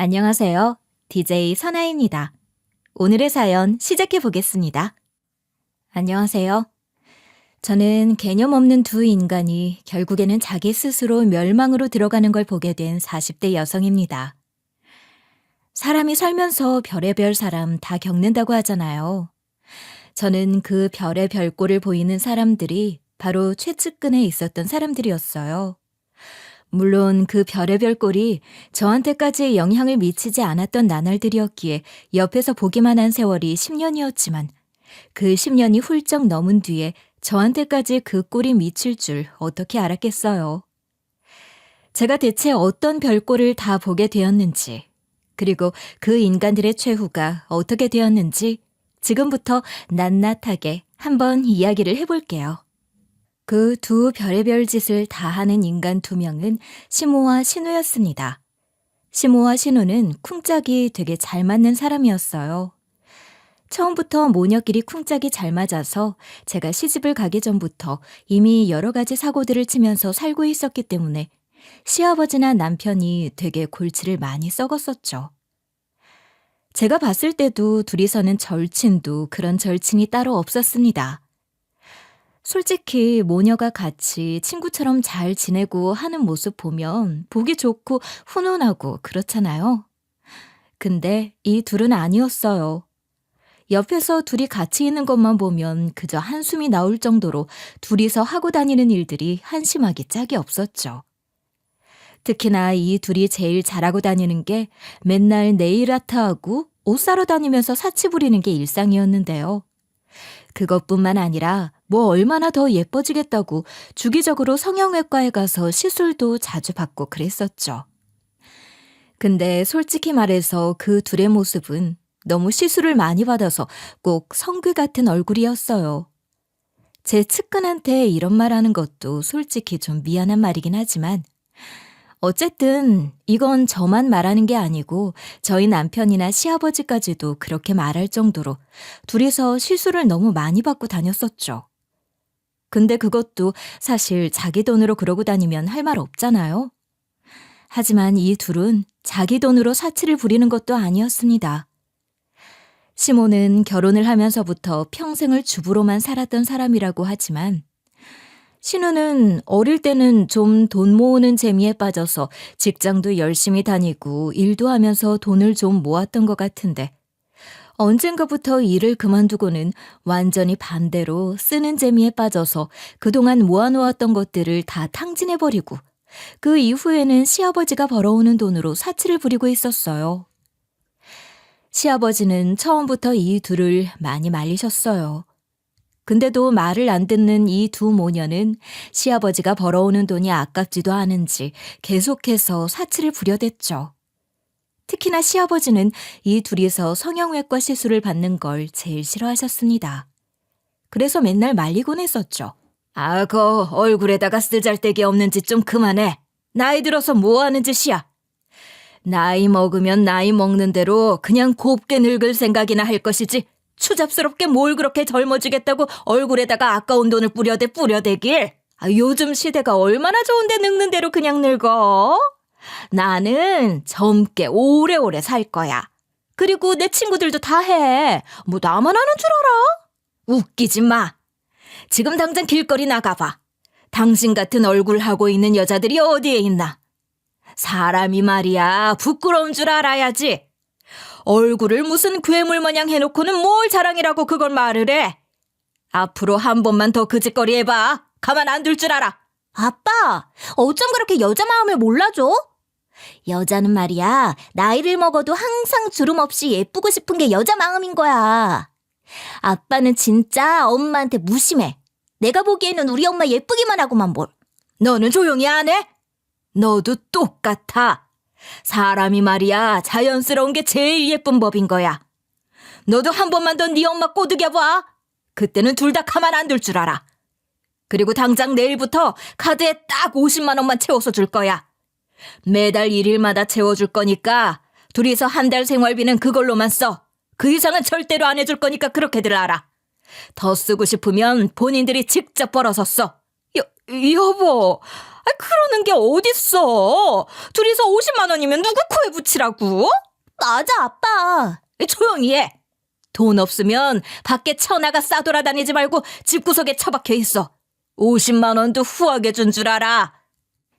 안녕하세요. DJ 선아입니다. 오늘의 사연 시작해 보겠습니다. 안녕하세요. 저는 개념 없는 두 인간이 결국에는 자기 스스로 멸망으로 들어가는 걸 보게 된 40대 여성입니다. 사람이 살면서 별의별 사람 다 겪는다고 하잖아요. 저는 그 별의 별꼴을 보이는 사람들이 바로 최측근에 있었던 사람들이었어요. 물론 그 별의별 꼴이 저한테까지 영향을 미치지 않았던 나날들이었기에 옆에서 보기만 한 세월이 10년이었지만 그 10년이 훌쩍 넘은 뒤에 저한테까지 그 꼴이 미칠 줄 어떻게 알았겠어요. 제가 대체 어떤 별꼴을 다 보게 되었는지, 그리고 그 인간들의 최후가 어떻게 되었는지 지금부터 낱낱하게 한번 이야기를 해볼게요. 그 두 별의별 짓을 다 하는 인간 두 명은 시모와 신우였습니다. 시모와 신우는 쿵짝이 되게 잘 맞는 사람이었어요. 처음부터 모녀끼리 쿵짝이 잘 맞아서 제가 시집을 가기 전부터 이미 여러 가지 사고들을 치면서 살고 있었기 때문에 시아버지나 남편이 되게 골치를 많이 썩었었죠. 제가 봤을 때도 둘이서는 절친도 그런 절친이 따로 없었습니다. 솔직히 모녀가 같이 친구처럼 잘 지내고 하는 모습 보면 보기 좋고 훈훈하고 그렇잖아요. 근데 이 둘은 아니었어요. 옆에서 둘이 같이 있는 것만 보면 그저 한숨이 나올 정도로 둘이서 하고 다니는 일들이 한심하기 짝이 없었죠. 특히나 이 둘이 제일 잘하고 다니는 게 맨날 네일 아트하고 옷 사러 다니면서 사치 부리는 게 일상이었는데요. 그것뿐만 아니라 뭐 얼마나 더 예뻐지겠다고 주기적으로 성형외과에 가서 시술도 자주 받고 그랬었죠. 근데 솔직히 말해서 그 둘의 모습은 너무 시술을 많이 받아서 꼭 성귀 같은 얼굴이었어요. 제 측근한테 이런 말 하는 것도 솔직히 좀 미안한 말이긴 하지만 어쨌든 이건 저만 말하는 게 아니고 저희 남편이나 시아버지까지도 그렇게 말할 정도로 둘이서 시술을 너무 많이 받고 다녔었죠. 근데 그것도 사실 자기 돈으로 그러고 다니면 할 말 없잖아요. 하지만 이 둘은 자기 돈으로 사치를 부리는 것도 아니었습니다. 시모는 결혼을 하면서부터 평생을 주부로만 살았던 사람이라고 하지만 신우는 어릴 때는 좀 돈 모으는 재미에 빠져서 직장도 열심히 다니고 일도 하면서 돈을 좀 모았던 것 같은데 언젠가부터 일을 그만두고는 완전히 반대로 쓰는 재미에 빠져서 그동안 모아놓았던 것들을 다 탕진해버리고 그 이후에는 시아버지가 벌어오는 돈으로 사치를 부리고 있었어요. 시아버지는 처음부터 이 둘을 많이 말리셨어요. 근데도 말을 안 듣는 이 두 모녀는 시아버지가 벌어오는 돈이 아깝지도 않은지 계속해서 사치를 부려댔죠. 특히나 시아버지는 이 둘이서 성형외과 시술을 받는 걸 제일 싫어하셨습니다. 그래서 맨날 말리곤 했었죠. 그 얼굴에다가 쓰잘데기 없는 짓 좀 그만해. 나이 들어서 뭐 하는 짓이야. 나이 먹으면 나이 먹는 대로 그냥 곱게 늙을 생각이나 할 것이지 추잡스럽게 뭘 그렇게 젊어지겠다고 얼굴에다가 아까운 돈을 뿌려대길. 요즘 시대가 얼마나 좋은데 늙는 대로 그냥 늙어? 나는 젊게 오래오래 살 거야. 그리고 내 친구들도 다 해. 뭐 나만 하는 줄 알아? 웃기지 마. 지금 당장 길거리 나가봐. 당신 같은 얼굴 하고 있는 여자들이 어디에 있나? 사람이 말이야 부끄러운 줄 알아야지. 얼굴을 무슨 괴물 마냥 해놓고는 뭘 자랑이라고 그걸 말을 해. 앞으로 한 번만 더 그 짓거리 해봐. 가만 안 둘 줄 알아. 아빠, 어쩜 그렇게 여자 마음을 몰라줘? 여자는 말이야, 나이를 먹어도 항상 주름 없이 예쁘고 싶은 게 여자 마음인 거야. 아빠는 진짜 엄마한테 무심해. 내가 보기에는 우리 엄마 예쁘기만 하고만 뭘. 너는 조용히 안 해? 너도 똑같아. 사람이 말이야 자연스러운 게 제일 예쁜 법인 거야. 너도 한 번만 더 네 엄마 꼬드겨봐. 그때는 둘 다 가만 안 둘 줄 알아. 그리고 당장 내일부터 카드에 딱 50만 원만 채워서 줄 거야. 매달 1일마다 채워줄 거니까 둘이서 한 달 생활비는 그걸로만 써. 그 이상은 절대로 안 해줄 거니까 그렇게들 알아. 더 쓰고 싶으면 본인들이 직접 벌어서 써. 여보, 그러는 게 어딨어. 둘이서 50만 원이면 누구 코에 붙이라고? 맞아, 아빠. 조용히 해. 돈 없으면 밖에 쳐나가 싸돌아다니지 말고 집구석에 처박혀 있어. 50만 원도 후하게 준 줄 알아.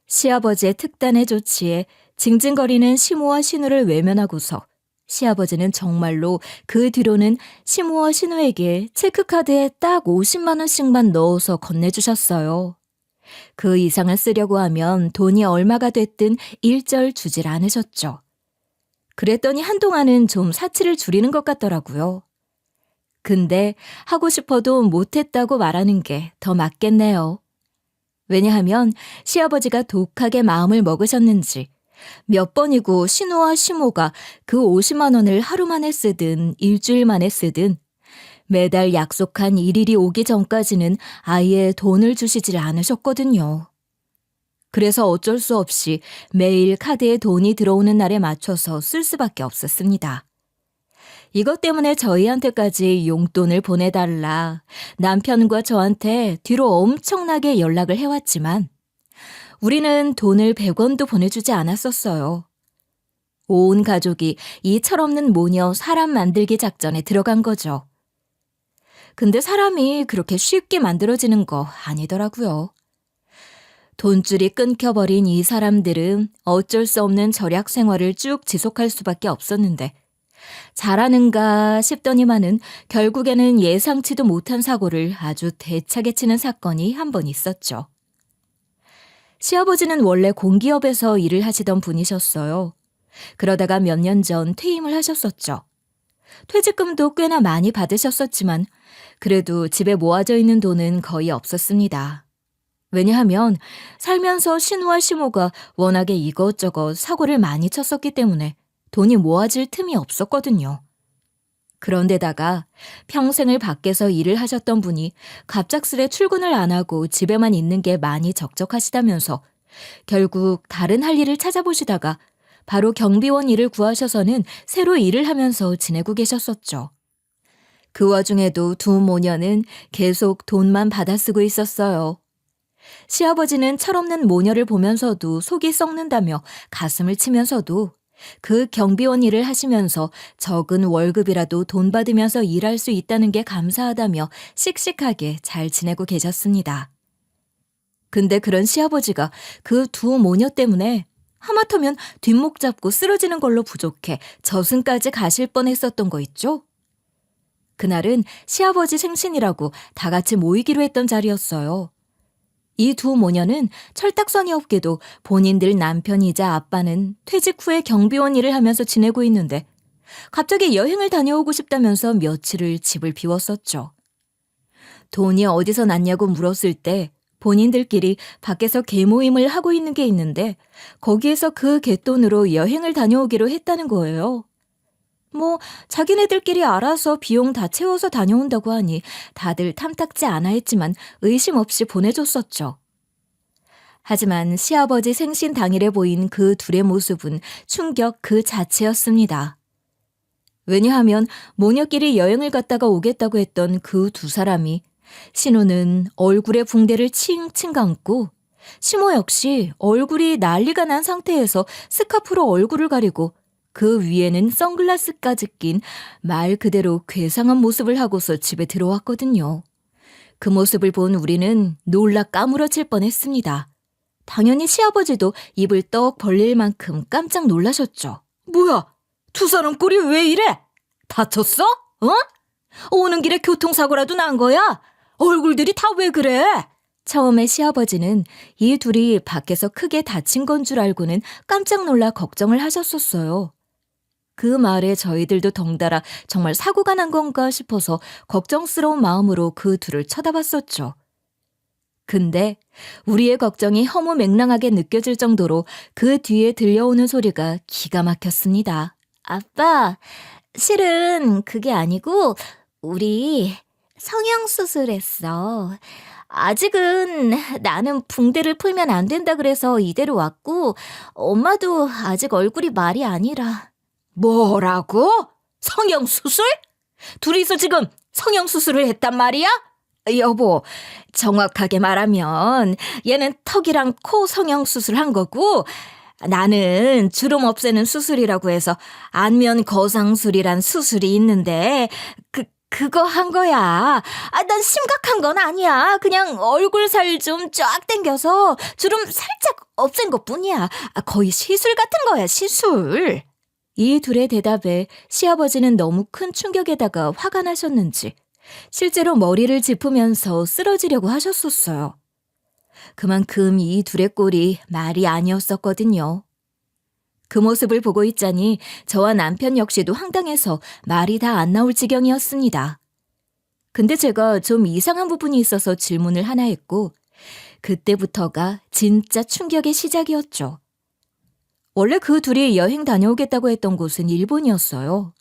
시아버지의 특단의 조치에 징징거리는 시모와 신우를 외면하고서 시아버지는 정말로 그 뒤로는 시모와 신우에게 체크카드에 딱 50만 원씩만 넣어서 건네주셨어요. 그 이상을 쓰려고 하면 돈이 얼마가 됐든 일절 주질 않으셨죠. 그랬더니 한동안은 좀 사치를 줄이는 것 같더라고요. 근데 하고 싶어도 못했다고 말하는 게 더 맞겠네요. 왜냐하면 시아버지가 독하게 마음을 먹으셨는지 몇 번이고 신우와 시모가 그 50만 원을 하루 만에 쓰든 일주일 만에 쓰든 매달 약속한 일일이 오기 전까지는 아예 돈을 주시질 않으셨거든요. 그래서 어쩔 수 없이 매일 카드에 돈이 들어오는 날에 맞춰서 쓸 수밖에 없었습니다. 이것 때문에 저희한테까지 용돈을 보내달라 남편과 저한테 뒤로 엄청나게 연락을 해왔지만 우리는 돈을 100원도 보내주지 않았었어요. 온 가족이 이 철없는 모녀 사람 만들기 작전에 들어간 거죠. 근데 사람이 그렇게 쉽게 만들어지는 거 아니더라고요. 돈줄이 끊겨버린 이 사람들은 어쩔 수 없는 절약 생활을 쭉 지속할 수밖에 없었는데 잘하는가 싶더니만은 결국에는 예상치도 못한 사고를 아주 대차게 치는 사건이 한 번 있었죠. 시아버지는 원래 공기업에서 일을 하시던 분이셨어요. 그러다가 몇 년 전 퇴임을 하셨었죠. 퇴직금도 꽤나 많이 받으셨었지만 그래도 집에 모아져 있는 돈은 거의 없었습니다. 왜냐하면 살면서 신우와 시모가 워낙에 이것저것 사고를 많이 쳤었기 때문에 돈이 모아질 틈이 없었거든요. 그런데다가 평생을 밖에서 일을 하셨던 분이 갑작스레 출근을 안 하고 집에만 있는 게 많이 적적하시다면서 결국 다른 할 일을 찾아보시다가 바로 경비원 일을 구하셔서는 새로 일을 하면서 지내고 계셨었죠. 그 와중에도 두 모녀는 계속 돈만 받아 쓰고 있었어요. 시아버지는 철없는 모녀를 보면서도 속이 썩는다며 가슴을 치면서도 그 경비원 일을 하시면서 적은 월급이라도 돈 받으면서 일할 수 있다는 게 감사하다며 씩씩하게 잘 지내고 계셨습니다. 근데 그런 시아버지가 그 두 모녀 때문에 하마터면 뒷목 잡고 쓰러지는 걸로 부족해 저승까지 가실 뻔했었던 거 있죠? 그날은 시아버지 생신이라고 다 같이 모이기로 했던 자리였어요. 이 두 모녀는 철딱서니 없게도 본인들 남편이자 아빠는 퇴직 후에 경비원 일을 하면서 지내고 있는데 갑자기 여행을 다녀오고 싶다면서 며칠을 집을 비웠었죠. 돈이 어디서 났냐고 물었을 때 본인들끼리 밖에서 개모임을 하고 있는 게 있는데 거기에서 그 갯돈으로 여행을 다녀오기로 했다는 거예요. 자기네들끼리 알아서 비용 다 채워서 다녀온다고 하니 다들 탐탁지 않아 했지만 의심 없이 보내줬었죠. 하지만 시아버지 생신 당일에 보인 그 둘의 모습은 충격 그 자체였습니다. 왜냐하면 모녀끼리 여행을 갔다가 오겠다고 했던 그 두 사람이 신우는 얼굴에 붕대를 칭칭 감고 시모 역시 얼굴이 난리가 난 상태에서 스카프로 얼굴을 가리고 그 위에는 선글라스까지 낀 말 그대로 괴상한 모습을 하고서 집에 들어왔거든요. 그 모습을 본 우리는 놀라 까무러칠 뻔했습니다. 당연히 시아버지도 입을 떡 벌릴 만큼 깜짝 놀라셨죠. 뭐야? 두 사람 꼴이 왜 이래? 다쳤어? 오는 길에 교통사고라도 난 거야? 얼굴들이 다 왜 그래? 처음에 시아버지는 이 둘이 밖에서 크게 다친 건 줄 알고는 깜짝 놀라 걱정을 하셨었어요. 그 말에 저희들도 덩달아 정말 사고가 난 건가 싶어서 걱정스러운 마음으로 그 둘을 쳐다봤었죠. 근데 우리의 걱정이 허무맹랑하게 느껴질 정도로 그 뒤에 들려오는 소리가 기가 막혔습니다. 아빠, 실은 그게 아니고 우리 성형수술했어. 아직은 나는 붕대를 풀면 안 된다 그래서 이대로 왔고 엄마도 아직 얼굴이 말이 아니라. 뭐라고? 성형수술? 둘이서 지금 성형수술을 했단 말이야? 여보, 정확하게 말하면 얘는 턱이랑 코 성형수술한 거고 나는 주름 없애는 수술이라고 해서 안면 거상술이란 수술이 있는데 그거 한 거야. 난 심각한 건 아니야. 그냥 얼굴 살 좀 쫙 당겨서 주름 살짝 없앤 것뿐이야. 거의 시술 같은 거야, 시술. 이 둘의 대답에 시아버지는 너무 큰 충격에다가 화가 나셨는지 실제로 머리를 짚으면서 쓰러지려고 하셨었어요. 그만큼 이 둘의 꼴이 말이 아니었었거든요. 그 모습을 보고 있자니 저와 남편 역시도 황당해서 말이 다 안 나올 지경이었습니다. 근데 제가 좀 이상한 부분이 있어서 질문을 하나 했고 그때부터가 진짜 충격의 시작이었죠. 원래 그 둘이 여행 다녀오겠다고 했던 곳은 일본이었어요.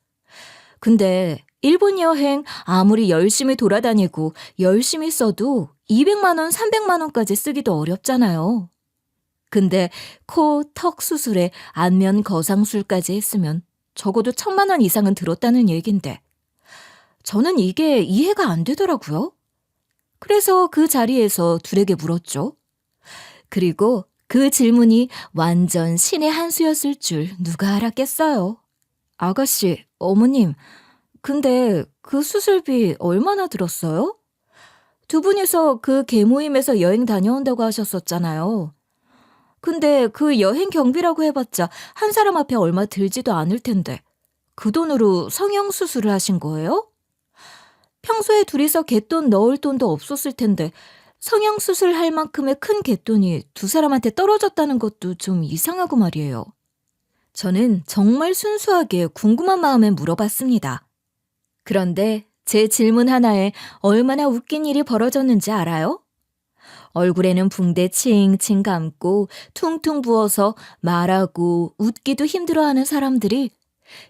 근데 일본 여행 아무리 열심히 돌아다니고 열심히 써도 200만 원, 300만 원까지 쓰기도 어렵잖아요. 근데 코, 턱 수술에 안면 거상술까지 했으면 적어도 1,000만 원 이상은 들었다는 얘긴데 저는 이게 이해가 안 되더라고요. 그래서 그 자리에서 둘에게 물었죠. 그리고 그 질문이 완전 신의 한 수였을 줄 누가 알았겠어요. 아가씨, 어머님, 근데 그 수술비 얼마나 들었어요? 두 분이서 그 개모임에서 여행 다녀온다고 하셨었잖아요. 근데 그 여행 경비라고 해봤자 한 사람 앞에 얼마 들지도 않을 텐데 그 돈으로 성형수술을 하신 거예요? 평소에 둘이서 갯돈 넣을 돈도 없었을 텐데 성형수술 할 만큼의 큰 갯돈이 두 사람한테 떨어졌다는 것도 좀 이상하고 말이에요. 저는 정말 순수하게 궁금한 마음에 물어봤습니다. 그런데 제 질문 하나에 얼마나 웃긴 일이 벌어졌는지 알아요? 얼굴에는 붕대 칭칭 감고 퉁퉁 부어서 말하고 웃기도 힘들어하는 사람들이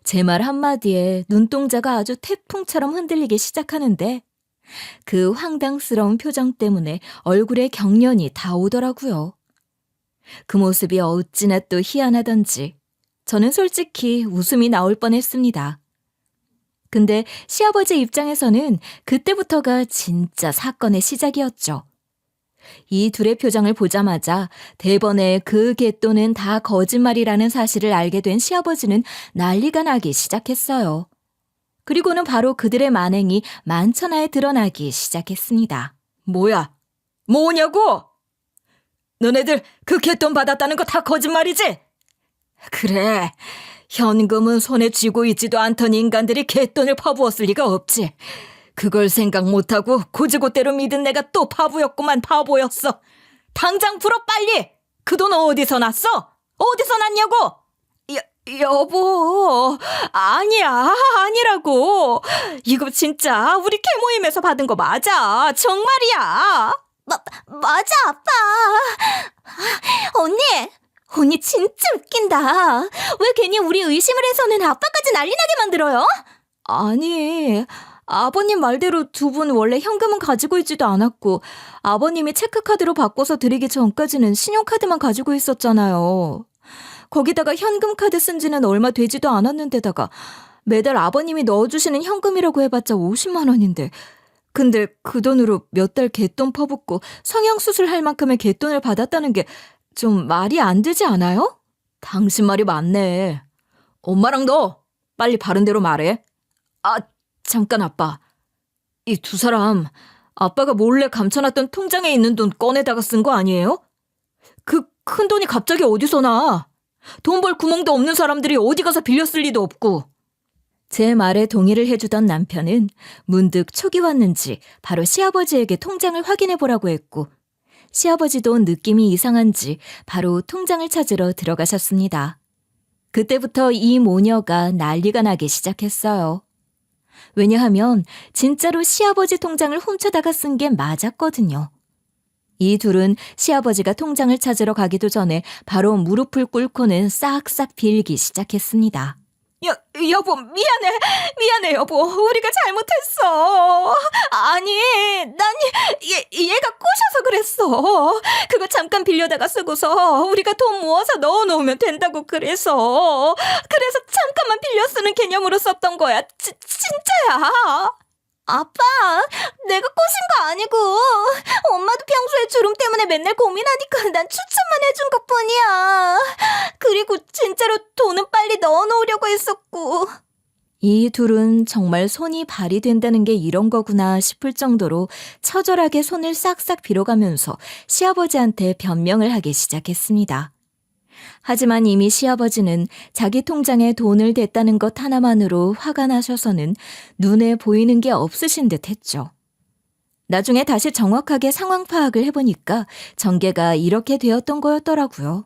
제 말 한마디에 눈동자가 아주 태풍처럼 흔들리기 시작하는데 그 황당스러운 표정 때문에 얼굴에 경련이 다 오더라고요. 그 모습이 어찌나 또 희한하던지 저는 솔직히 웃음이 나올 뻔했습니다. 근데 시아버지 입장에서는 그때부터가 진짜 사건의 시작이었죠. 이 둘의 표정을 보자마자 대번에 그 갯돈은 다 거짓말이라는 사실을 알게 된 시아버지는 난리가 나기 시작했어요. 그리고는 바로 그들의 만행이 만천하에 드러나기 시작했습니다. 뭐냐고? 너네들 그 갯돈 받았다는 거 다 거짓말이지? 그래, 현금은 손에 쥐고 있지도 않던 인간들이 갯돈을 퍼부었을 리가 없지. 그걸 생각 못하고 고지고대로 믿은 내가 또 바보였구만. 바보였어. 당장 풀어 빨리. 그 돈 어디서 났어? 어디서 났냐고? 여보, 아니라고. 이거 진짜 우리 개모임에서 받은 거 맞아. 정말이야. 맞아, 아빠. 언니 진짜 웃긴다. 왜 괜히 우리 의심을 해서는 아빠까지 난리 나게 만들어요? 아니, 아버님 말대로 두 분 원래 현금은 가지고 있지도 않았고 아버님이 체크카드로 바꿔서 드리기 전까지는 신용카드만 가지고 있었잖아요. 거기다가 현금 카드 쓴 지는 얼마 되지도 않았는데다가 매달 아버님이 넣어주시는 현금이라고 해봤자 50만 원인데 근데 그 돈으로 몇 달 갯돈 퍼붓고 성형수술 할 만큼의 갯돈을 받았다는 게 좀 말이 안 되지 않아요? 당신 말이 맞네. 엄마랑 너 빨리 바른 대로 말해. 잠깐 아빠. 이 두 사람 아빠가 몰래 감춰놨던 통장에 있는 돈 꺼내다가 쓴 거 아니에요? 그 큰 돈이 갑자기 어디서 나? 돈 벌 구멍도 없는 사람들이 어디 가서 빌려 쓸 리도 없고. 제 말에 동의를 해주던 남편은 문득 촉이 왔는지 바로 시아버지에게 통장을 확인해 보라고 했고 시아버지도 느낌이 이상한지 바로 통장을 찾으러 들어가셨습니다. 그때부터 이 모녀가 난리가 나기 시작했어요. 왜냐하면 진짜로 시아버지 통장을 훔쳐다가 쓴 게 맞았거든요. 이 둘은 시아버지가 통장을 찾으러 가기도 전에 바로 무릎을 꿇고는 싹싹 빌기 시작했습니다. 여보, 미안해, 여보. 우리가 잘못했어. 아니, 난 얘가 꼬셔서 그랬어. 그거 잠깐 빌려다가 쓰고서 우리가 돈 모아서 넣어놓으면 된다고 그래서 잠깐만 빌려 쓰는 개념으로 썼던 거야. 진짜야. 아빠, 내가 꼬신 거 아니고 엄마도 평소에 주름 때문에 맨날 고민하니까 난 추천만 해준 것뿐이야. 그리고 진짜로 돈은 빨리 넣어놓으려고 했었고. 이 둘은 정말 손이 발이 된다는 게 이런 거구나 싶을 정도로 처절하게 손을 싹싹 빌어가면서 시아버지한테 변명을 하기 시작했습니다. 하지만 이미 시아버지는 자기 통장에 돈을 댔다는 것 하나만으로 화가 나셔서는 눈에 보이는 게 없으신 듯 했죠. 나중에 다시 정확하게 상황 파악을 해보니까 전개가 이렇게 되었던 거였더라고요.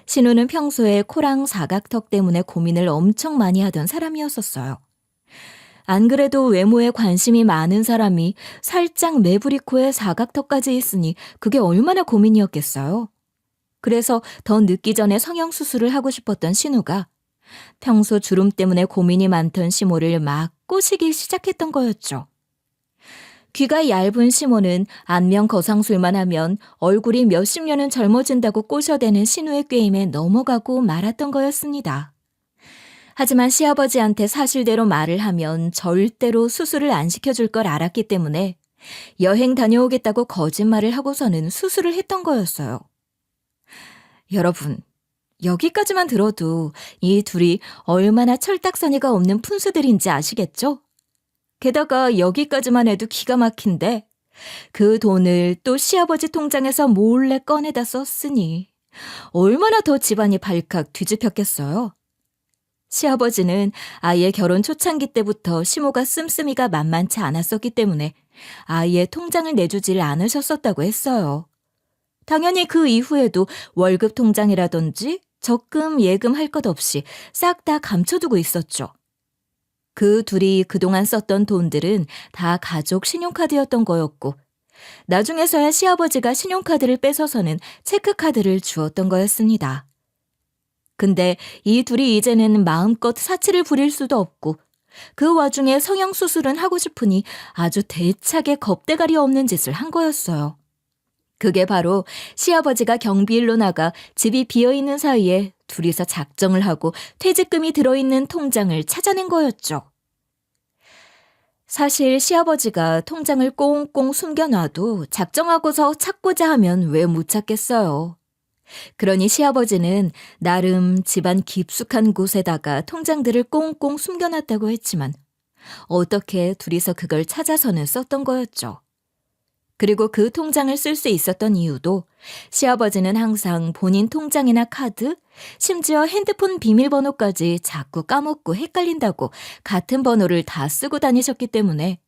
신우는 평소에 코랑 사각턱 때문에 고민을 엄청 많이 하던 사람이었었어요. 안 그래도 외모에 관심이 많은 사람이 살짝 매부리 코에 사각턱까지 있으니 그게 얼마나 고민이었겠어요. 그래서 더 늦기 전에 성형수술을 하고 싶었던 신우가 평소 주름 때문에 고민이 많던 시모를 막 꼬시기 시작했던 거였죠. 귀가 얇은 시모는 안면 거상술만 하면 얼굴이 몇십 년은 젊어진다고 꼬셔대는 신우의 꾀임에 넘어가고 말았던 거였습니다. 하지만 시아버지한테 사실대로 말을 하면 절대로 수술을 안 시켜줄 걸 알았기 때문에 여행 다녀오겠다고 거짓말을 하고서는 수술을 했던 거였어요. 여러분, 여기까지만 들어도 이 둘이 얼마나 철딱서니가 없는 푼수들인지 아시겠죠? 게다가 여기까지만 해도 기가 막힌데 그 돈을 또 시아버지 통장에서 몰래 꺼내다 썼으니 얼마나 더 집안이 발칵 뒤집혔겠어요. 시아버지는 아이의 결혼 초창기 때부터 시모가 씀씀이가 만만치 않았었기 때문에 아이의 통장을 내주질 않으셨었다고 했어요. 당연히 그 이후에도 월급 통장이라든지 적금, 예금 할 것 없이 싹 다 감춰두고 있었죠. 그 둘이 그동안 썼던 돈들은 다 가족 신용카드였던 거였고 나중에서야 시아버지가 신용카드를 뺏어서는 체크카드를 주었던 거였습니다. 근데 이 둘이 이제는 마음껏 사치를 부릴 수도 없고 그 와중에 성형수술은 하고 싶으니 아주 대차게 겁대가리 없는 짓을 한 거였어요. 그게 바로 시아버지가 경비일로 나가 집이 비어있는 사이에 둘이서 작정을 하고 퇴직금이 들어있는 통장을 찾아낸 거였죠. 사실 시아버지가 통장을 꽁꽁 숨겨놔도 작정하고서 찾고자 하면 왜 못 찾겠어요. 그러니 시아버지는 나름 집안 깊숙한 곳에다가 통장들을 꽁꽁 숨겨놨다고 했지만 어떻게 둘이서 그걸 찾아서는 썼던 거였죠. 그리고 그 통장을 쓸 수 있었던 이유도 시아버지는 항상 본인 통장이나 카드, 심지어 핸드폰 비밀번호까지 자꾸 까먹고 헷갈린다고 같은 번호를 다 쓰고 다니셨기 때문에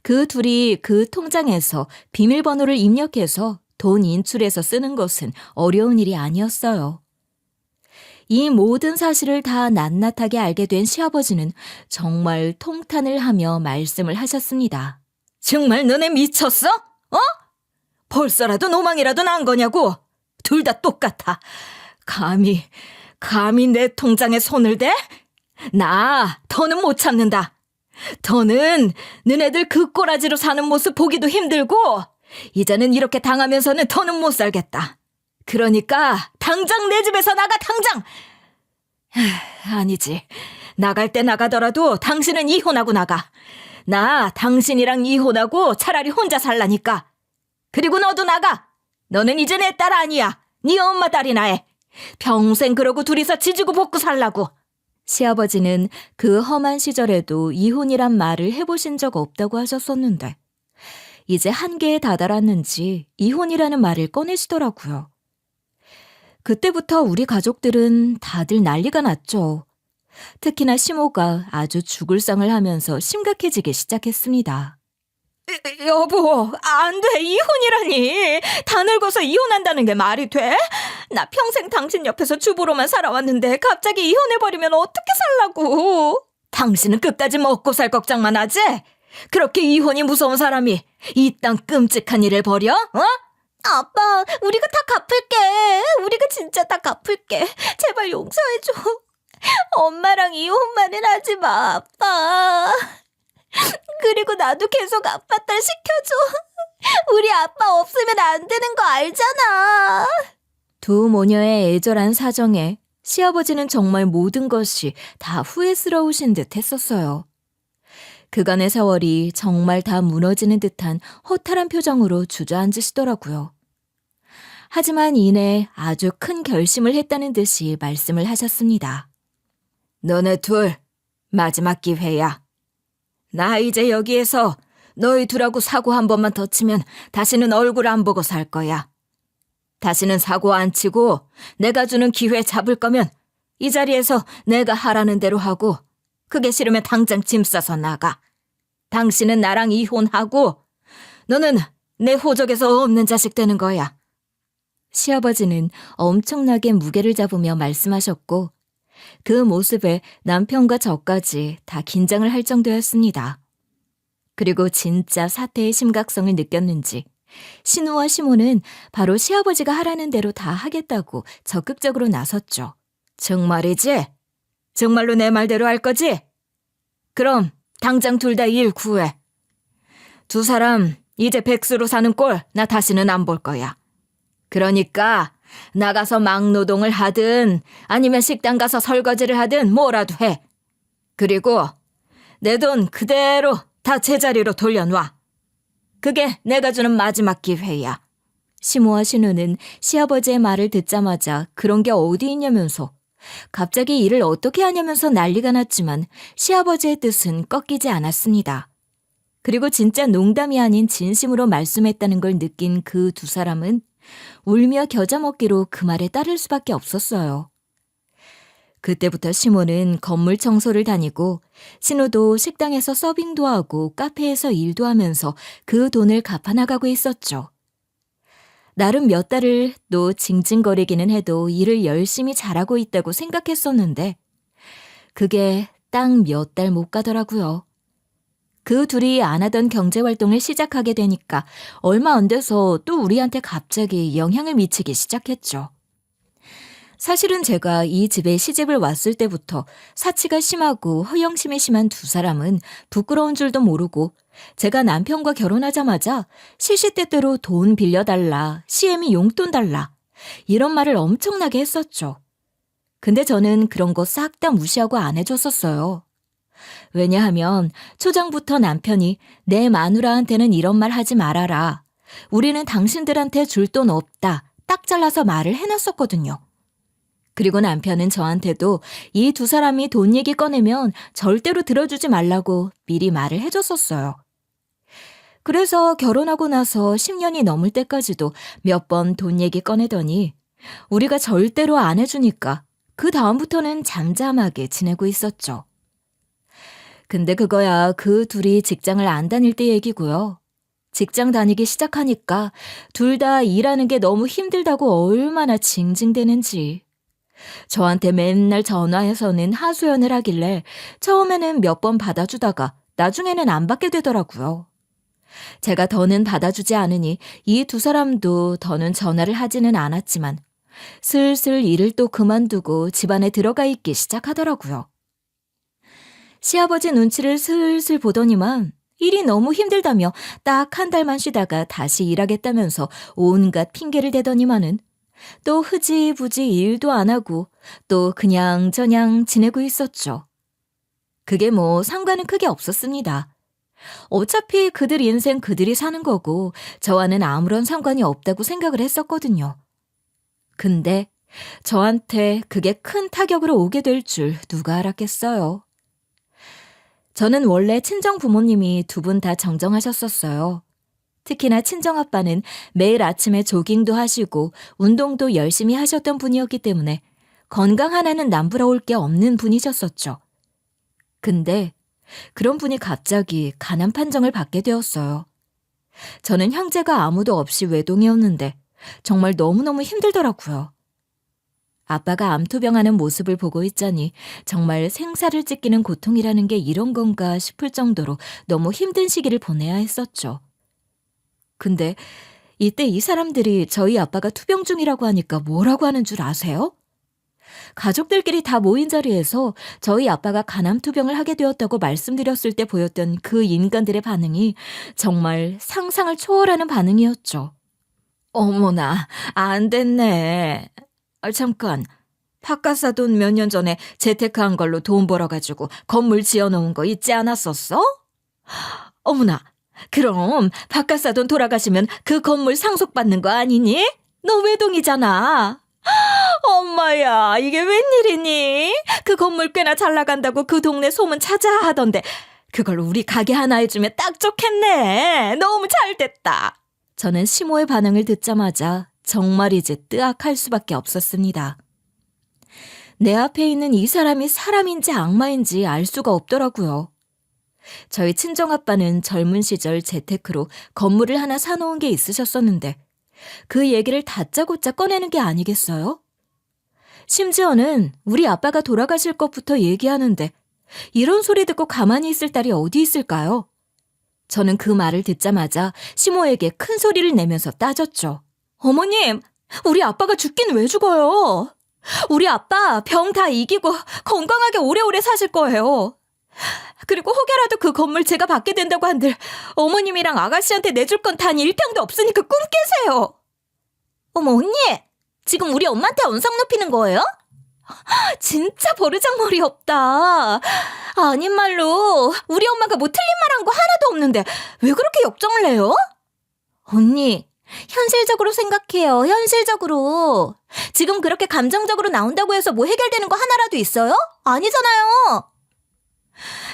그 둘이 그 통장에서 비밀번호를 입력해서 돈 인출해서 쓰는 것은 어려운 일이 아니었어요. 이 모든 사실을 다 낱낱하게 알게 된 시아버지는 정말 통탄을 하며 말씀을 하셨습니다. 정말 너네 미쳤어? 어? 벌써라도 노망이라도 난 거냐고? 둘 다 똑같아. 감히 내 통장에 손을 대? 나 더는 못 참는다. 더는 너네들 그 꼬라지로 사는 모습 보기도 힘들고 이제는 이렇게 당하면서는 더는 못 살겠다. 그러니까 당장 내 집에서 나가, 당장! 아니지. 나갈 때 나가더라도 당신은 이혼하고 나가. 나 당신이랑 이혼하고 차라리 혼자 살라니까. 그리고 너도 나가. 너는 이제 내 딸 아니야. 네 엄마 딸이나 해. 평생 그러고 둘이서 지지고 볶고 살라고. 시아버지는 그 험한 시절에도 이혼이란 말을 해보신 적 없다고 하셨었는데 이제 한계에 다다랐는지 이혼이라는 말을 꺼내시더라고요. 그때부터 우리 가족들은 다들 난리가 났죠. 특히나 시모가 아주 죽을 상을 하면서 심각해지기 시작했습니다. 여보, 안 돼. 이혼이라니. 다 늙어서 이혼한다는 게 말이 돼? 나 평생 당신 옆에서 주부로만 살아왔는데 갑자기 이혼해버리면 어떻게 살라고? 당신은 끝까지 먹고 살 걱정만 하지? 그렇게 이혼이 무서운 사람이 이딴 끔찍한 일을 벌여? 어? 아빠, 우리가 다 갚을게. 우리가 진짜 다 갚을게. 제발 용서해줘. 엄마랑 이혼만은 하지 마, 아빠. 그리고 나도 계속 아빠 딸 시켜줘. 우리 아빠 없으면 안 되는 거 알잖아. 두 모녀의 애절한 사정에 시아버지는 정말 모든 것이 다 후회스러우신 듯 했었어요. 그간의 세월이 정말 다 무너지는 듯한 허탈한 표정으로 주저앉으시더라고요. 하지만 이내 아주 큰 결심을 했다는 듯이 말씀을 하셨습니다. 너네 둘, 마지막 기회야. 나 이제 여기에서 너희 둘하고 사고 한 번만 더 치면 다시는 얼굴 안 보고 살 거야. 다시는 사고 안 치고 내가 주는 기회 잡을 거면 이 자리에서 내가 하라는 대로 하고, 그게 싫으면 당장 짐 싸서 나가. 당신은 나랑 이혼하고 너는 내 호적에서 없는 자식 되는 거야. 시아버지는 엄청나게 무게를 잡으며 말씀하셨고 그 모습에 남편과 저까지 다 긴장을 할 정도였습니다. 그리고 진짜 사태의 심각성을 느꼈는지 신우와 시모는 바로 시아버지가 하라는 대로 다 하겠다고 적극적으로 나섰죠. 정말이지? 정말로 내 말대로 할 거지? 그럼 당장 둘 다 일 구해. 두 사람 이제 백수로 사는 꼴 나 다시는 안 볼 거야. 그러니까 나가서 막노동을 하든 아니면 식당 가서 설거지를 하든 뭐라도 해. 그리고 내 돈 그대로 다 제자리로 돌려놔. 그게 내가 주는 마지막 기회야. 시모와 신우는 시아버지의 말을 듣자마자 그런 게 어디 있냐면서 갑자기 일을 어떻게 하냐면서 난리가 났지만 시아버지의 뜻은 꺾이지 않았습니다. 그리고 진짜 농담이 아닌 진심으로 말씀했다는 걸 느낀 그 두 사람은 울며 겨자 먹기로 그 말에 따를 수밖에 없었어요. 그때부터 시모는 건물 청소를 다니고 신우도 식당에서 서빙도 하고 카페에서 일도 하면서 그 돈을 갚아나가고 있었죠. 나름 몇 달을 또 징징거리기는 해도 일을 열심히 잘하고 있다고 생각했었는데 그게 딱 몇 달 못 가더라고요. 그 둘이 안 하던 경제활동을 시작하게 되니까 얼마 안 돼서 또 우리한테 갑자기 영향을 미치기 시작했죠. 사실은 제가 이 집에 시집을 왔을 때부터 사치가 심하고 허영심이 심한 두 사람은 부끄러운 줄도 모르고 제가 남편과 결혼하자마자 시시때때로 돈 빌려달라, 시애미 용돈 달라 이런 말을 엄청나게 했었죠. 근데 저는 그런 거 싹 다 무시하고 안 해줬었어요. 왜냐하면 초장부터 남편이 내 마누라한테는 이런 말 하지 말아라. 우리는 당신들한테 줄 돈 없다. 딱 잘라서 말을 해놨었거든요. 그리고 남편은 저한테도 이 두 사람이 돈 얘기 꺼내면 절대로 들어주지 말라고 미리 말을 해줬었어요. 그래서 결혼하고 나서 10년이 넘을 때까지도 몇 번 돈 얘기 꺼내더니 우리가 절대로 안 해주니까 그 다음부터는 잠잠하게 지내고 있었죠. 근데 그거야 그 둘이 직장을 안 다닐 때 얘기고요. 직장 다니기 시작하니까 둘 다 일하는 게 너무 힘들다고 얼마나 징징대는지. 저한테 맨날 전화해서는 하소연을 하길래 처음에는 몇 번 받아주다가 나중에는 안 받게 되더라고요. 제가 더는 받아주지 않으니 이 두 사람도 더는 전화를 하지는 않았지만 슬슬 일을 또 그만두고 집안에 들어가 있기 시작하더라고요. 시아버지 눈치를 슬슬 보더니만 일이 너무 힘들다며 딱 한 달만 쉬다가 다시 일하겠다면서 온갖 핑계를 대더니만은 또 흐지부지 일도 안 하고 또 그냥저냥 지내고 있었죠. 그게 뭐 상관은 크게 없었습니다. 어차피 그들 인생 그들이 사는 거고 저와는 아무런 상관이 없다고 생각을 했었거든요. 근데 저한테 그게 큰 타격으로 오게 될 줄 누가 알았겠어요. 저는 원래 친정 부모님이 두 분 다 정정하셨었어요. 특히나 친정아빠는 매일 아침에 조깅도 하시고 운동도 열심히 하셨던 분이었기 때문에 건강 하나는 남부러울 게 없는 분이셨었죠. 근데 그런 분이 갑자기 가난 판정을 받게 되었어요. 저는 형제가 아무도 없이 외동이었는데 정말 너무너무 힘들더라고요. 아빠가 암투병하는 모습을 보고 있자니 정말 생사를 찢기는 고통이라는 게 이런 건가 싶을 정도로 너무 힘든 시기를 보내야 했었죠. 근데 이때 이 사람들이 저희 아빠가 투병 중이라고 하니까 뭐라고 하는 줄 아세요? 가족들끼리 다 모인 자리에서 저희 아빠가 간암투병을 하게 되었다고 말씀드렸을 때 보였던 그 인간들의 반응이 정말 상상을 초월하는 반응이었죠. 어머나, 안 됐네. 잠깐, 바카사 돈 몇 년 전에 재테크한 걸로 돈 벌어가지고 건물 지어놓은 거 잊지 않았었어? 어머나, 그럼 박가사돈 돌아가시면 그 건물 상속받는 거 아니니? 너 외동이잖아. 엄마야, 이게 웬일이니? 그 건물 꽤나 잘 나간다고 그 동네 소문 자자하던데 그걸 우리 가게 하나 해주면 딱 좋겠네. 너무 잘 됐다. 저는 시모의 반응을 듣자마자 정말이지 뜨악할 수밖에 없었습니다. 내 앞에 있는 이 사람이 사람인지 악마인지 알 수가 없더라고요. 저희 친정아빠는 젊은 시절 재테크로 건물을 하나 사놓은 게 있으셨었는데 그 얘기를 다짜고짜 꺼내는 게 아니겠어요? 심지어는 우리 아빠가 돌아가실 것부터 얘기하는데 이런 소리 듣고 가만히 있을 딸이 어디 있을까요? 저는 그 말을 듣자마자 시모에게 큰 소리를 내면서 따졌죠. 어머님, 우리 아빠가 죽긴 왜 죽어요? 우리 아빠 병 다 이기고 건강하게 오래오래 사실 거예요. 그리고 혹여라도 그 건물 제가 받게 된다고 한들 어머님이랑 아가씨한테 내줄 건 단 1평도 없으니까 꿈 깨세요. 어머 언니, 지금 우리 엄마한테 언성 높이는 거예요? 진짜 버르장머리 없다. 아닌 말로 우리 엄마가 뭐 틀린 말 한 거 하나도 없는데 왜 그렇게 역정을 내요? 언니, 현실적으로 생각해요. 현실적으로. 지금 그렇게 감정적으로 나온다고 해서 뭐 해결되는 거 하나라도 있어요? 아니잖아요.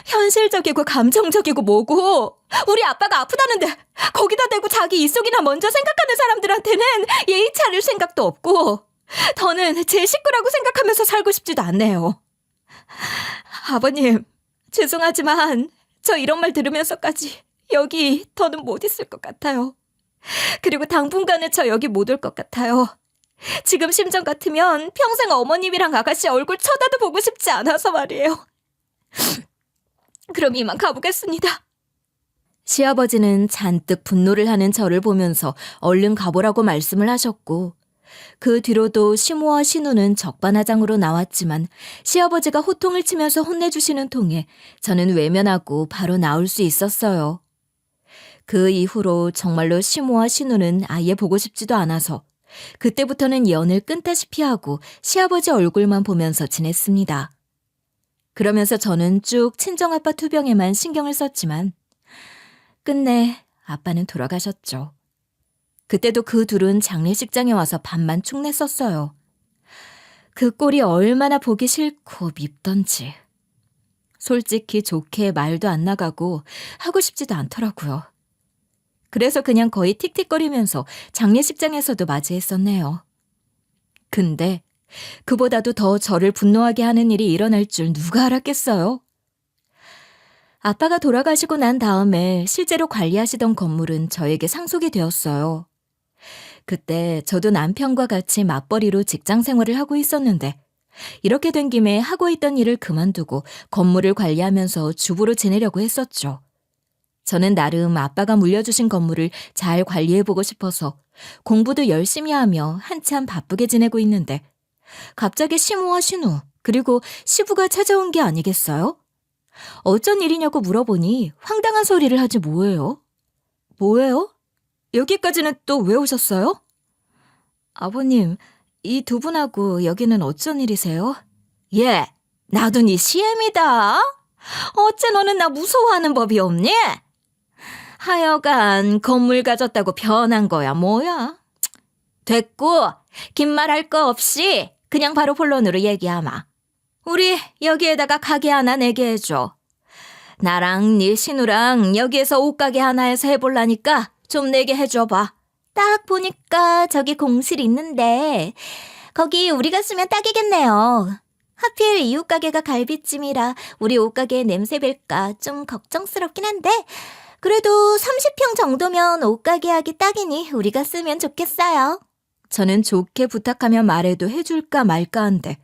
현실적이고 감정적이고 뭐고 우리 아빠가 아프다는데 거기다 대고 자기 이속이나 먼저 생각하는 사람들한테는 예의 차릴 생각도 없고 더는 제 식구라고 생각하면서 살고 싶지도 않네요. 아버님, 죄송하지만 저 이런 말 들으면서까지 여기 더는 못 있을 것 같아요. 그리고 당분간은 저 여기 못 올 것 같아요. 지금 심정 같으면 평생 어머님이랑 아가씨 얼굴 쳐다도 보고 싶지 않아서 말이에요. 그럼 이만 가보겠습니다. 시아버지는 잔뜩 분노를 하는 저를 보면서 얼른 가보라고 말씀을 하셨고 그 뒤로도 시모와 신우는 적반하장으로 나왔지만 시아버지가 호통을 치면서 혼내주시는 통에 저는 외면하고 바로 나올 수 있었어요. 그 이후로 정말로 시모와 신우는 아예 보고 싶지도 않아서 그때부터는 연을 끊다시피 하고 시아버지 얼굴만 보면서 지냈습니다. 그러면서 저는 쭉 친정아빠 투병에만 신경을 썼지만 끝내 아빠는 돌아가셨죠. 그때도 그 둘은 장례식장에 와서 밤만 축냈었어요. 그 꼴이 얼마나 보기 싫고 밉던지. 솔직히 좋게 말도 안 나가고 하고 싶지도 않더라고요. 그래서 그냥 거의 틱틱거리면서 장례식장에서도 맞이했었네요. 근데 그보다도 더 저를 분노하게 하는 일이 일어날 줄 누가 알았겠어요? 아빠가 돌아가시고 난 다음에 실제로 관리하시던 건물은 저에게 상속이 되었어요. 그때 저도 남편과 같이 맞벌이로 직장 생활을 하고 있었는데 이렇게 된 김에 하고 있던 일을 그만두고 건물을 관리하면서 주부로 지내려고 했었죠. 저는 나름 아빠가 물려주신 건물을 잘 관리해보고 싶어서 공부도 열심히 하며 한참 바쁘게 지내고 있는데 갑자기 시모와 신우 그리고 시부가 찾아온 게 아니겠어요? 어쩐 일이냐고 물어보니 황당한 소리를 하지 뭐예요? 뭐예요? 여기까지는 또 왜 오셨어요? 아버님, 이 두 분하고 여기는 어쩐 일이세요? 예, 나도 네 시엠이다. 어째 너는 나 무서워하는 법이 없니? 하여간 건물 가졌다고 변한 거야 뭐야? 됐고 긴 말 할 거 없이 그냥 바로 본론으로 얘기하마. 우리 여기에다가 가게 하나 내게 해줘. 나랑 네 신우랑 여기에서 옷가게 하나 해서 해볼라니까 좀 내게 해줘봐. 딱 보니까 저기 공실 있는데 거기 우리가 쓰면 딱이겠네요. 하필 이웃 가게가 갈비찜이라 우리 옷가게에 냄새 빌까 좀 걱정스럽긴 한데 그래도 30평 정도면 옷가게 하기 딱이니 우리가 쓰면 좋겠어요. 저는 좋게 부탁하며 말해도 해줄까 말까 한데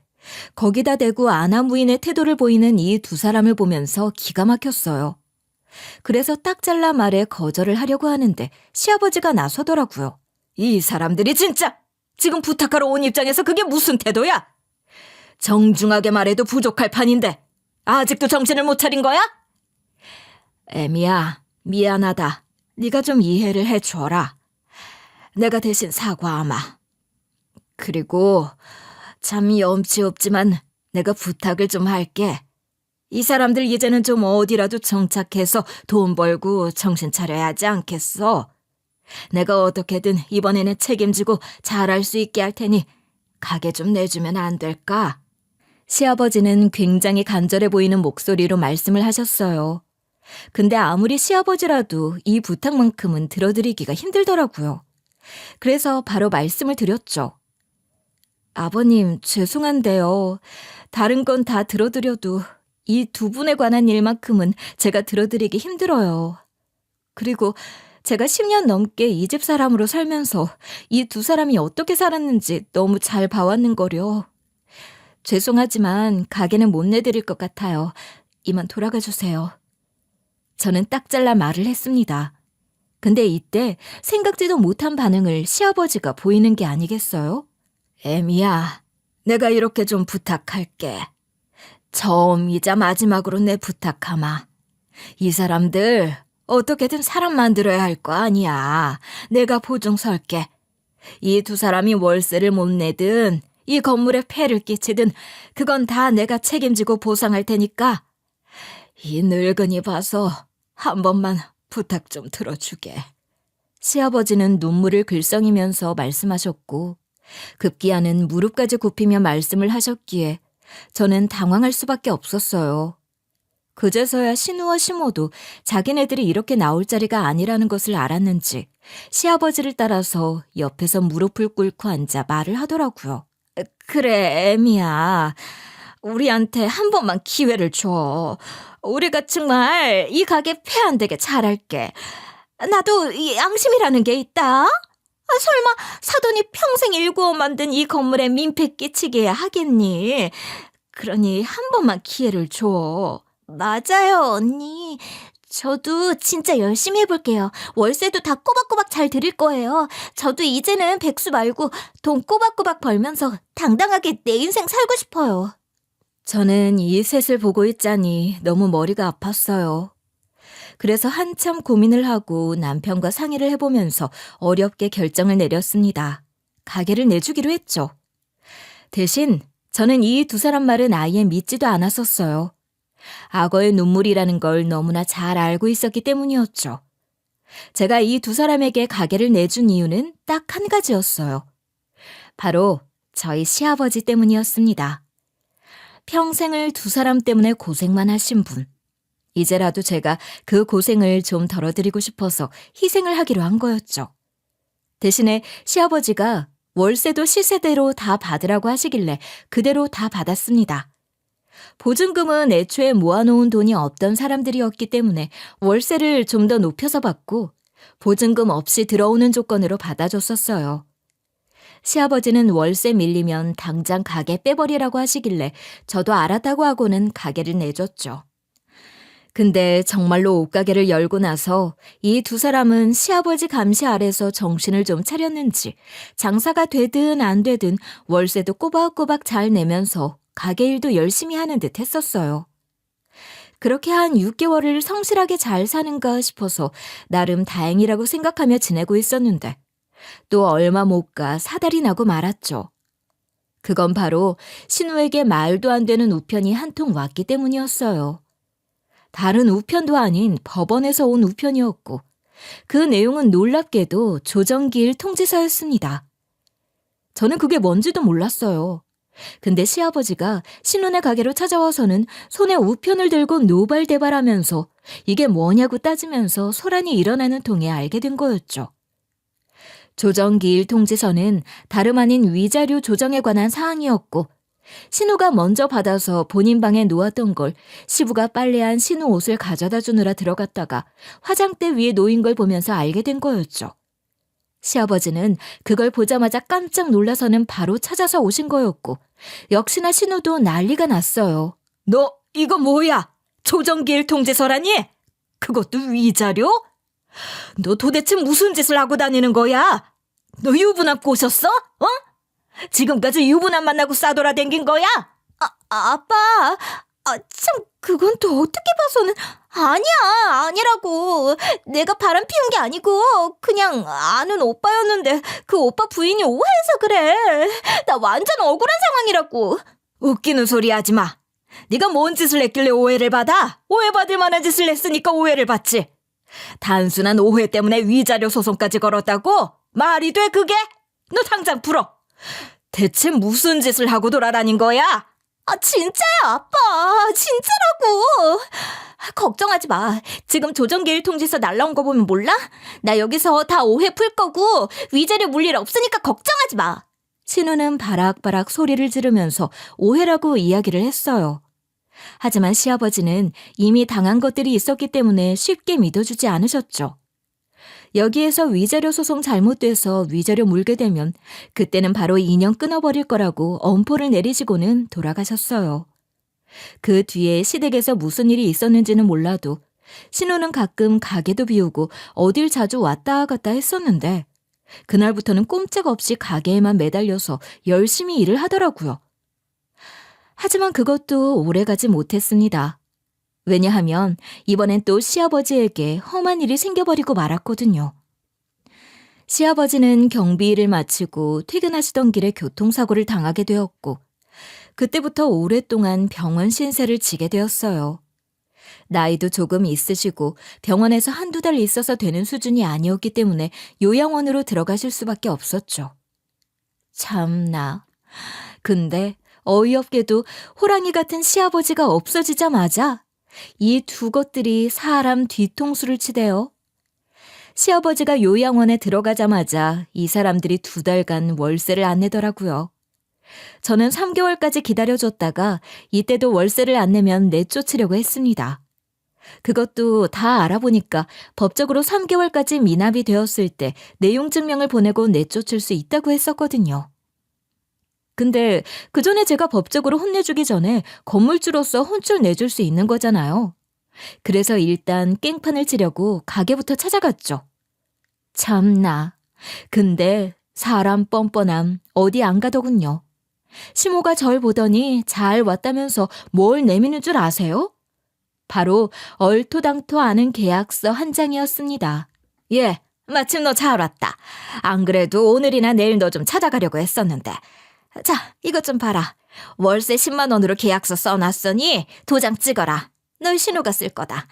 거기다 대고 아나무인의 태도를 보이는 이 두 사람을 보면서 기가 막혔어요. 그래서 딱 잘라 말에 거절을 하려고 하는데 시아버지가 나서더라고요. 이 사람들이 진짜 지금 부탁하러 온 입장에서 그게 무슨 태도야? 정중하게 말해도 부족할 판인데 아직도 정신을 못 차린 거야? 애미야, 미안하다. 네가 좀 이해를 해줘라. 내가 대신 사과하마. 그리고 참 염치 없지만 내가 부탁을 좀 할게. 이 사람들 이제는 좀 어디라도 정착해서 돈 벌고 정신 차려야 하지 않겠어? 내가 어떻게든 이번에는 책임지고 잘할 수 있게 할 테니 가게 좀 내주면 안 될까? 시아버지는 굉장히 간절해 보이는 목소리로 말씀을 하셨어요. 근데 아무리 시아버지라도 이 부탁만큼은 들어드리기가 힘들더라고요. 그래서 바로 말씀을 드렸죠. 아버님, 죄송한데요. 다른 건 다 들어드려도 이 두 분에 관한 일만큼은 제가 들어드리기 힘들어요. 그리고 제가 10년 넘게 이 집 사람으로 살면서 이 두 사람이 어떻게 살았는지 너무 잘 봐왔는 거려. 죄송하지만 가게는 못 내드릴 것 같아요. 이만 돌아가 주세요. 저는 딱 잘라 말을 했습니다. 근데 이때 생각지도 못한 반응을 시아버지가 보이는 게 아니겠어요? 애미야, 내가 이렇게 좀 부탁할게. 처음이자 마지막으로 내 부탁하마. 이 사람들 어떻게든 사람 만들어야 할 거 아니야. 내가 보증 설게. 이 두 사람이 월세를 못 내든 이 건물에 폐를 끼치든 그건 다 내가 책임지고 보상할 테니까 이 늙은이 봐서 한 번만 부탁 좀 들어주게. 시아버지는 눈물을 글썽이면서 말씀하셨고 급기야는 무릎까지 굽히며 말씀을 하셨기에 저는 당황할 수밖에 없었어요. 그제서야 신우와 시모도 자기네들이 이렇게 나올 자리가 아니라는 것을 알았는지 시아버지를 따라서 옆에서 무릎을 꿇고 앉아 말을 하더라고요. 그래, 애미야. 우리한테 한 번만 기회를 줘. 우리가 정말 이 가게 폐 안 되게 잘할게. 나도 이 양심이라는 게 있다. 설마 사돈이 평생 일구어 만든 이 건물에 민폐 끼치게 하겠니? 그러니 한 번만 기회를 줘. 맞아요, 언니. 저도 진짜 열심히 해볼게요. 월세도 다 꼬박꼬박 잘 드릴 거예요. 저도 이제는 백수 말고 돈 꼬박꼬박 벌면서 당당하게 내 인생 살고 싶어요. 저는 이 셋을 보고 있자니 너무 머리가 아팠어요. 그래서 한참 고민을 하고 남편과 상의를 해보면서 어렵게 결정을 내렸습니다. 가게를 내주기로 했죠. 대신 저는 이 두 사람 말은 아예 믿지도 않았었어요. 악어의 눈물이라는 걸 너무나 잘 알고 있었기 때문이었죠. 제가 이 두 사람에게 가게를 내준 이유는 딱 한 가지였어요. 바로 저희 시아버지 때문이었습니다. 평생을 두 사람 때문에 고생만 하신 분. 이제라도 제가 그 고생을 좀 덜어드리고 싶어서 희생을 하기로 한 거였죠. 대신에 시아버지가 월세도 시세대로 다 받으라고 하시길래 그대로 다 받았습니다. 보증금은 애초에 모아놓은 돈이 없던 사람들이었기 때문에 월세를 좀 더 높여서 받고 보증금 없이 들어오는 조건으로 받아줬었어요. 시아버지는 월세 밀리면 당장 가게 빼버리라고 하시길래 저도 알았다고 하고는 가게를 내줬죠. 근데 정말로 옷가게를 열고 나서 이 두 사람은 시아버지 감시 아래서 정신을 좀 차렸는지 장사가 되든 안 되든 월세도 꼬박꼬박 잘 내면서 가게 일도 열심히 하는 듯 했었어요. 그렇게 한 6개월을 성실하게 잘 사는가 싶어서 나름 다행이라고 생각하며 지내고 있었는데 또 얼마 못 가 사달이 나고 말았죠. 그건 바로 신우에게 말도 안 되는 우편이 한 통 왔기 때문이었어요. 다른 우편도 아닌 법원에서 온 우편이었고 그 내용은 놀랍게도 조정기일 통지서였습니다. 저는 그게 뭔지도 몰랐어요. 근데 시아버지가 신혼의 가게로 찾아와서는 손에 우편을 들고 노발대발하면서 이게 뭐냐고 따지면서 소란이 일어나는 통에 알게 된 거였죠. 조정기일 통지서는 다름 아닌 위자료 조정에 관한 사항이었고 신우가 먼저 받아서 본인 방에 놓았던 걸 시부가 빨래한 신우 옷을 가져다 주느라 들어갔다가 화장대 위에 놓인 걸 보면서 알게 된 거였죠. 시아버지는 그걸 보자마자 깜짝 놀라서는 바로 찾아서 오신 거였고 역시나 신우도 난리가 났어요. 너 이거 뭐야? 조정기일 통지서라니? 그것도 위자료? 너 도대체 무슨 짓을 하고 다니는 거야? 너 유부남 꼬셨어? 어? 지금까지 유부남 만나고 싸돌아댕긴 거야? 아빠, 참 그건 또 어떻게 봐서는 아니라고. 내가 바람 피운 게 아니고 그냥 아는 오빠였는데 그 오빠 부인이 오해해서 그래. 나 완전 억울한 상황이라고. 웃기는 소리 하지 마. 네가 뭔 짓을 했길래 오해를 받아? 오해받을 만한 짓을 했으니까 오해를 받지. 단순한 오해 때문에 위자료 소송까지 걸었다고? 말이 돼 그게? 너 당장 풀어. 대체 무슨 짓을 하고 돌아다닌 거야? 진짜야 아빠. 진짜라고. 걱정하지 마. 지금 조정계일 통지서 날라온 거 보면 몰라? 나 여기서 다 오해 풀 거고 위자료 물릴 없으니까 걱정하지 마. 신우는 바락바락 소리를 지르면서 오해라고 이야기를 했어요. 하지만 시아버지는 이미 당한 것들이 있었기 때문에 쉽게 믿어주지 않으셨죠. 여기에서 위자료 소송 잘못돼서 위자료 물게 되면 그때는 바로 인연 끊어버릴 거라고 엄포를 내리시고는 돌아가셨어요. 그 뒤에 시댁에서 무슨 일이 있었는지는 몰라도 신우는 가끔 가게도 비우고 어딜 자주 왔다 갔다 했었는데 그날부터는 꼼짝없이 가게에만 매달려서 열심히 일을 하더라고요. 하지만 그것도 오래가지 못했습니다. 왜냐하면 이번엔 또 시아버지에게 험한 일이 생겨버리고 말았거든요. 시아버지는 경비 일을 마치고 퇴근하시던 길에 교통사고를 당하게 되었고 그때부터 오랫동안 병원 신세를 지게 되었어요. 나이도 조금 있으시고 병원에서 한두 달 있어서 되는 수준이 아니었기 때문에 요양원으로 들어가실 수밖에 없었죠. 참나. 근데 어이없게도 호랑이 같은 시아버지가 없어지자마자 이 두 것들이 사람 뒤통수를 치대요. 시아버지가 요양원에 들어가자마자 이 사람들이 2달간 월세를 안 내더라고요. 저는 3개월까지 기다려줬다가 이때도 월세를 안 내면 내쫓으려고 했습니다. 그것도 다 알아보니까 법적으로 3개월까지 미납이 되었을 때 내용 증명을 보내고 내쫓을 수 있다고 했었거든요. 근데 그 전에 제가 법적으로 혼내주기 전에 건물주로서 혼쭐 내줄 수 있는 거잖아요. 그래서 일단 깽판을 치려고 가게부터 찾아갔죠. 참나. 근데 사람 뻔뻔함 어디 안 가더군요. 시모가 절 보더니 잘 왔다면서 뭘 내미는 줄 아세요? 바로 얼토당토 않은 계약서 한 장이었습니다. 예, 마침 너 잘 왔다. 안 그래도 오늘이나 내일 너 좀 찾아가려고 했었는데. 자, 이것 좀 봐라. 월세 10만 원으로 계약서 써놨으니 도장 찍어라. 널 신우가 쓸 거다.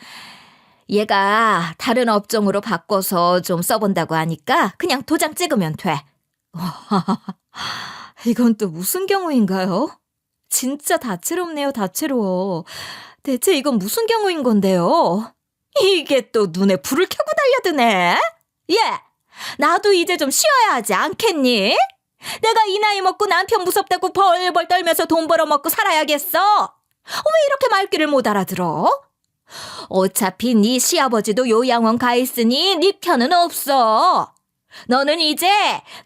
얘가 다른 업종으로 바꿔서 좀 써본다고 하니까 그냥 도장 찍으면 돼. 이건 또 무슨 경우인가요? 진짜 다채롭네요, 다채로워. 대체 이건 무슨 경우인 건데요? 이게 또 눈에 불을 켜고 달려드네. 예, 나도 이제 좀 쉬어야 하지 않겠니? 내가 이 나이 먹고 남편 무섭다고 벌벌 떨면서 돈 벌어먹고 살아야겠어. 왜 이렇게 말귀를 못 알아들어? 어차피 네 시아버지도 요양원 가 있으니 네 편은 없어. 너는 이제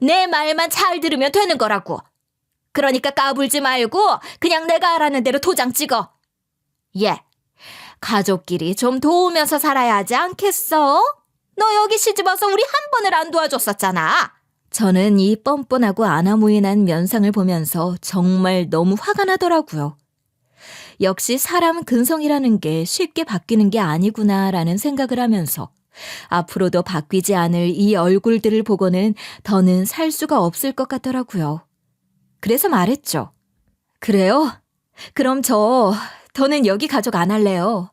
내 말만 잘 들으면 되는 거라고. 그러니까 까불지 말고 그냥 내가 하라는 대로 도장 찍어. 예, 가족끼리 좀 도우면서 살아야 하지 않겠어? 너 여기 시집와서 우리 한 번을 안 도와줬었잖아. 저는 이 뻔뻔하고 아나무인한 면상을 보면서 정말 너무 화가 나더라고요. 역시 사람 근성이라는 게 쉽게 바뀌는 게 아니구나라는 생각을 하면서 앞으로도 바뀌지 않을 이 얼굴들을 보고는 더는 살 수가 없을 것 같더라고요. 그래서 말했죠. 그래요? 그럼 저 더는 여기 가족 안 할래요.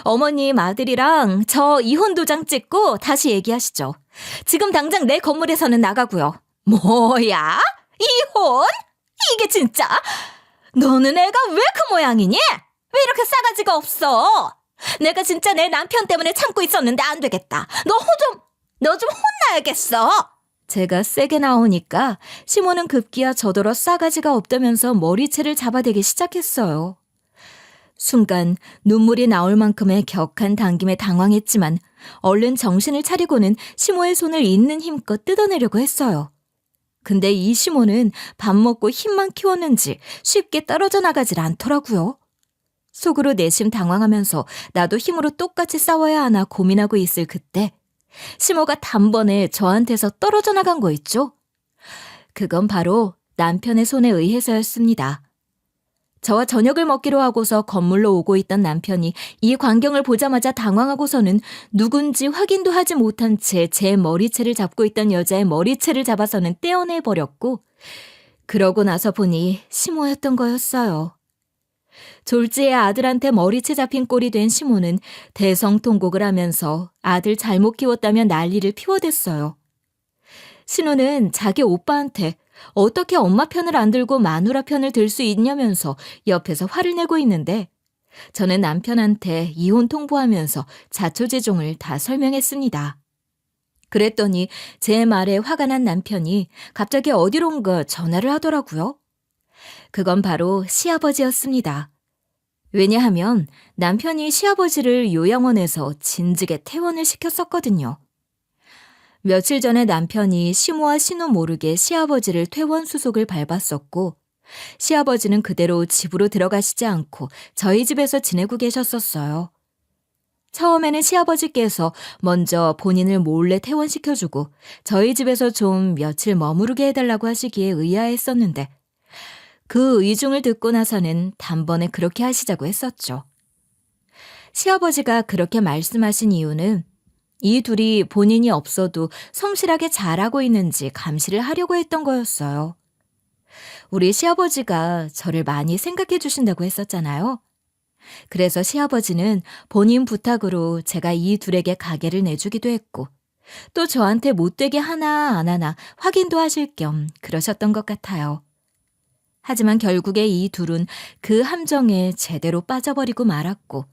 어머님 아들이랑 저 이혼 도장 찍고 다시 얘기하시죠. 지금 당장 내 건물에서는 나가고요. 뭐야? 이혼? 이게 진짜? 너는 애가 왜 그 모양이니? 왜 이렇게 싸가지가 없어? 내가 진짜 내 남편 때문에 참고 있었는데 안 되겠다. 너 좀 혼나야겠어. 제가 세게 나오니까 시모는 급기야 저더러 싸가지가 없다면서 머리채를 잡아대기 시작했어요. 순간 눈물이 나올 만큼의 격한 당김에 당황했지만 얼른 정신을 차리고는 시모의 손을 있는 힘껏 뜯어내려고 했어요. 근데 이 시모는 밥 먹고 힘만 키웠는지 쉽게 떨어져 나가질 않더라고요. 속으로 내심 당황하면서 나도 힘으로 똑같이 싸워야 하나 고민하고 있을 그때 시모가 단번에 저한테서 떨어져 나간 거 있죠? 그건 바로 남편의 손에 의해서였습니다. 저와 저녁을 먹기로 하고서 건물로 오고 있던 남편이 이 광경을 보자마자 당황하고서는 누군지 확인도 하지 못한 채 제 머리채를 잡고 있던 여자의 머리채를 잡아서는 떼어내버렸고 그러고 나서 보니 시모였던 거였어요. 졸지의 아들한테 머리채 잡힌 꼴이 된 시모는 대성통곡을 하면서 아들 잘못 키웠다며 난리를 피워댔어요. 신우는 자기 오빠한테 어떻게 엄마 편을 안 들고 마누라 편을 들 수 있냐면서 옆에서 화를 내고 있는데, 저는 남편한테 이혼 통보하면서 자초지종을 다 설명했습니다. 그랬더니 제 말에 화가 난 남편이 갑자기 어디론가 전화를 하더라고요. 그건 바로 시아버지였습니다. 왜냐하면 남편이 시아버지를 요양원에서 진즉에 퇴원을 시켰었거든요. 며칠 전에 남편이 시모와 신우 모르게 시아버지를 퇴원 수속을 밟았었고, 시아버지는 그대로 집으로 들어가시지 않고 저희 집에서 지내고 계셨었어요. 처음에는 시아버지께서 먼저 본인을 몰래 퇴원시켜주고 저희 집에서 좀 며칠 머무르게 해달라고 하시기에 의아했었는데, 그 의중을 듣고 나서는 단번에 그렇게 하시자고 했었죠. 시아버지가 그렇게 말씀하신 이유는 이 둘이 본인이 없어도 성실하게 잘하고 있는지 감시를 하려고 했던 거였어요. 우리 시아버지가 저를 많이 생각해 주신다고 했었잖아요. 그래서 시아버지는 본인 부탁으로 제가 이 둘에게 가게를 내주기도 했고, 또 저한테 못되게 하나 안 하나 확인도 하실 겸 그러셨던 것 같아요. 하지만 결국에 이 둘은 그 함정에 제대로 빠져버리고 말았고,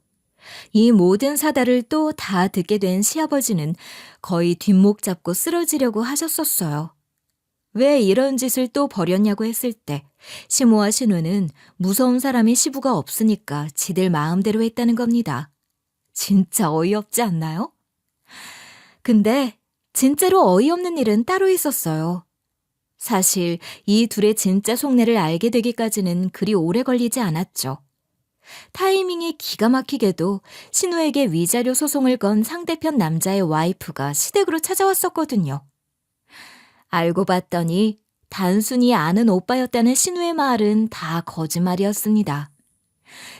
이 모든 사달을 또 다 듣게 된 시아버지는 거의 뒷목 잡고 쓰러지려고 하셨었어요. 왜 이런 짓을 또 벌였냐고 했을 때 시모와 신우는 무서운 사람이 시부가 없으니까 지들 마음대로 했다는 겁니다. 진짜 어이없지 않나요? 근데 진짜로 어이없는 일은 따로 있었어요. 사실 이 둘의 진짜 속내를 알게 되기까지는 그리 오래 걸리지 않았죠. 타이밍이 기가 막히게도 신우에게 위자료 소송을 건 상대편 남자의 와이프가 시댁으로 찾아왔었거든요. 알고 봤더니 단순히 아는 오빠였다는 신우의 말은 다 거짓말이었습니다.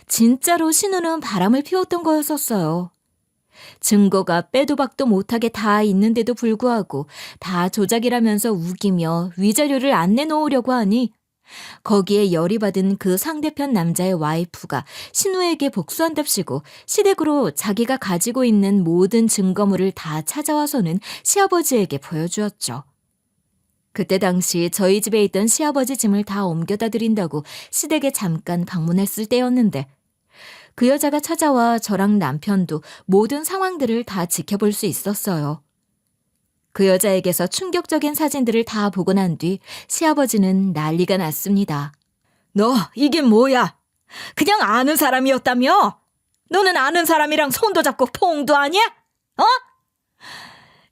진짜로 신우는 바람을 피웠던 거였었어요. 증거가 빼도 박도 못하게 다 있는데도 불구하고 다 조작이라면서 우기며 위자료를 안 내놓으려고 하니, 거기에 열이 받은 그 상대편 남자의 와이프가 신우에게 복수한답시고 시댁으로 자기가 가지고 있는 모든 증거물을 다 찾아와서는 시아버지에게 보여주었죠. 그때 당시 저희 집에 있던 시아버지 짐을 다 옮겨다 드린다고 시댁에 잠깐 방문했을 때였는데, 그 여자가 찾아와 저랑 남편도 모든 상황들을 다 지켜볼 수 있었어요. 그 여자에게서 충격적인 사진들을 다 보고 난 뒤 시아버지는 난리가 났습니다. 너 이게 뭐야? 그냥 아는 사람이었다며? 너는 아는 사람이랑 손도 잡고 포옹도 하냐? 어?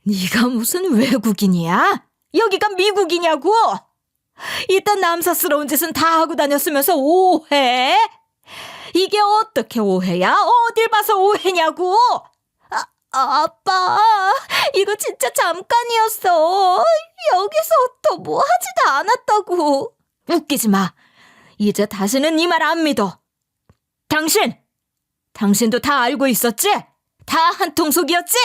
네가 무슨 외국인이야? 여기가 미국이냐고? 이딴 남사스러운 짓은 다 하고 다녔으면서 오해? 이게 어떻게 오해야? 어딜 봐서 오해냐고? 아빠, 이거 진짜 잠깐이었어. 여기서 더 뭐 하지도 않았다고. 웃기지 마. 이제 다시는 네 말 안 믿어. 당신도 다 알고 있었지? 다 한통속이었지?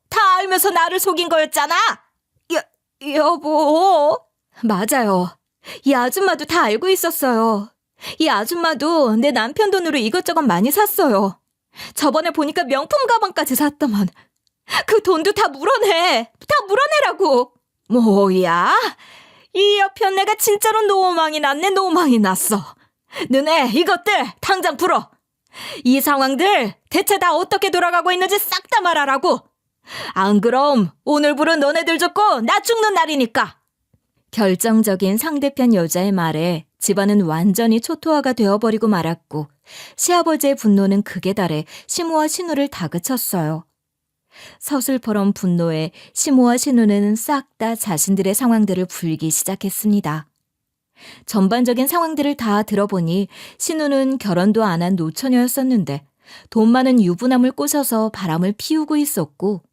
다 알면서 나를 속인 거였잖아. 여보. 맞아요. 이 아줌마도 다 알고 있었어요. 이 아줌마도 내 남편 돈으로 이것저것 많이 샀어요. 저번에 보니까 명품 가방까지 샀더만. 그 돈도 다 물어내. 다 물어내라고. 뭐야? 이 여편 내가 진짜로 노망이 났네. 노망이 났어. 너네 이것들 당장 풀어. 이 상황들 대체 다 어떻게 돌아가고 있는지 싹 다 말하라고. 안 그럼 오늘부로 너네들 죽고 나 죽는 날이니까. 결정적인 상대편 여자의 말에 집안은 완전히 초토화가 되어버리고 말았고, 시아버지의 분노는 극에 달해 시모와 신우를 다그쳤어요. 서슬퍼런 분노에 시모와 신우는 싹 다 자신들의 상황들을 풀기 시작했습니다. 전반적인 상황들을 다 들어보니 신우는 결혼도 안 한 노처녀였었는데 돈 많은 유부남을 꼬셔서 바람을 피우고 있었고,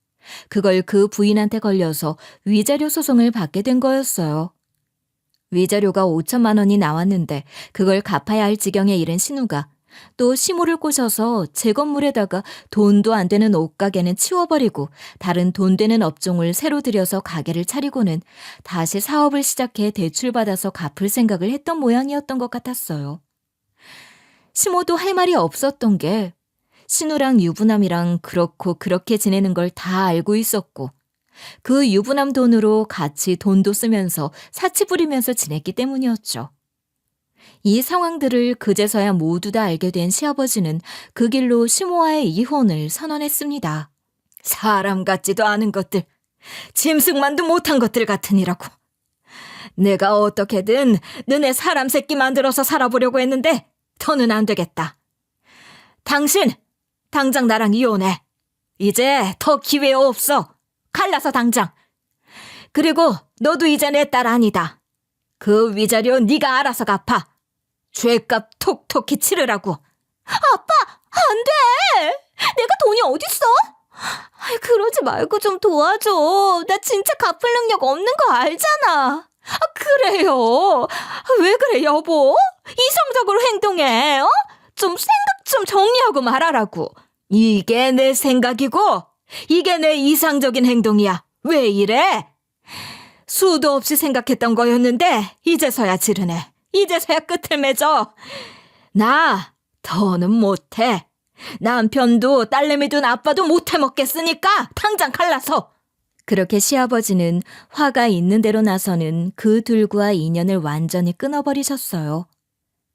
그걸 그 부인한테 걸려서 위자료 소송을 받게 된 거였어요. 위자료가 5천만 원이 나왔는데 그걸 갚아야 할 지경에 이른 신우가 또 시모를 꼬셔서 제 건물에다가 돈도 안 되는 옷가게는 치워버리고 다른 돈 되는 업종을 새로 들여서 가게를 차리고는 다시 사업을 시작해 대출받아서 갚을 생각을 했던 모양이었던 것 같았어요. 시모도 할 말이 없었던 게 신우랑 유부남이랑 그렇고 그렇게 지내는 걸 다 알고 있었고 그 유부남 돈으로 같이 돈도 쓰면서 사치 부리면서 지냈기 때문이었죠. 이 상황들을 그제서야 모두 다 알게 된 시아버지는 그 길로 시모와의 이혼을 선언했습니다. 사람 같지도 않은 것들, 짐승만도 못한 것들 같으니라고. 내가 어떻게든 너네 사람 새끼 만들어서 살아보려고 했는데 더는 안 되겠다. 당신, 당장 나랑 이혼해. 이제 더 기회 없어. 갈라서 당장. 그리고 너도 이제 내 딸 아니다. 그 위자료 네가 알아서 갚아. 죄값 톡톡히 치르라고. 아빠, 안 돼. 내가 돈이 어딨어? 그러지 말고 좀 도와줘. 나 진짜 갚을 능력 없는 거 알잖아. 그래요. 왜 그래, 여보? 이성적으로 행동해. 좀 생각 좀 정리하고 말하라고. 이게 내 생각이고 이게 내 이상적인 행동이야. 왜 이래? 수도 없이 생각했던 거였는데 이제서야 지르네. 이제서야 끝을 맺어. 나 더는 못해. 남편도 딸내미도 아빠도 못해 먹겠으니까 당장 갈라서. 그렇게 시아버지는 화가 있는 대로 나서는 그 둘과 인연을 완전히 끊어버리셨어요.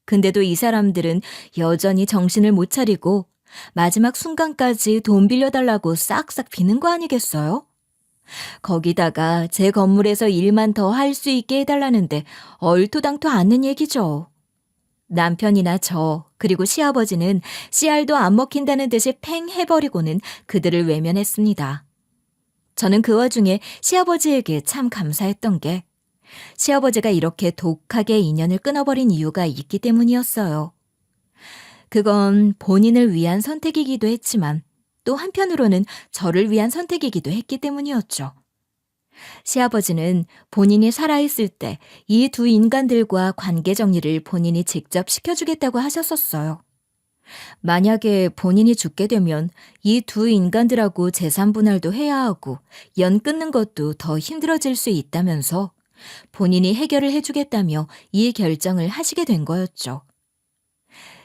근데도 이 사람들은 여전히 정신을 못 차리고 마지막 순간까지 돈 빌려달라고 싹싹 비는 거 아니겠어요? 거기다가 제 건물에서 일만 더 할 수 있게 해달라는데 얼토당토 않는 얘기죠. 남편이나 저 그리고 시아버지는 씨알도 안 먹힌다는 듯이 팽 해버리고는 그들을 외면했습니다. 저는 그 와중에 시아버지에게 참 감사했던 게 시아버지가 이렇게 독하게 인연을 끊어버린 이유가 있기 때문이었어요. 그건 본인을 위한 선택이기도 했지만 또 한편으로는 저를 위한 선택이기도 했기 때문이었죠. 시아버지는 본인이 살아있을 때 이 두 인간들과 관계 정리를 본인이 직접 시켜주겠다고 하셨었어요. 만약에 본인이 죽게 되면 이 두 인간들하고 재산 분할도 해야 하고 연 끊는 것도 더 힘들어질 수 있다면서 본인이 해결을 해주겠다며 이 결정을 하시게 된 거였죠.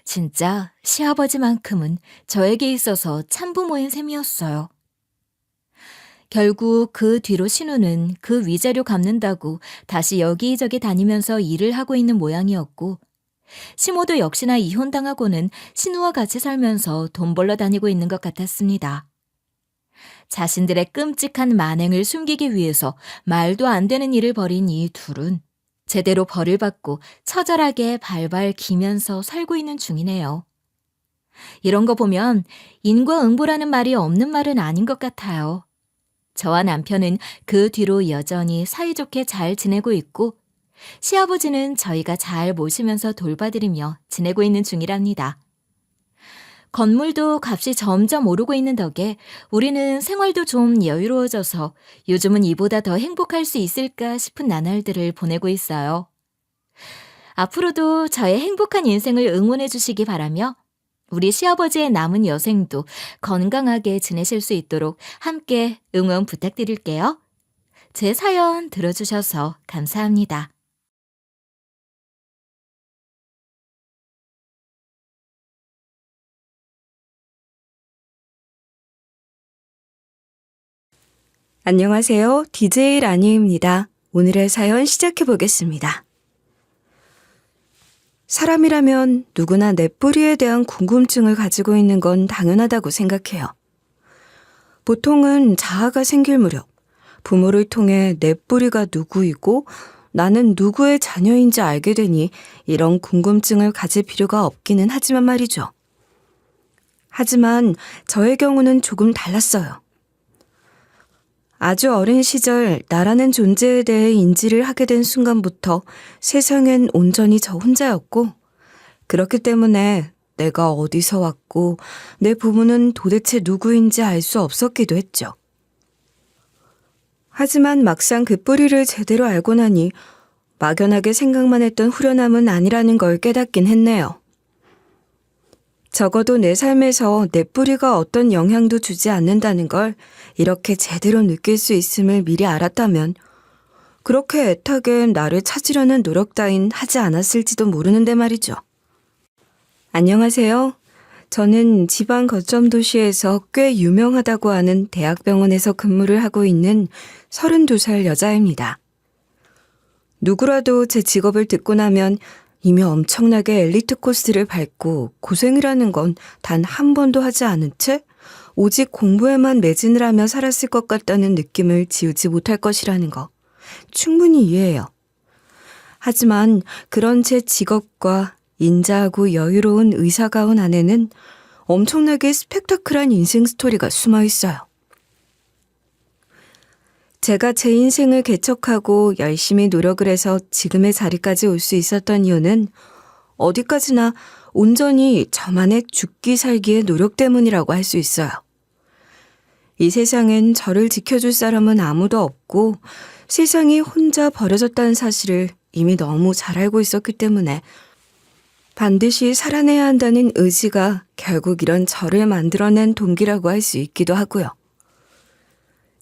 진짜 시아버지만큼은 저에게 있어서 참부모인 셈이었어요. 결국 그 뒤로 신우는 그 위자료 갚는다고 다시 여기저기 다니면서 일을 하고 있는 모양이었고 시모도 역시나 이혼당하고는 신우와 같이 살면서 돈 벌러 다니고 있는 것 같았습니다. 자신들의 끔찍한 만행을 숨기기 위해서 말도 안 되는 일을 벌인 이 둘은 제대로 벌을 받고 처절하게 발발 기면서 살고 있는 중이네요. 이런 거 보면 인과응보라는 말이 없는 말은 아닌 것 같아요. 저와 남편은 그 뒤로 여전히 사이좋게 잘 지내고 있고 시아버지는 저희가 잘 모시면서 돌봐드리며 지내고 있는 중이랍니다. 건물도 값이 점점 오르고 있는 덕에 우리는 생활도 좀 여유로워져서 요즘은 이보다 더 행복할 수 있을까 싶은 나날들을 보내고 있어요. 앞으로도 저의 행복한 인생을 응원해 주시기 바라며 우리 시아버지의 남은 여생도 건강하게 지내실 수 있도록 함께 응원 부탁드릴게요. 제 사연 들어주셔서 감사합니다. 안녕하세요. DJ 라니입니다. 오늘의 사연 시작해 보겠습니다. 사람이라면 누구나 내 뿌리에 대한 궁금증을 가지고 있는 건 당연하다고 생각해요. 보통은 자아가 생길 무렵 부모를 통해 내 뿌리가 누구이고 나는 누구의 자녀인지 알게 되니 이런 궁금증을 가질 필요가 없기는 하지만 말이죠. 하지만 저의 경우는 조금 달랐어요. 아주 어린 시절 나라는 존재에 대해 인지를 하게 된 순간부터 세상엔 온전히 저 혼자였고 그렇기 때문에 내가 어디서 왔고 내 부모는 도대체 누구인지 알 수 없었기도 했죠. 하지만 막상 그 뿌리를 제대로 알고 나니 막연하게 생각만 했던 후련함은 아니라는 걸 깨닫긴 했네요. 적어도 내 삶에서 내 뿌리가 어떤 영향도 주지 않는다는 걸 이렇게 제대로 느낄 수 있음을 미리 알았다면 그렇게 애타게 나를 찾으려는 노력 따윈 하지 않았을지도 모르는데 말이죠. 안녕하세요. 저는 지방 거점 도시에서 꽤 유명하다고 하는 대학병원에서 근무를 하고 있는 32살 여자입니다. 누구라도 제 직업을 듣고 나면 이미 엄청나게 엘리트 코스를 밟고 고생을 하는 건 단 한 번도 하지 않은 채 오직 공부에만 매진을 하며 살았을 것 같다는 느낌을 지우지 못할 것이라는 거 충분히 이해해요. 하지만 그런 제 직업과 인자하고 여유로운 의사가운 안에는 엄청나게 스펙타클한 인생 스토리가 숨어 있어요. 제가 제 인생을 개척하고 열심히 노력을 해서 지금의 자리까지 올 수 있었던 이유는 어디까지나 온전히 저만의 죽기 살기의 노력 때문이라고 할 수 있어요. 이 세상엔 저를 지켜줄 사람은 아무도 없고 세상이 혼자 버려졌다는 사실을 이미 너무 잘 알고 있었기 때문에 반드시 살아내야 한다는 의지가 결국 이런 저를 만들어낸 동기라고 할 수 있기도 하고요.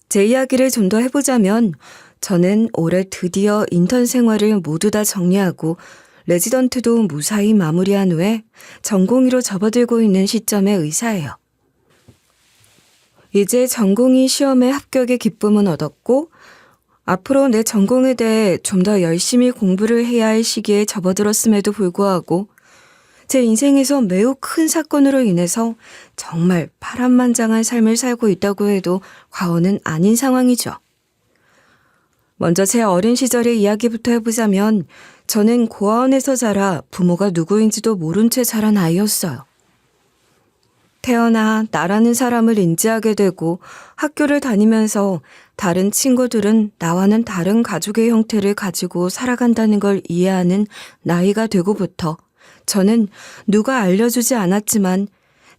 제 이야기를 좀 더 해보자면 저는 올해 드디어 인턴 생활을 모두 다 정리하고 레지던트도 무사히 마무리한 후에 전공의로 접어들고 있는 시점의 의사예요. 이제 전공의 시험에 합격의 기쁨은 얻었고 앞으로 내 전공에 대해 좀 더 열심히 공부를 해야 할 시기에 접어들었음에도 불구하고 제 인생에서 매우 큰 사건으로 인해서 정말 파란만장한 삶을 살고 있다고 해도 과언은 아닌 상황이죠. 먼저 제 어린 시절의 이야기부터 해보자면 저는 고아원에서 자라 부모가 누구인지도 모른 채 자란 아이였어요. 태어나 나라는 사람을 인지하게 되고 학교를 다니면서 다른 친구들은 나와는 다른 가족의 형태를 가지고 살아간다는 걸 이해하는 나이가 되고부터 저는 누가 알려주지 않았지만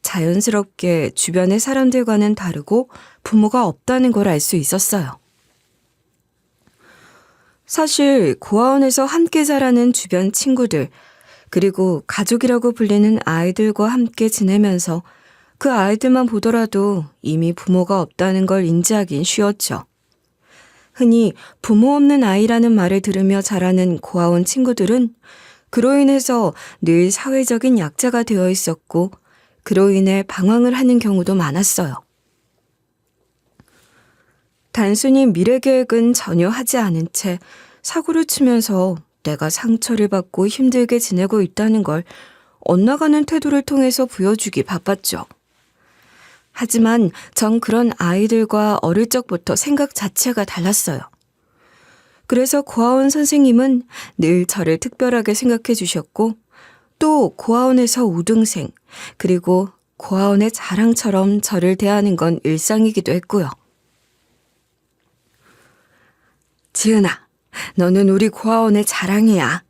자연스럽게 주변의 사람들과는 다르고 부모가 없다는 걸 알 수 있었어요. 사실 고아원에서 함께 자라는 주변 친구들 그리고 가족이라고 불리는 아이들과 함께 지내면서 그 아이들만 보더라도 이미 부모가 없다는 걸 인지하긴 쉬웠죠. 흔히 부모 없는 아이라는 말을 들으며 자라는 고아원 친구들은 그로 인해서 늘 사회적인 약자가 되어 있었고 그로 인해 방황을 하는 경우도 많았어요. 단순히 미래 계획은 전혀 하지 않은 채 사고를 치면서 내가 상처를 받고 힘들게 지내고 있다는 걸 엇나가는 태도를 통해서 보여주기 바빴죠. 하지만 전 그런 아이들과 어릴 적부터 생각 자체가 달랐어요. 그래서 고아원 선생님은 늘 저를 특별하게 생각해 주셨고 또 고아원에서 우등생 그리고 고아원의 자랑처럼 저를 대하는 건 일상이기도 했고요. 지은아, 너는 우리 고아원의 자랑이야.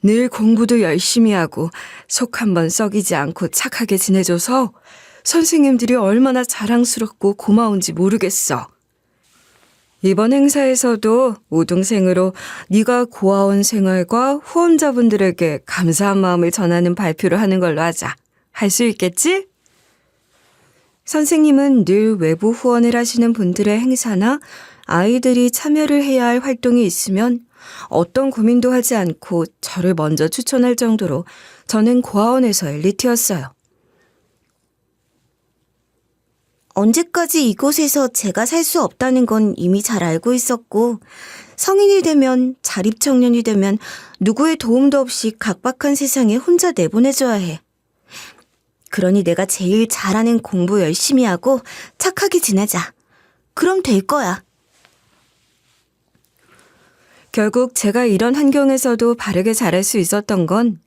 늘 공부도 열심히 하고 속 한번 썩이지 않고 착하게 지내줘서 선생님들이 얼마나 자랑스럽고 고마운지 모르겠어. 이번 행사에서도 우등생으로 네가 고아원 생활과 후원자분들에게 감사한 마음을 전하는 발표를 하는 걸로 하자. 할 수 있겠지? 선생님은 늘 외부 후원을 하시는 분들의 행사나 아이들이 참여를 해야 할 활동이 있으면 어떤 고민도 하지 않고 저를 먼저 추천할 정도로 저는 고아원에서 엘리트였어요. 언제까지 이곳에서 제가 살 수 없다는 건 이미 잘 알고 있었고 성인이 되면 자립청년이 되면 누구의 도움도 없이 각박한 세상에 혼자 내보내줘야 해. 그러니 내가 제일 잘하는 공부 열심히 하고 착하게 지내자. 그럼 될 거야. 결국 제가 이런 환경에서도 바르게 자랄 수 있었던 건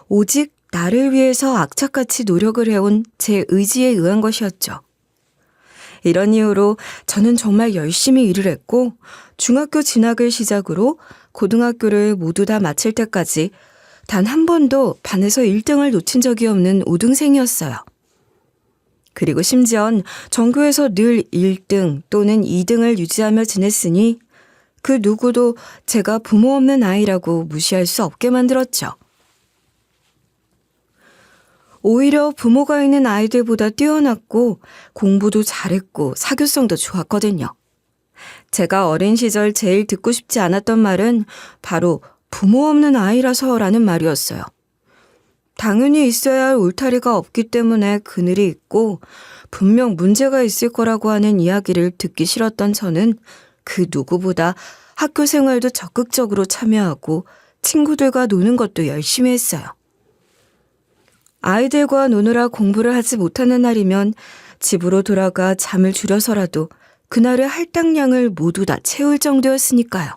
오직 나를 위해서 악착같이 노력을 해온 제 의지에 의한 것이었죠. 이런 이유로 저는 정말 열심히 일을 했고 중학교 진학을 시작으로 고등학교를 모두 다 마칠 때까지 단 한 번도 반에서 1등을 놓친 적이 없는 우등생이었어요. 그리고 심지어는 전교에서 늘 1등 또는 2등을 유지하며 지냈으니 그 누구도 제가 부모 없는 아이라고 무시할 수 없게 만들었죠. 오히려 부모가 있는 아이들보다 뛰어났고 공부도 잘했고 사교성도 좋았거든요. 제가 어린 시절 제일 듣고 싶지 않았던 말은 바로 부모 없는 아이라서라는 말이었어요. 당연히 있어야 할 울타리가 없기 때문에 그늘이 있고 분명 문제가 있을 거라고 하는 이야기를 듣기 싫었던 저는 그 누구보다 학교 생활도 적극적으로 참여하고 친구들과 노는 것도 열심히 했어요. 아이들과 노느라 공부를 하지 못하는 날이면 집으로 돌아가 잠을 줄여서라도 그날의 할당량을 모두 다 채울 정도였으니까요.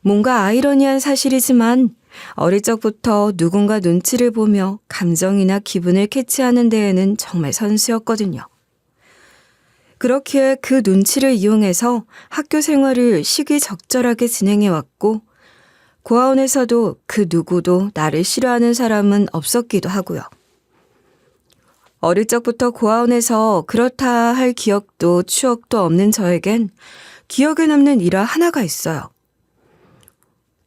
뭔가 아이러니한 사실이지만 어릴 적부터 누군가 눈치를 보며 감정이나 기분을 캐치하는 데에는 정말 선수였거든요. 그렇기에 그 눈치를 이용해서 학교 생활을 시기적절하게 진행해왔고 고아원에서도 그 누구도 나를 싫어하는 사람은 없었기도 하고요. 어릴 적부터 고아원에서 그렇다 할 기억도 추억도 없는 저에겐 기억에 남는 일화 하나가 있어요.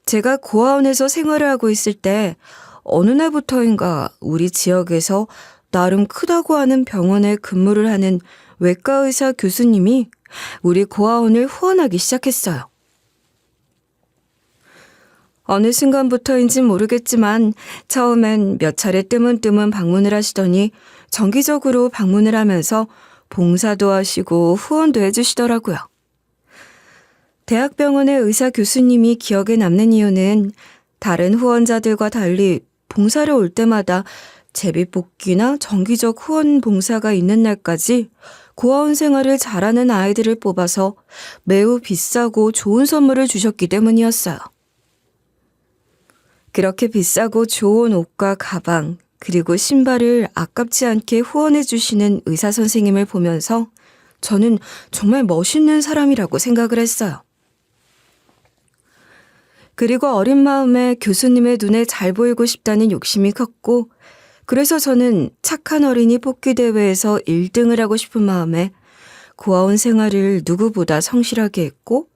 제가 고아원에서 생활을 하고 있을 때 어느 날부터인가 우리 지역에서 나름 크다고 하는 병원에 근무를 하는 외과의사 교수님이 우리 고아원을 후원하기 시작했어요. 어느 순간부터인진 모르겠지만 처음엔 몇 차례 뜨문뜨문 방문을 하시더니 정기적으로 방문을 하면서 봉사도 하시고 후원도 해주시더라고요. 대학병원의 의사 교수님이 기억에 남는 이유는 다른 후원자들과 달리 봉사를 올 때마다 제비뽑기나 정기적 후원 봉사가 있는 날까지 고아원 생활을 잘하는 아이들을 뽑아서 매우 비싸고 좋은 선물을 주셨기 때문이었어요. 그렇게 비싸고 좋은 옷과 가방, 그리고 신발을 아깝지 않게 후원해 주시는 의사 선생님을 보면서 저는 정말 멋있는 사람이라고 생각을 했어요. 그리고 어린 마음에 교수님의 눈에 잘 보이고 싶다는 욕심이 컸고, 그래서 저는 착한 어린이 뽑기 대회에서 1등을 하고 싶은 마음에 고아원 생활을 누구보다 성실하게 했고,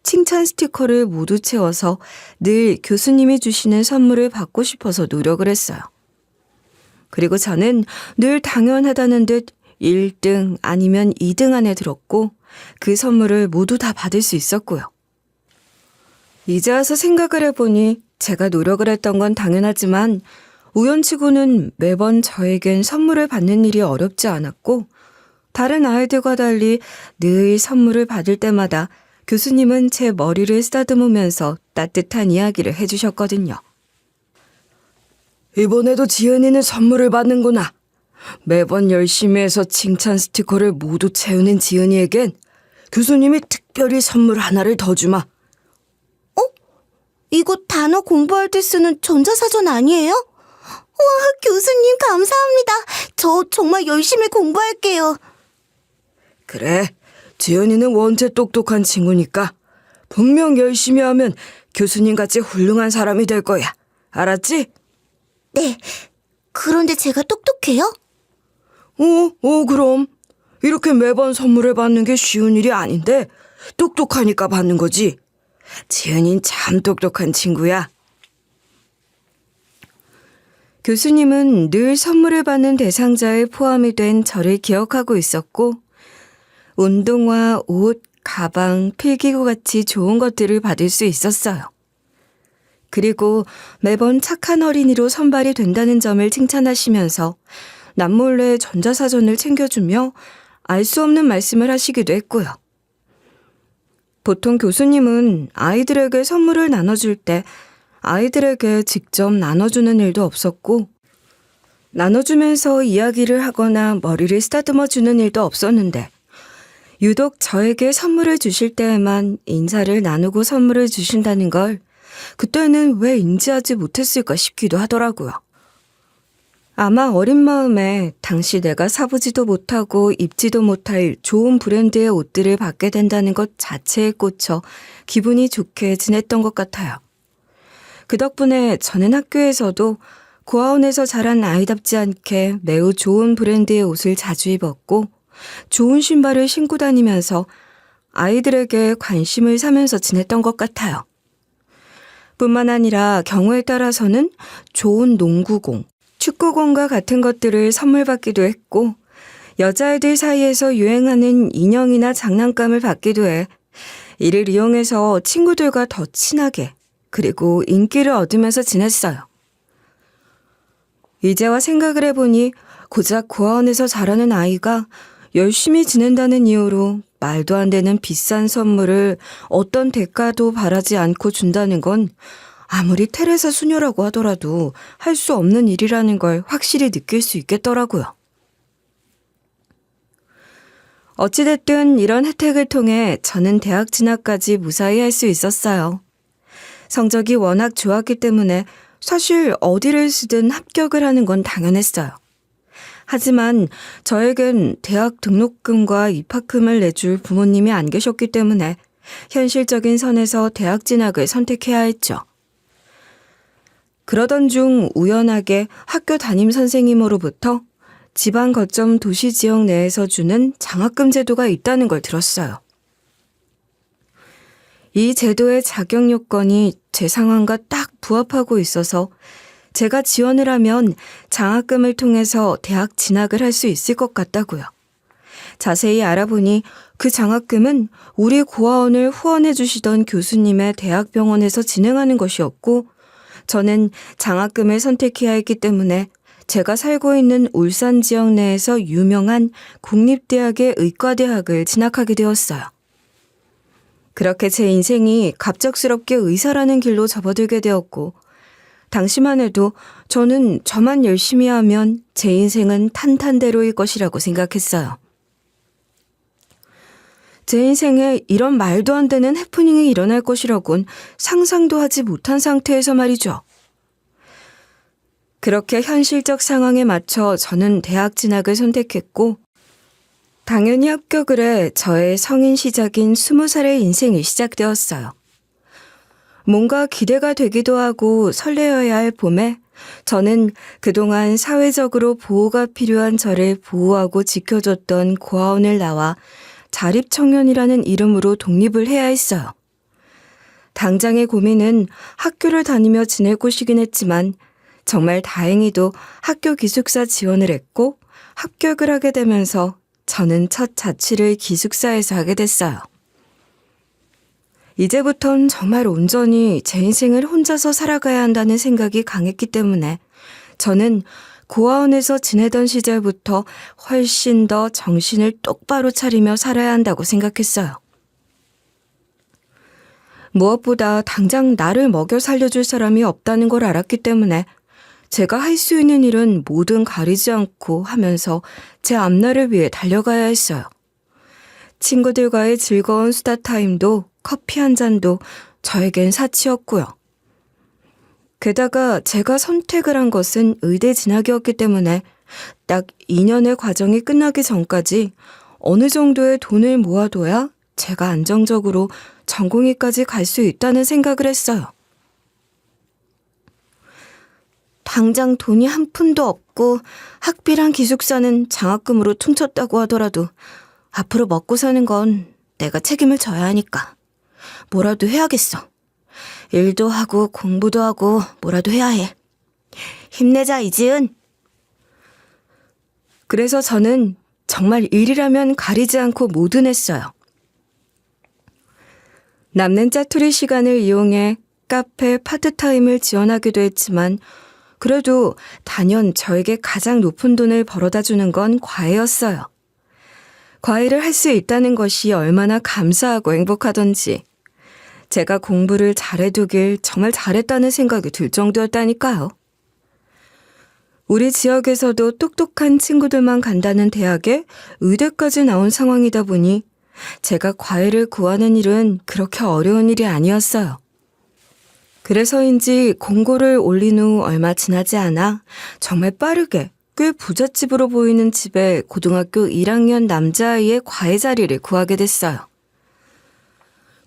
칭찬 스티커를 모두 채워서 늘 교수님이 주시는 선물을 받고 싶어서 노력을 했어요. 그리고 저는 늘 당연하다는 듯 1등 아니면 2등 안에 들었고 그 선물을 모두 다 받을 수 있었고요. 이제 와서 생각을 해보니 제가 노력을 했던 건 당연하지만 우연치고는 매번 저에겐 선물을 받는 일이 어렵지 않았고 다른 아이들과 달리 늘 선물을 받을 때마다 교수님은 제 머리를 쓰다듬으면서 따뜻한 이야기를 해주셨거든요. 이번에도 지은이는 선물을 받는구나. 매번 열심히 해서 칭찬 스티커를 모두 채우는 지은이에겐 교수님이 특별히 선물 하나를 더 주마. 이거 단어 공부할 때 쓰는 전자사전 아니에요? 와, 교수님 감사합니다. 저 정말 열심히 공부할게요. 그래, 지은이는 원체 똑똑한 친구니까 분명 열심히 하면 교수님같이 훌륭한 사람이 될 거야. 알았지? 네, 그런데 제가 똑똑해요? 그럼. 이렇게 매번 선물을 받는 게 쉬운 일이 아닌데 똑똑하니까 받는 거지. 지은이는 참 똑똑한 친구야. 교수님은 늘 선물을 받는 대상자에 포함이 된 저를 기억하고 있었고 운동화, 옷, 가방, 필기구 같이 좋은 것들을 받을 수 있었어요. 그리고 매번 착한 어린이로 선발이 된다는 점을 칭찬하시면서 남몰래 전자사전을 챙겨주며 알 수 없는 말씀을 하시기도 했고요. 보통 교수님은 아이들에게 선물을 나눠줄 때 아이들에게 직접 나눠주는 일도 없었고 나눠주면서 이야기를 하거나 머리를 쓰다듬어주는 일도 없었는데 유독 저에게 선물을 주실 때에만 인사를 나누고 선물을 주신다는 걸 그때는 왜 인지하지 못했을까 싶기도 하더라고요. 아마 어린 마음에 당시 내가 사보지도 못하고 입지도 못할 좋은 브랜드의 옷들을 받게 된다는 것 자체에 꽂혀 기분이 좋게 지냈던 것 같아요. 그 덕분에 저는 학교에서도 고아원에서 자란 아이답지 않게 매우 좋은 브랜드의 옷을 자주 입었고 좋은 신발을 신고 다니면서 아이들에게 관심을 사면서 지냈던 것 같아요. 뿐만 아니라 경우에 따라서는 좋은 농구공, 축구공과 같은 것들을 선물 받기도 했고 여자애들 사이에서 유행하는 인형이나 장난감을 받기도 해 이를 이용해서 친구들과 더 친하게 그리고 인기를 얻으면서 지냈어요. 이제와 생각을 해보니 고작 고아원에서 자라는 아이가 열심히 지낸다는 이유로 말도 안 되는 비싼 선물을 어떤 대가도 바라지 않고 준다는 건 아무리 테레사 수녀라고 하더라도 할 수 없는 일이라는 걸 확실히 느낄 수 있겠더라고요. 어찌됐든 이런 혜택을 통해 저는 대학 진학까지 무사히 할 수 있었어요. 성적이 워낙 좋았기 때문에 사실 어디를 쓰든 합격을 하는 건 당연했어요. 하지만 저에겐 대학 등록금과 입학금을 내줄 부모님이 안 계셨기 때문에 현실적인 선에서 대학 진학을 선택해야 했죠. 그러던 중 우연하게 학교 담임 선생님으로부터 지방 거점 도시 지역 내에서 주는 장학금 제도가 있다는 걸 들었어요. 이 제도의 자격 요건이 제 상황과 딱 부합하고 있어서 제가 지원을 하면 장학금을 통해서 대학 진학을 할 수 있을 것 같다고요. 자세히 알아보니 그 장학금은 우리 고아원을 후원해 주시던 교수님의 대학병원에서 진행하는 것이었고, 저는 장학금을 선택해야 했기 때문에 제가 살고 있는 울산 지역 내에서 유명한 국립대학의 의과대학을 진학하게 되었어요. 그렇게 제 인생이 갑작스럽게 의사라는 길로 접어들게 되었고, 당시만 해도 저는 저만 열심히 하면 제 인생은 탄탄대로일 것이라고 생각했어요. 제 인생에 이런 말도 안 되는 해프닝이 일어날 것이라곤 상상도 하지 못한 상태에서 말이죠. 그렇게 현실적 상황에 맞춰 저는 대학 진학을 선택했고, 당연히 합격을 해 저의 성인 시작인 20살의 인생이 시작되었어요. 뭔가 기대가 되기도 하고 설레어야 할 봄에 저는 그동안 사회적으로 보호가 필요한 저를 보호하고 지켜줬던 고아원을 나와 자립청년이라는 이름으로 독립을 해야 했어요. 당장의 고민은 학교를 다니며 지낼 곳이긴 했지만 정말 다행히도 학교 기숙사 지원을 했고 합격을 하게 되면서 저는 첫 자취를 기숙사에서 하게 됐어요. 이제부턴 정말 온전히 제 인생을 혼자서 살아가야 한다는 생각이 강했기 때문에 저는 고아원에서 지내던 시절부터 훨씬 더 정신을 똑바로 차리며 살아야 한다고 생각했어요. 무엇보다 당장 나를 먹여 살려줄 사람이 없다는 걸 알았기 때문에 제가 할 수 있는 일은 뭐든 가리지 않고 하면서 제 앞날을 위해 달려가야 했어요. 친구들과의 즐거운 수다 타임도 커피 한 잔도 저에겐 사치였고요. 게다가 제가 선택을 한 것은 의대 진학이었기 때문에 딱 2년의 과정이 끝나기 전까지 어느 정도의 돈을 모아둬야 제가 안정적으로 전공의까지 갈 수 있다는 생각을 했어요. 당장 돈이 한 푼도 없고 학비랑 기숙사는 장학금으로 퉁쳤다고 하더라도 앞으로 먹고 사는 건 내가 책임을 져야 하니까 뭐라도 해야겠어. 일도 하고 공부도 하고 뭐라도 해야 해. 힘내자, 이지은. 그래서 저는 정말 일이라면 가리지 않고 뭐든 했어요. 남는 짜투리 시간을 이용해 카페 파트타임을 지원하기도 했지만 그래도 단연 저에게 가장 높은 돈을 벌어다 주는 건 과외였어요. 과외를 할 수 있다는 것이 얼마나 감사하고 행복하던지 제가 공부를 잘해두길 정말 잘했다는 생각이 들 정도였다니까요. 우리 지역에서도 똑똑한 친구들만 간다는 대학에 의대까지 나온 상황이다 보니 제가 과외를 구하는 일은 그렇게 어려운 일이 아니었어요. 그래서인지 공고를 올린 후 얼마 지나지 않아 정말 빠르게 꽤 부잣집으로 보이는 집에 고등학교 1학년 남자아이의 과외 자리를 구하게 됐어요.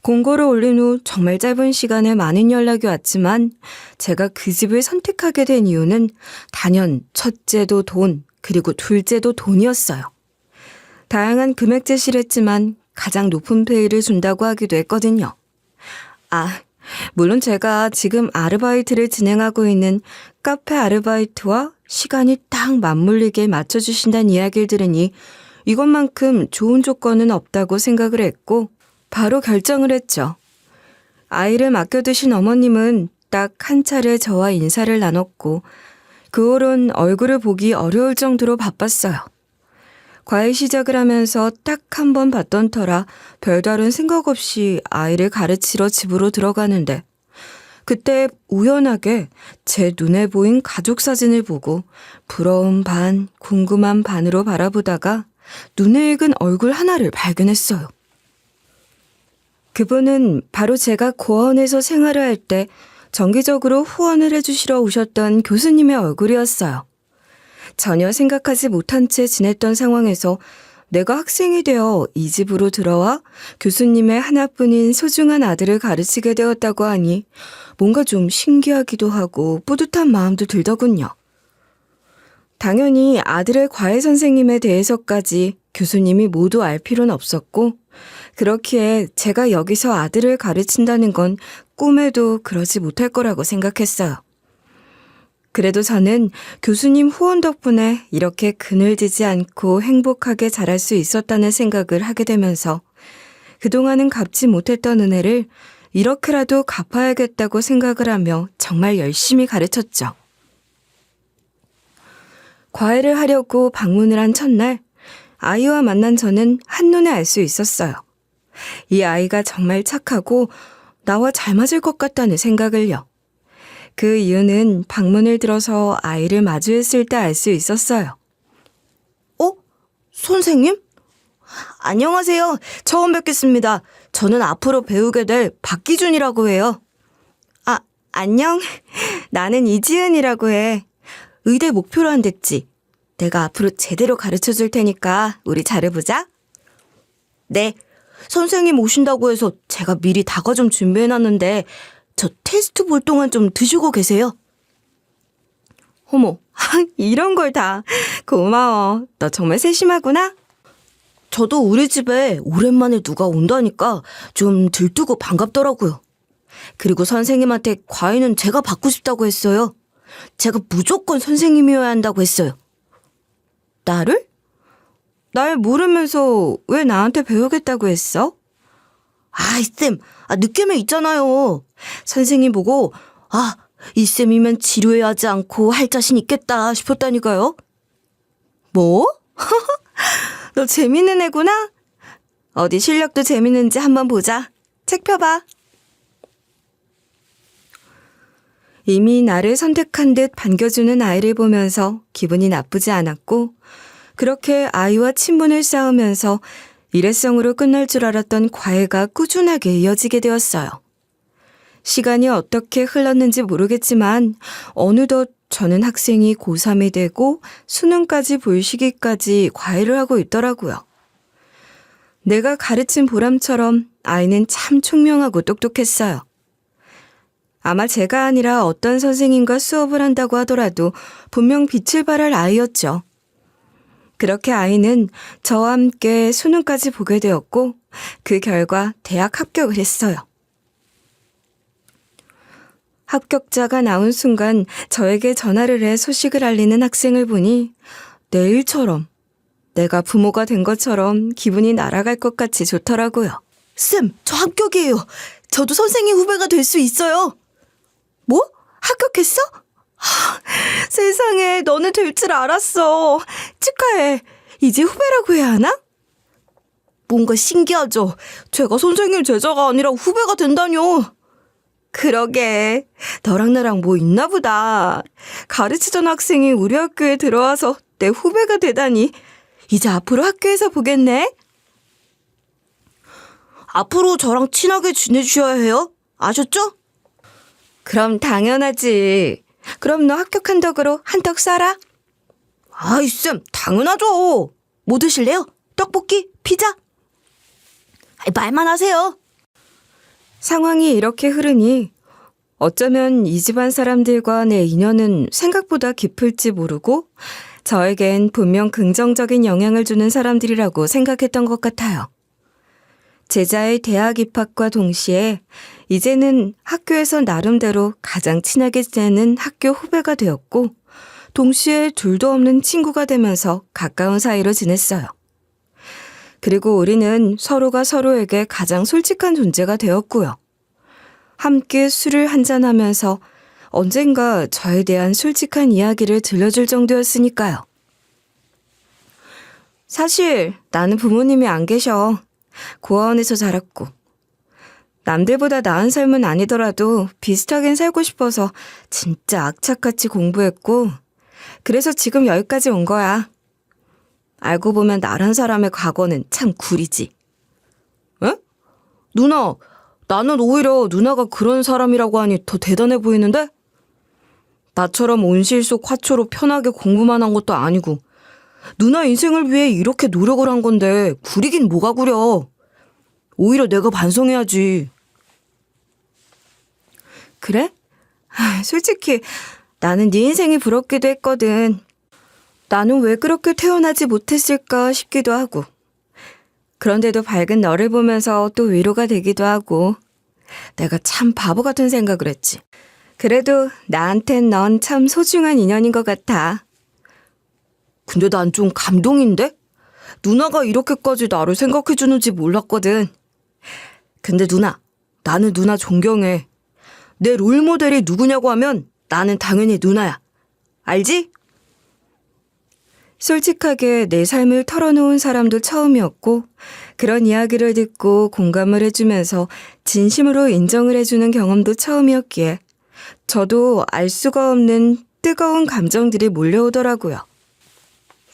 공고를 올린 후 정말 짧은 시간에 많은 연락이 왔지만 제가 그 집을 선택하게 된 이유는 단연 첫째도 돈, 그리고 둘째도 돈이었어요. 다양한 금액 제시를 했지만 가장 높은 페이를 준다고 하기도 했거든요. 물론 제가 지금 아르바이트를 진행하고 있는 카페 아르바이트와 시간이 딱 맞물리게 맞춰주신다는 이야기를 들으니 이것만큼 좋은 조건은 없다고 생각을 했고 바로 결정을 했죠. 아이를 맡겨두신 어머님은 딱 한 차례 저와 인사를 나눴고 그 후론 얼굴을 보기 어려울 정도로 바빴어요. 과외 시작을 하면서 딱 한 번 봤던 터라 별다른 생각 없이 아이를 가르치러 집으로 들어가는데 그때 우연하게 제 눈에 보인 가족 사진을 보고 부러움 반, 궁금한 반으로 바라보다가 눈에 익은 얼굴 하나를 발견했어요. 그분은 바로 제가 고아원에서 생활을 할 때 정기적으로 후원을 해주시러 오셨던 교수님의 얼굴이었어요. 전혀 생각하지 못한 채 지냈던 상황에서 내가 학생이 되어 이 집으로 들어와 교수님의 하나뿐인 소중한 아들을 가르치게 되었다고 하니 뭔가 좀 신기하기도 하고 뿌듯한 마음도 들더군요. 당연히 아들의 과외 선생님에 대해서까지 교수님이 모두 알 필요는 없었고 그렇기에 제가 여기서 아들을 가르친다는 건 꿈에도 그러지 못할 거라고 생각했어요. 그래도 저는 교수님 후원 덕분에 이렇게 그늘지지 않고 행복하게 자랄 수 있었다는 생각을 하게 되면서 그동안은 갚지 못했던 은혜를 이렇게라도 갚아야겠다고 생각을 하며 정말 열심히 가르쳤죠. 과외를 하려고 방문을 한 첫날 아이와 만난 저는 한눈에 알 수 있었어요. 이 아이가 정말 착하고 나와 잘 맞을 것 같다는 생각을요. 그 이유는 방문을 들어서 아이를 마주했을 때 알 수 있었어요. 선생님? 안녕하세요. 처음 뵙겠습니다. 저는 앞으로 배우게 될 박기준이라고 해요. 안녕. 나는 이지은이라고 해. 의대 목표로 한댔지. 내가 앞으로 제대로 가르쳐 줄 테니까 우리 잘해보자. 네. 선생님 오신다고 해서 제가 미리 다과 좀 준비해놨는데 저 테스트 볼 동안 좀 드시고 계세요. 어머, 이런 걸 다. 고마워. 너 정말 세심하구나. 저도 우리 집에 오랜만에 누가 온다니까 좀 들뜨고 반갑더라고요. 그리고 선생님한테 과외는 제가 받고 싶다고 했어요. 제가 무조건 선생님이어야 한다고 했어요. 나를? 날 모르면서 왜 나한테 배우겠다고 했어? 쌤, 느낌에 있잖아요. 선생님 보고 이 쌤이면 지루해하지 않고 할 자신 있겠다 싶었다니까요. 뭐? 너 재밌는 애구나? 어디 실력도 재밌는지 한번 보자. 책 펴봐. 이미 나를 선택한 듯 반겨주는 아이를 보면서 기분이 나쁘지 않았고 그렇게 아이와 친분을 쌓으면서 일회성으로 끝날 줄 알았던 과외가 꾸준하게 이어지게 되었어요. 시간이 어떻게 흘렀는지 모르겠지만 어느덧 저는 학생이 고3이 되고 수능까지 볼 시기까지 과외를 하고 있더라고요. 내가 가르친 보람처럼 아이는 참 총명하고 똑똑했어요. 아마 제가 아니라 어떤 선생님과 수업을 한다고 하더라도 분명 빛을 발할 아이였죠. 그렇게 아이는 저와 함께 수능까지 보게 되었고 그 결과 대학 합격을 했어요. 합격자가 나온 순간 저에게 전화를 해 소식을 알리는 학생을 보니 내일처럼 내가 부모가 된 것처럼 기분이 날아갈 것 같이 좋더라고요. 쌤, 저 합격이에요. 저도 선생님 후배가 될 수 있어요. 뭐? 합격했어? 세상에 너는 될 줄 알았어. 축하해. 이제 후배라고 해야 하나? 뭔가 신기하죠? 제가 선생님 제자가 아니라 후배가 된다뇨. 그러게. 너랑 나랑 뭐 있나 보다. 가르치던 학생이 우리 학교에 들어와서 내 후배가 되다니. 이제 앞으로 학교에서 보겠네. 앞으로 저랑 친하게 지내주셔야 해요. 아셨죠? 그럼 당연하지. 그럼 너 합격한 덕으로 한턱 쏴라. 쌤, 당연하죠. 뭐 드실래요? 떡볶이? 피자? 말만 하세요. 상황이 이렇게 흐르니 어쩌면 이 집안 사람들과 내 인연은 생각보다 깊을지 모르고 저에겐 분명 긍정적인 영향을 주는 사람들이라고 생각했던 것 같아요. 제자의 대학 입학과 동시에 이제는 학교에서 나름대로 가장 친하게 지내는 학교 후배가 되었고 동시에 둘도 없는 친구가 되면서 가까운 사이로 지냈어요. 그리고 우리는 서로가 서로에게 가장 솔직한 존재가 되었고요. 함께 술을 한잔하면서 언젠가 저에 대한 솔직한 이야기를 들려줄 정도였으니까요. 사실 나는 부모님이 안 계셔. 고아원에서 자랐고. 남들보다 나은 삶은 아니더라도 비슷하긴 살고 싶어서 진짜 악착같이 공부했고, 그래서 지금 여기까지 온 거야. 알고 보면 나란 사람의 과거는 참 구리지. 에? 누나, 나는 오히려 누나가 그런 사람이라고 하니 더 대단해 보이는데? 나처럼 온실 속 화초로 편하게 공부만 한 것도 아니고 누나 인생을 위해 이렇게 노력을 한 건데 구리긴 뭐가 구려. 오히려 내가 반성해야지. 그래? 솔직히 나는 네 인생이 부럽기도 했거든. 나는 왜 그렇게 태어나지 못했을까 싶기도 하고. 그런데도 밝은 너를 보면서 또 위로가 되기도 하고. 내가 참 바보 같은 생각을 했지. 그래도 나한텐 넌 참 소중한 인연인 것 같아. 근데 난 좀 감동인데? 누나가 이렇게까지 나를 생각해주는지 몰랐거든. 근데 누나, 나는 누나 존경해. 내 롤모델이 누구냐고 하면 나는 당연히 누나야. 알지? 솔직하게 내 삶을 털어놓은 사람도 처음이었고, 그런 이야기를 듣고 공감을 해주면서 진심으로 인정을 해주는 경험도 처음이었기에 저도 알 수가 없는 뜨거운 감정들이 몰려오더라고요.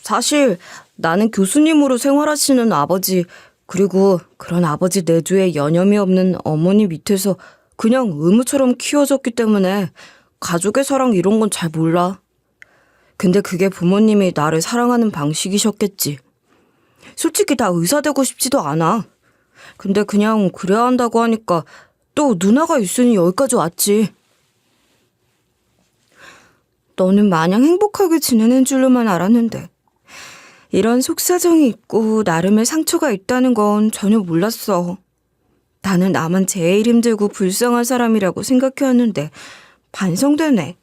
사실 나는 교수님으로 생활하시는 아버지, 그리고 그런 아버지 내조에 여념이 없는 어머니 밑에서 그냥 의무처럼 키워졌기 때문에 가족의 사랑 이런 건 잘 몰라. 근데 그게 부모님이 나를 사랑하는 방식이셨겠지. 솔직히 나 의사 되고 싶지도 않아. 근데 그냥 그래야 한다고 하니까 또 누나가 있으니 여기까지 왔지. 너는 마냥 행복하게 지내는 줄로만 알았는데 이런 속사정이 있고 나름의 상처가 있다는 건 전혀 몰랐어. 나는 나만 제일 힘들고 불쌍한 사람이라고 생각해왔는데 반성되네.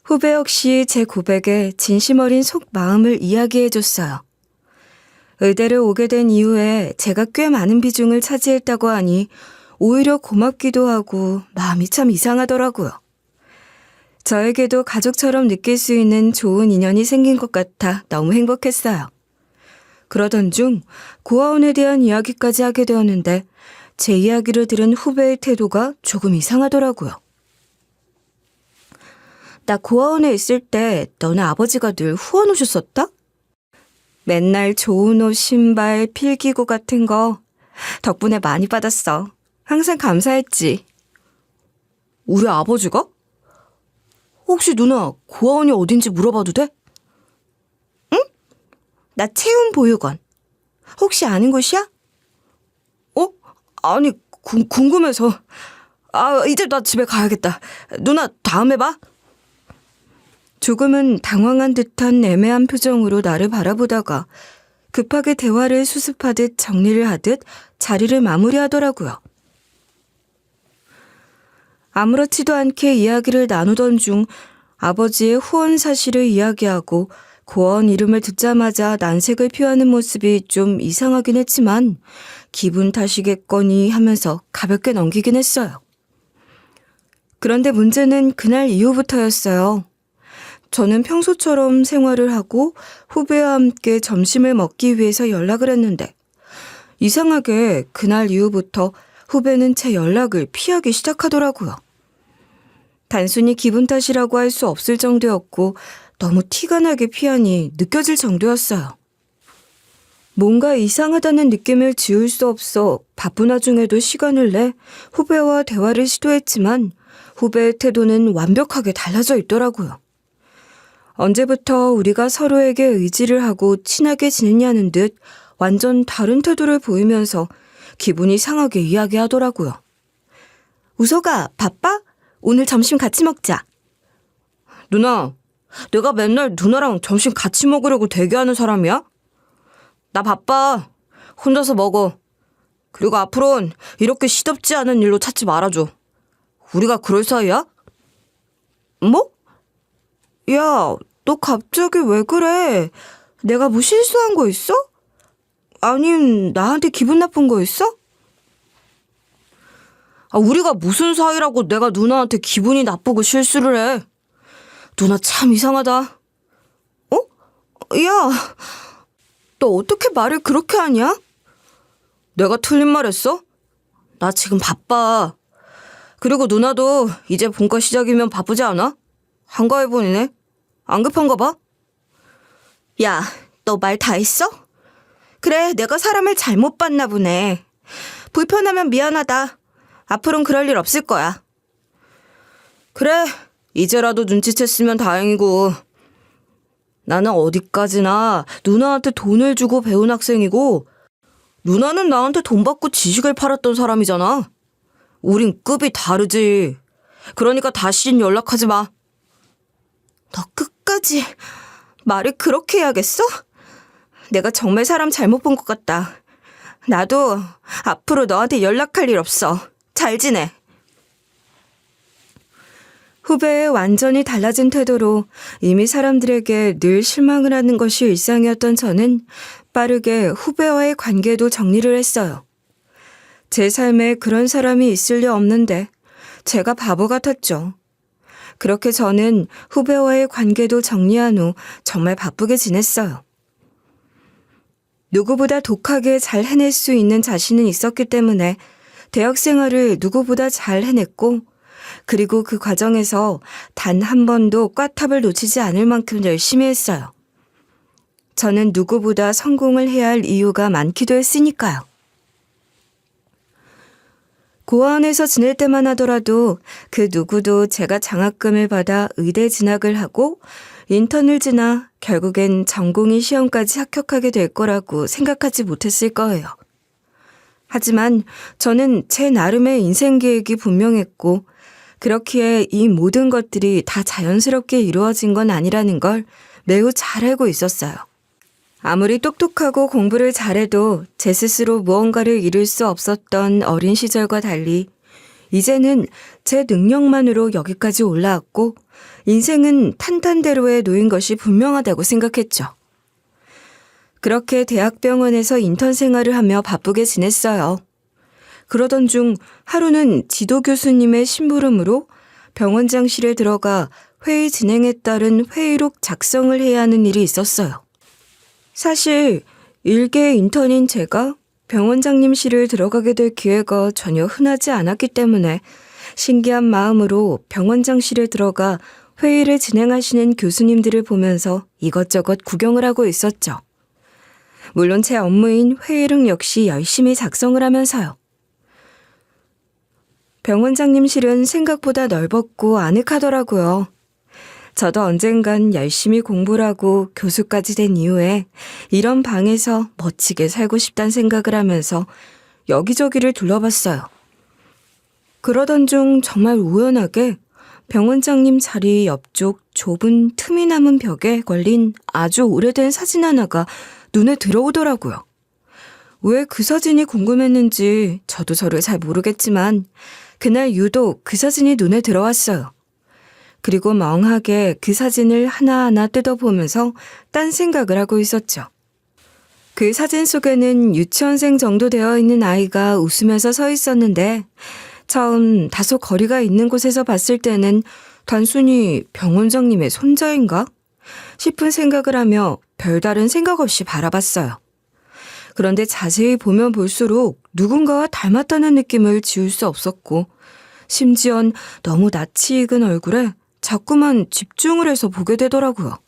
후배 역시 제 고백에 진심 어린 속마음을 이야기해줬어요. 의대를 오게 된 이후에 제가 꽤 많은 비중을 차지했다고 하니 오히려 고맙기도 하고 마음이 참 이상하더라고요. 저에게도 가족처럼 느낄 수 있는 좋은 인연이 생긴 것 같아 너무 행복했어요. 그러던 중 고아원에 대한 이야기까지 하게 되었는데 제 이야기를 들은 후배의 태도가 조금 이상하더라고요. 나 고아원에 있을 때 너네 아버지가 늘 후원 오셨었다? 맨날 좋은 옷, 신발, 필기구 같은 거 덕분에 많이 받았어. 항상 감사했지. 우리 아버지가? 혹시 누나 고아원이 어딘지 물어봐도 돼? 응? 나 체운보육원. 혹시 아는 곳이야? 어? 아니 궁금해서. 이제 나 집에 가야겠다. 누나 다음에 봐. 조금은 당황한 듯한 애매한 표정으로 나를 바라보다가 급하게 대화를 수습하듯 정리를 하듯 자리를 마무리하더라고요. 아무렇지도 않게 이야기를 나누던 중 아버지의 후원 사실을 이야기하고 고아원 이름을 듣자마자 난색을 표하는 모습이 좀 이상하긴 했지만 기분 탓이겠거니 하면서 가볍게 넘기긴 했어요. 그런데 문제는 그날 이후부터였어요. 저는 평소처럼 생활을 하고 후배와 함께 점심을 먹기 위해서 연락을 했는데 이상하게 그날 이후부터 후배는 제 연락을 피하기 시작하더라고요. 단순히 기분 탓이라고 할 수 없을 정도였고 너무 티가 나게 피하니 느껴질 정도였어요. 뭔가 이상하다는 느낌을 지울 수 없어 바쁜 와중에도 시간을 내 후배와 대화를 시도했지만 후배의 태도는 완벽하게 달라져 있더라고요. 언제부터 우리가 서로에게 의지를 하고 친하게 지냈냐는 듯 완전 다른 태도를 보이면서 기분이 상하게 이야기하더라고요. 우석아, 바빠? 오늘 점심 같이 먹자. 누나, 내가 맨날 누나랑 점심 같이 먹으려고 대기하는 사람이야? 나 바빠. 혼자서 먹어. 그리고 앞으론 이렇게 시덥지 않은 일로 찾지 말아줘. 우리가 그럴 사이야? 뭐? 야, 너 갑자기 왜 그래? 내가 뭐 실수한 거 있어? 아님 나한테 기분 나쁜 거 있어? 우리가 무슨 사이라고 내가 누나한테 기분이 나쁘고 실수를 해. 누나 참 이상하다. 야, 너 어떻게 말을 그렇게 하냐? 내가 틀린 말 했어? 나 지금 바빠. 그리고 누나도 이제 본과 시작이면 바쁘지 않아? 한가해보이네. 안 급한가 봐? 야, 너 말 다 했어? 그래, 내가 사람을 잘못 봤나 보네. 불편하면 미안하다. 앞으론 그럴 일 없을 거야. 그래, 이제라도 눈치챘으면 다행이고. 나는 어디까지나 누나한테 돈을 주고 배운 학생이고, 누나는 나한테 돈 받고 지식을 팔았던 사람이잖아. 우린 급이 다르지. 그러니까 다시는 연락하지 마. 너 끝까지 말을 그렇게 해야겠어? 내가 정말 사람 잘못 본 것 같다. 나도 앞으로 너한테 연락할 일 없어. 잘 지내. 후배의 완전히 달라진 태도로 이미 사람들에게 늘 실망을 하는 것이 일상이었던 저는 빠르게 후배와의 관계도 정리를 했어요. 제 삶에 그런 사람이 있을 리 없는데 제가 바보 같았죠. 그렇게 저는 후배와의 관계도 정리한 후 정말 바쁘게 지냈어요. 누구보다 독하게 잘 해낼 수 있는 자신은 있었기 때문에 대학 생활을 누구보다 잘 해냈고, 그리고 그 과정에서 단 한 번도 꽈탑을 놓치지 않을 만큼 열심히 했어요. 저는 누구보다 성공을 해야 할 이유가 많기도 했으니까요. 고아원에서 지낼 때만 하더라도 그 누구도 제가 장학금을 받아 의대 진학을 하고 인턴을 지나 결국엔 전공의 시험까지 합격하게 될 거라고 생각하지 못했을 거예요. 하지만 저는 제 나름의 인생 계획이 분명했고, 그렇기에 이 모든 것들이 다 자연스럽게 이루어진 건 아니라는 걸 매우 잘 알고 있었어요. 아무리 똑똑하고 공부를 잘해도 제 스스로 무언가를 이룰 수 없었던 어린 시절과 달리 이제는 제 능력만으로 여기까지 올라왔고 인생은 탄탄대로에 놓인 것이 분명하다고 생각했죠. 그렇게 대학병원에서 인턴 생활을 하며 바쁘게 지냈어요. 그러던 중 하루는 지도 교수님의 심부름으로 병원장실에 들어가 회의 진행에 따른 회의록 작성을 해야 하는 일이 있었어요. 사실 일개 인턴인 제가 병원장님실을 들어가게 될 기회가 전혀 흔하지 않았기 때문에 신기한 마음으로 병원장실에 들어가 회의를 진행하시는 교수님들을 보면서 이것저것 구경을 하고 있었죠. 물론 제 업무인 회의록 역시 열심히 작성을 하면서요. 병원장님실은 생각보다 넓었고 아늑하더라고요. 저도 언젠간 열심히 공부를 하고 교수까지 된 이후에 이런 방에서 멋지게 살고 싶다는 생각을 하면서 여기저기를 둘러봤어요. 그러던 중 정말 우연하게 병원장님 자리 옆쪽 좁은 틈이 남은 벽에 걸린 아주 오래된 사진 하나가 눈에 들어오더라고요. 왜 그 사진이 궁금했는지 저도 저를 잘 모르겠지만 그날 유독 그 사진이 눈에 들어왔어요. 그리고 멍하게 그 사진을 하나하나 뜯어보면서 딴 생각을 하고 있었죠. 그 사진 속에는 유치원생 정도 되어 있는 아이가 웃으면서 서 있었는데 처음 다소 거리가 있는 곳에서 봤을 때는 단순히 병원장님의 손자인가? 싶은 생각을 하며 별다른 생각 없이 바라봤어요. 그런데 자세히 보면 볼수록 누군가와 닮았다는 느낌을 지울 수 없었고 심지어는 너무 낯이 익은 얼굴에 자꾸만 집중을 해서 보게 되더라고요.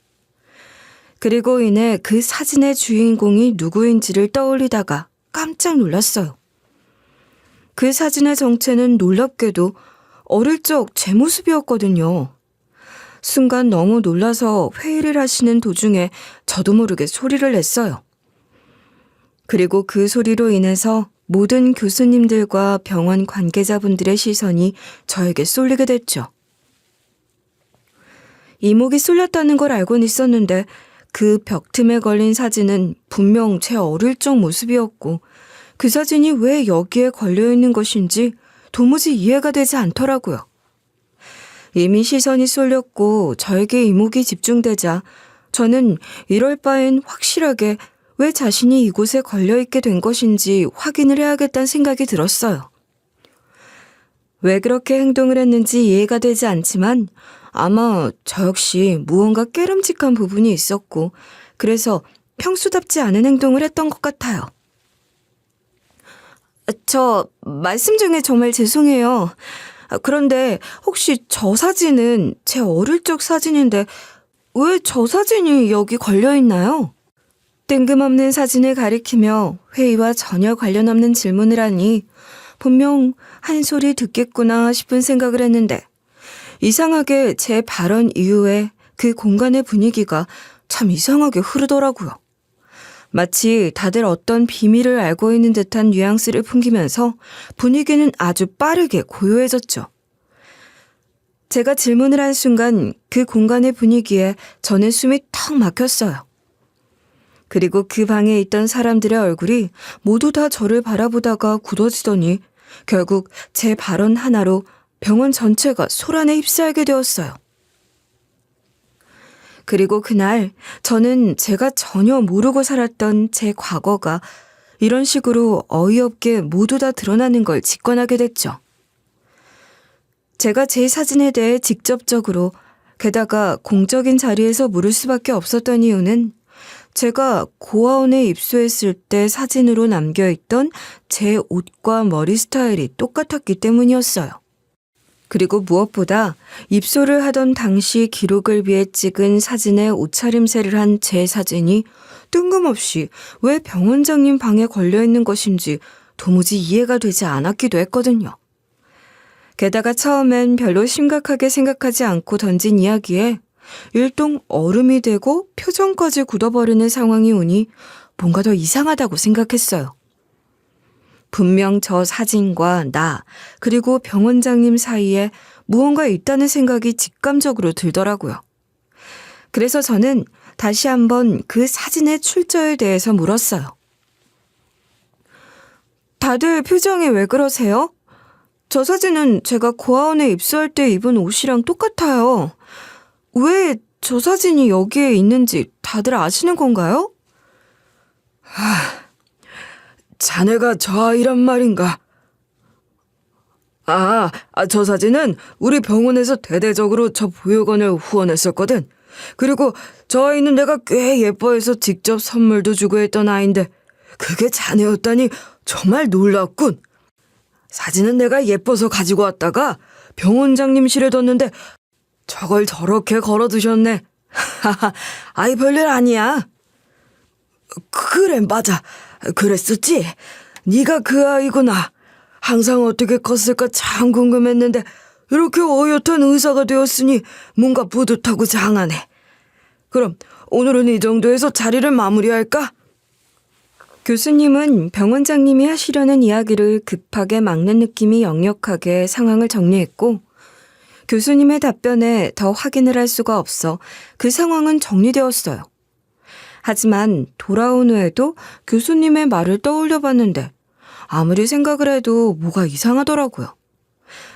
그리고 이내 그 사진의 주인공이 누구인지를 떠올리다가 깜짝 놀랐어요. 그 사진의 정체는 놀랍게도 어릴 적 제 모습이었거든요. 순간 너무 놀라서 회의를 하시는 도중에 저도 모르게 소리를 냈어요. 그리고 그 소리로 인해서 모든 교수님들과 병원 관계자분들의 시선이 저에게 쏠리게 됐죠. 이목이 쏠렸다는 걸 알고는 있었는데 그 벽틈에 걸린 사진은 분명 제 어릴 적 모습이었고 그 사진이 왜 여기에 걸려있는 것인지 도무지 이해가 되지 않더라고요. 이미 시선이 쏠렸고 저에게 이목이 집중되자 저는 이럴 바엔 확실하게 왜 자신이 이곳에 걸려있게 된 것인지 확인을 해야겠다는 생각이 들었어요. 왜 그렇게 행동을 했는지 이해가 되지 않지만 아마 저 역시 무언가 깨름직한 부분이 있었고 그래서 평소답지 않은 행동을 했던 것 같아요. 저 말씀 중에 정말 죄송해요. 그런데 혹시 저 사진은 제 어릴 적 사진인데 왜 저 사진이 여기 걸려 있나요? 뜬금없는 사진을 가리키며 회의와 전혀 관련 없는 질문을 하니 분명 한 소리 듣겠구나 싶은 생각을 했는데 이상하게 제 발언 이후에 그 공간의 분위기가 참 이상하게 흐르더라고요. 마치 다들 어떤 비밀을 알고 있는 듯한 뉘앙스를 풍기면서 분위기는 아주 빠르게 고요해졌죠. 제가 질문을 한 순간 그 공간의 분위기에 저는 숨이 턱 막혔어요. 그리고 그 방에 있던 사람들의 얼굴이 모두 다 저를 바라보다가 굳어지더니 결국 제 발언 하나로 병원 전체가 소란에 휩싸이게 되었어요. 그리고 그날 저는 제가 전혀 모르고 살았던 제 과거가 이런 식으로 어이없게 모두 다 드러나는 걸 직관하게 됐죠. 제가 제 사진에 대해 직접적으로 게다가 공적인 자리에서 물을 수밖에 없었던 이유는 제가 고아원에 입소했을 때 사진으로 남겨있던 제 옷과 머리 스타일이 똑같았기 때문이었어요. 그리고 무엇보다 입소를 하던 당시 기록을 위해 찍은 사진에 옷차림새를 한 제 사진이 뜬금없이 왜 병원장님 방에 걸려있는 것인지 도무지 이해가 되지 않았기도 했거든요. 게다가 처음엔 별로 심각하게 생각하지 않고 던진 이야기에 일동 얼음이 되고 표정까지 굳어버리는 상황이 오니 뭔가 더 이상하다고 생각했어요. 분명 저 사진과 나 그리고 병원장님 사이에 무언가 있다는 생각이 직감적으로 들더라고요. 그래서 저는 다시 한번 그 사진의 출처에 대해서 물었어요. 다들 표정이 왜 그러세요? 저 사진은 제가 고아원에 입소할 때 입은 옷이랑 똑같아요. 왜 저 사진이 여기에 있는지 다들 아시는 건가요? 자네가 저 아이란 말인가? 저 사진은 우리 병원에서 대대적으로 저 보육원을 후원했었거든. 그리고 저 아이는 내가 꽤 예뻐해서 직접 선물도 주고 했던 아이인데 그게 자네였다니 정말 놀랍군. 사진은 내가 예뻐서 가지고 왔다가 병원장님실에 뒀는데 저걸 저렇게 걸어두셨네. 아이 별일 아니야. 그래 맞아. 그랬었지. 네가 그 아이구나. 항상 어떻게 컸을까 참 궁금했는데 이렇게 어엿한 의사가 되었으니 뭔가 뿌듯하고 장하네. 그럼 오늘은 이 정도에서 자리를 마무리할까? 교수님은 병원장님이 하시려는 이야기를 급하게 막는 느낌이 역력하게 상황을 정리했고 교수님의 답변에 더 확인을 할 수가 없어 그 상황은 정리되었어요. 하지만 돌아온 후에도 교수님의 말을 떠올려 봤는데 아무리 생각을 해도 뭐가 이상하더라고요.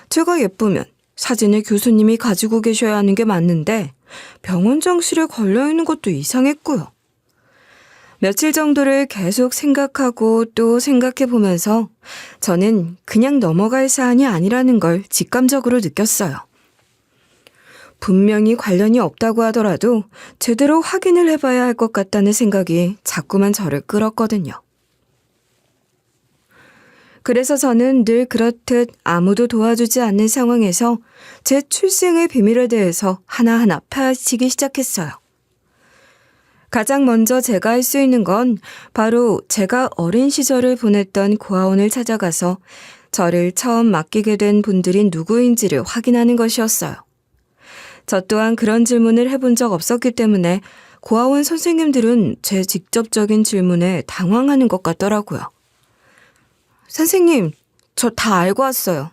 제가 예쁘면 사진을 교수님이 가지고 계셔야 하는 게 맞는데 병원장실에 걸려있는 것도 이상했고요. 며칠 정도를 계속 생각하고 또 생각해 보면서 저는 그냥 넘어갈 사안이 아니라는 걸 직감적으로 느꼈어요. 분명히 관련이 없다고 하더라도 제대로 확인을 해봐야 할 것 같다는 생각이 자꾸만 저를 끌었거든요. 그래서 저는 늘 그렇듯 아무도 도와주지 않는 상황에서 제 출생의 비밀에 대해서 하나하나 파헤치기 시작했어요. 가장 먼저 제가 할 수 있는 건 바로 제가 어린 시절을 보냈던 고아원을 찾아가서 저를 처음 맡기게 된 분들이 누구인지를 확인하는 것이었어요. 저 또한 그런 질문을 해본 적 없었기 때문에 고아원 선생님들은 제 직접적인 질문에 당황하는 것 같더라고요. 선생님, 저 다 알고 왔어요.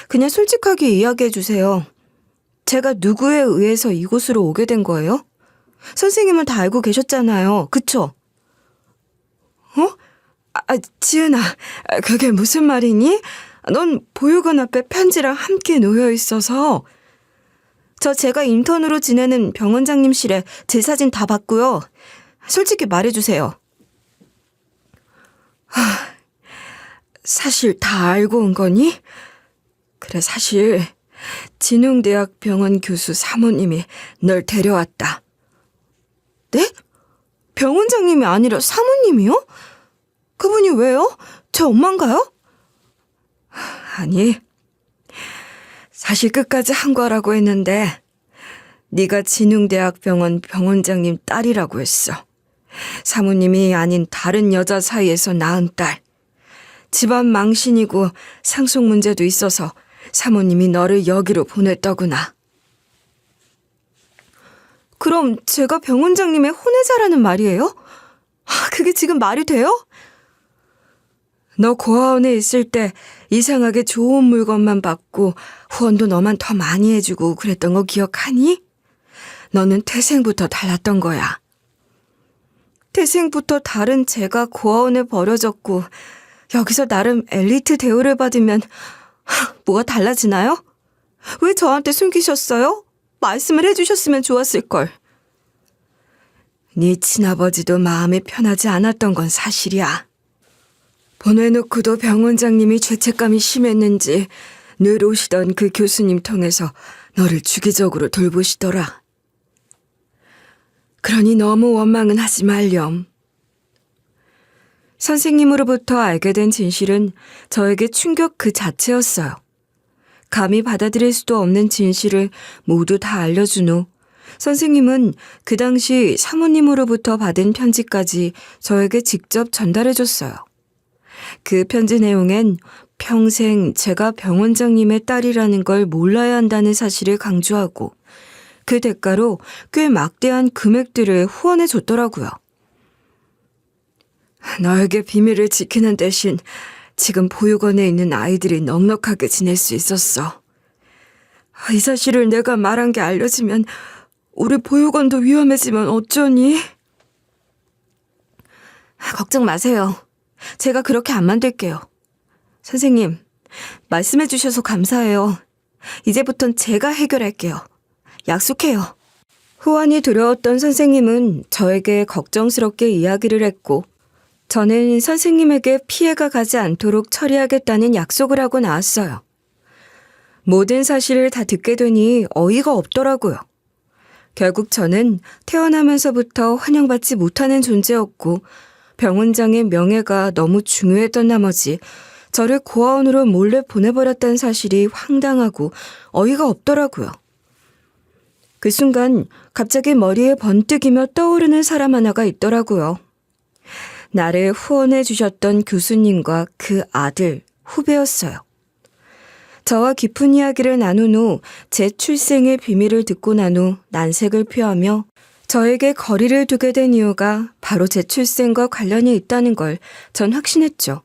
그냥 솔직하게 이야기해 주세요. 제가 누구에 의해서 이곳으로 오게 된 거예요? 선생님은 다 알고 계셨잖아요. 그쵸? 지은아, 그게 무슨 말이니? 넌 보육원 앞에 편지랑 함께 놓여 있어서. 제가 인턴으로 지내는 병원장님실에 제 사진 다 봤고요. 솔직히 말해주세요. 사실 다 알고 온 거니? 그래, 사실 진흥대학 병원 교수 사모님이 널 데려왔다. 네? 병원장님이 아니라 사모님이요? 그분이 왜요? 제 엄마인가요? 아니, 사실 끝까지 한 거라고 했는데 네가 진흥대학 병원 병원장님 딸이라고 했어. 사모님이 아닌 다른 여자 사이에서 낳은 딸. 집안 망신이고 상속 문제도 있어서 사모님이 너를 여기로 보냈더구나. 그럼 제가 병원장님의 혼외자라는 말이에요? 그게 지금 말이 돼요? 너 고아원에 있을 때 이상하게 좋은 물건만 받고 후원도 너만 더 많이 해주고 그랬던 거 기억하니? 너는 태생부터 달랐던 거야. 태생부터 다른 제가 고아원에 버려졌고 여기서 나름 엘리트 대우를 받으면 뭐가 달라지나요? 왜 저한테 숨기셨어요? 말씀을 해주셨으면 좋았을걸. 네 친아버지도 마음이 편하지 않았던 건 사실이야. 보내놓고도 병원장님이 죄책감이 심했는지 늘 오시던 그 교수님 통해서 너를 주기적으로 돌보시더라. 그러니 너무 원망은 하지 말렴. 선생님으로부터 알게 된 진실은 저에게 충격 그 자체였어요. 감히 받아들일 수도 없는 진실을 모두 다 알려준 후 선생님은 그 당시 사모님으로부터 받은 편지까지 저에게 직접 전달해줬어요. 그 편지 내용엔 평생 제가 병원장님의 딸이라는 걸 몰라야 한다는 사실을 강조하고 그 대가로 꽤 막대한 금액들을 후원해줬더라고요. 너에게 비밀을 지키는 대신 지금 보육원에 있는 아이들이 넉넉하게 지낼 수 있었어. 이 사실을 내가 말한 게 알려지면 우리 보육원도 위험해지면 어쩌니? 걱정 마세요. 제가 그렇게 안 만들게요. 선생님, 말씀해 주셔서 감사해요. 이제부턴 제가 해결할게요. 약속해요. 후원이 두려웠던 선생님은 저에게 걱정스럽게 이야기를 했고 저는 선생님에게 피해가 가지 않도록 처리하겠다는 약속을 하고 나왔어요. 모든 사실을 다 듣게 되니 어이가 없더라고요. 결국 저는 태어나면서부터 환영받지 못하는 존재였고 병원장의 명예가 너무 중요했던 나머지 저를 고아원으로 몰래 보내버렸다는 사실이 황당하고 어이가 없더라고요. 그 순간 갑자기 머리에 번뜩이며 떠오르는 사람 하나가 있더라고요. 나를 후원해 주셨던 교수님과 그 아들, 후배였어요. 저와 깊은 이야기를 나눈 후 제 출생의 비밀을 듣고 난 후 난색을 표하며 저에게 거리를 두게 된 이유가 바로 제 출생과 관련이 있다는 걸 전 확신했죠.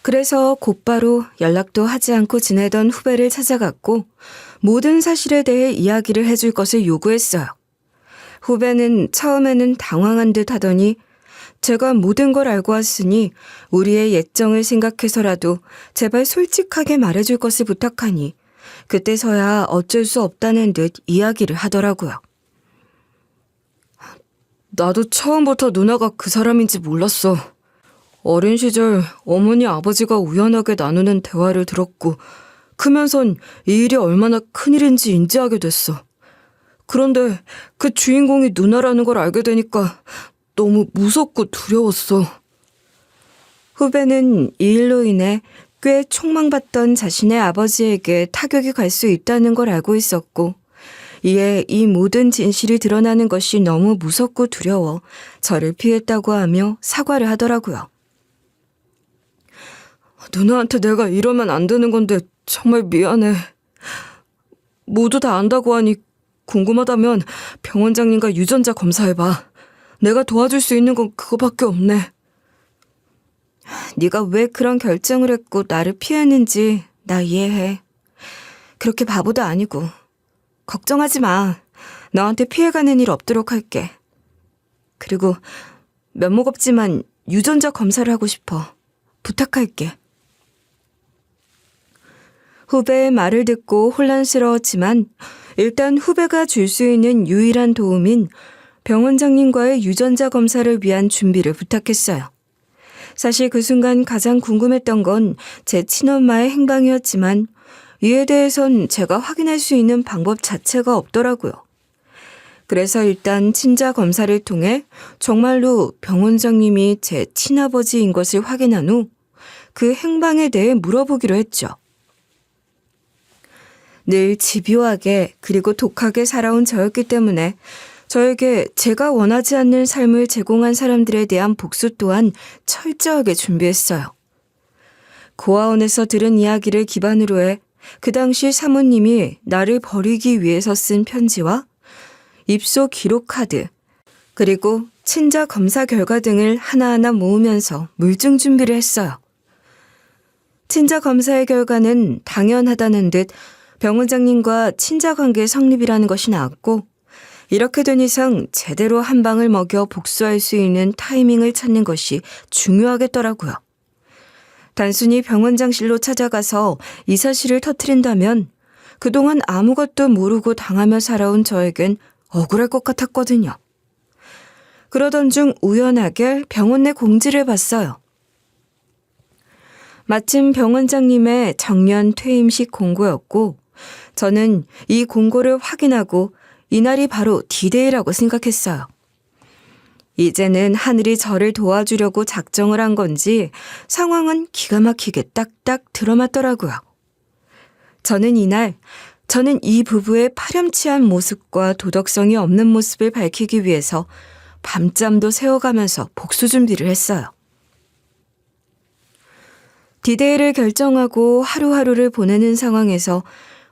그래서 곧바로 연락도 하지 않고 지내던 후배를 찾아갔고 모든 사실에 대해 이야기를 해줄 것을 요구했어요. 후배는 처음에는 당황한 듯 하더니 제가 모든 걸 알고 왔으니 우리의 예정을 생각해서라도 제발 솔직하게 말해줄 것을 부탁하니 그때서야 어쩔 수 없다는 듯 이야기를 하더라고요. 나도 처음부터 누나가 그 사람인지 몰랐어. 어린 시절 어머니 아버지가 우연하게 나누는 대화를 들었고 크면선 이 일이 얼마나 큰일인지 인지하게 됐어. 그런데 그 주인공이 누나라는 걸 알게 되니까 너무 무섭고 두려웠어. 후배는 이 일로 인해 꽤 촉망받던 자신의 아버지에게 타격이 갈 수 있다는 걸 알고 있었고 이에 이 모든 진실이 드러나는 것이 너무 무섭고 두려워 저를 피했다고 하며 사과를 하더라고요. 누나한테 내가 이러면 안 되는 건데 정말 미안해. 모두 다 안다고 하니 궁금하다면 병원장님과 유전자 검사해봐. 내가 도와줄 수 있는 건 그거밖에 없네. 네가 왜 그런 결정을 했고 나를 피했는지 나 이해해. 그렇게 바보도 아니고. 걱정하지 마. 너한테 피해가는 일 없도록 할게. 그리고 면목 없지만 유전자 검사를 하고 싶어. 부탁할게. 후배의 말을 듣고 혼란스러웠지만 일단 후배가 줄 수 있는 유일한 도움인 병원장님과의 유전자 검사를 위한 준비를 부탁했어요. 사실 그 순간 가장 궁금했던 건 제 친엄마의 행방이었지만 이에 대해선 제가 확인할 수 있는 방법 자체가 없더라고요. 그래서 일단 친자 검사를 통해 정말로 병 원장님이 제 친아버지인 것을 확인한 후 그 행방에 대해 물어보기로 했죠. 늘 집요하게 그리고 독하게 살아온 저였기 때문에 저에게 제가 원하지 않는 삶을 제공한 사람들에 대한 복수 또한 철저하게 준비했어요. 고아원에서 들은 이야기를 기반으로 해 그 당시 사모님이 나를 버리기 위해서 쓴 편지와 입소 기록 카드, 그리고 친자 검사 결과 등을 하나하나 모으면서 물증 준비를 했어요. 친자 검사의 결과는 당연하다는 듯 병 원장님과 친자 관계 성립이라는 것이 나왔고, 이렇게 된 이상 제대로 한 방을 먹여 복수할 수 있는 타이밍을 찾는 것이 중요하겠더라고요. 단순히 병원장실로 찾아가서 이 사실을 터뜨린다면 그동안 아무것도 모르고 당하며 살아온 저에겐 억울할 것 같았거든요. 그러던 중 우연하게 병원 내 공지를 봤어요. 마침 병원장님의 정년 퇴임식 공고였고 저는 이 공고를 확인하고 이날이 바로 D-Day라고 생각했어요. 이제는 하늘이 저를 도와주려고 작정을 한 건지 상황은 기가 막히게 딱딱 들어맞더라고요. 저는 이 부부의 파렴치한 모습과 도덕성이 없는 모습을 밝히기 위해서 밤잠도 새워가면서 복수 준비를 했어요. D-Day를 결정하고 하루하루를 보내는 상황에서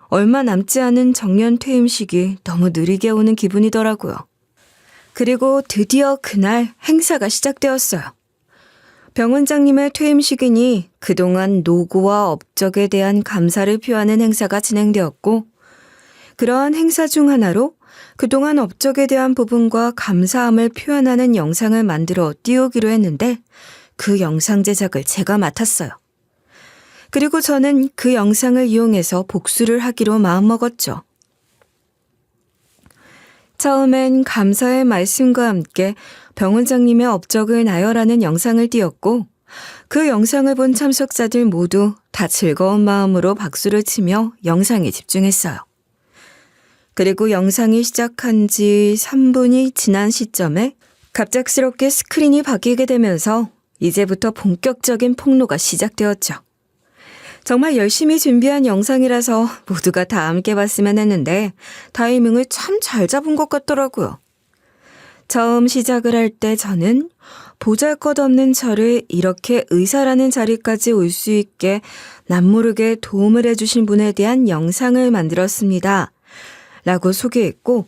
얼마 남지 않은 정년 퇴임식이 너무 느리게 오는 기분이더라고요. 그리고 드디어 그날 행사가 시작되었어요. 병 원장님의 퇴임식이니 그동안 노고와 업적에 대한 감사를 표하는 행사가 진행되었고, 그러한 행사 중 하나로 그동안 업적에 대한 부분과 감사함을 표현하는 영상을 만들어 띄우기로 했는데 그 영상 제작을 제가 맡았어요. 그리고 저는 그 영상을 이용해서 복수를 하기로 마음먹었죠. 처음엔 감사의 말씀과 함께 병 원장님의 업적을 나열하는 영상을 띄웠고 그 영상을 본 참석자들 모두 다 즐거운 마음으로 박수를 치며 영상에 집중했어요. 그리고 영상이 시작한 지 3분이 지난 시점에 갑작스럽게 스크린이 바뀌게 되면서 이제부터 본격적인 폭로가 시작되었죠. 정말 열심히 준비한 영상이라서 모두가 다 함께 봤으면 했는데 타이밍을 참 잘 잡은 것 같더라고요. 처음 시작을 할 때 저는 보잘것없는 저를 이렇게 의사라는 자리까지 올 수 있게 남모르게 도움을 해주신 분에 대한 영상을 만들었습니다. 라고 소개했고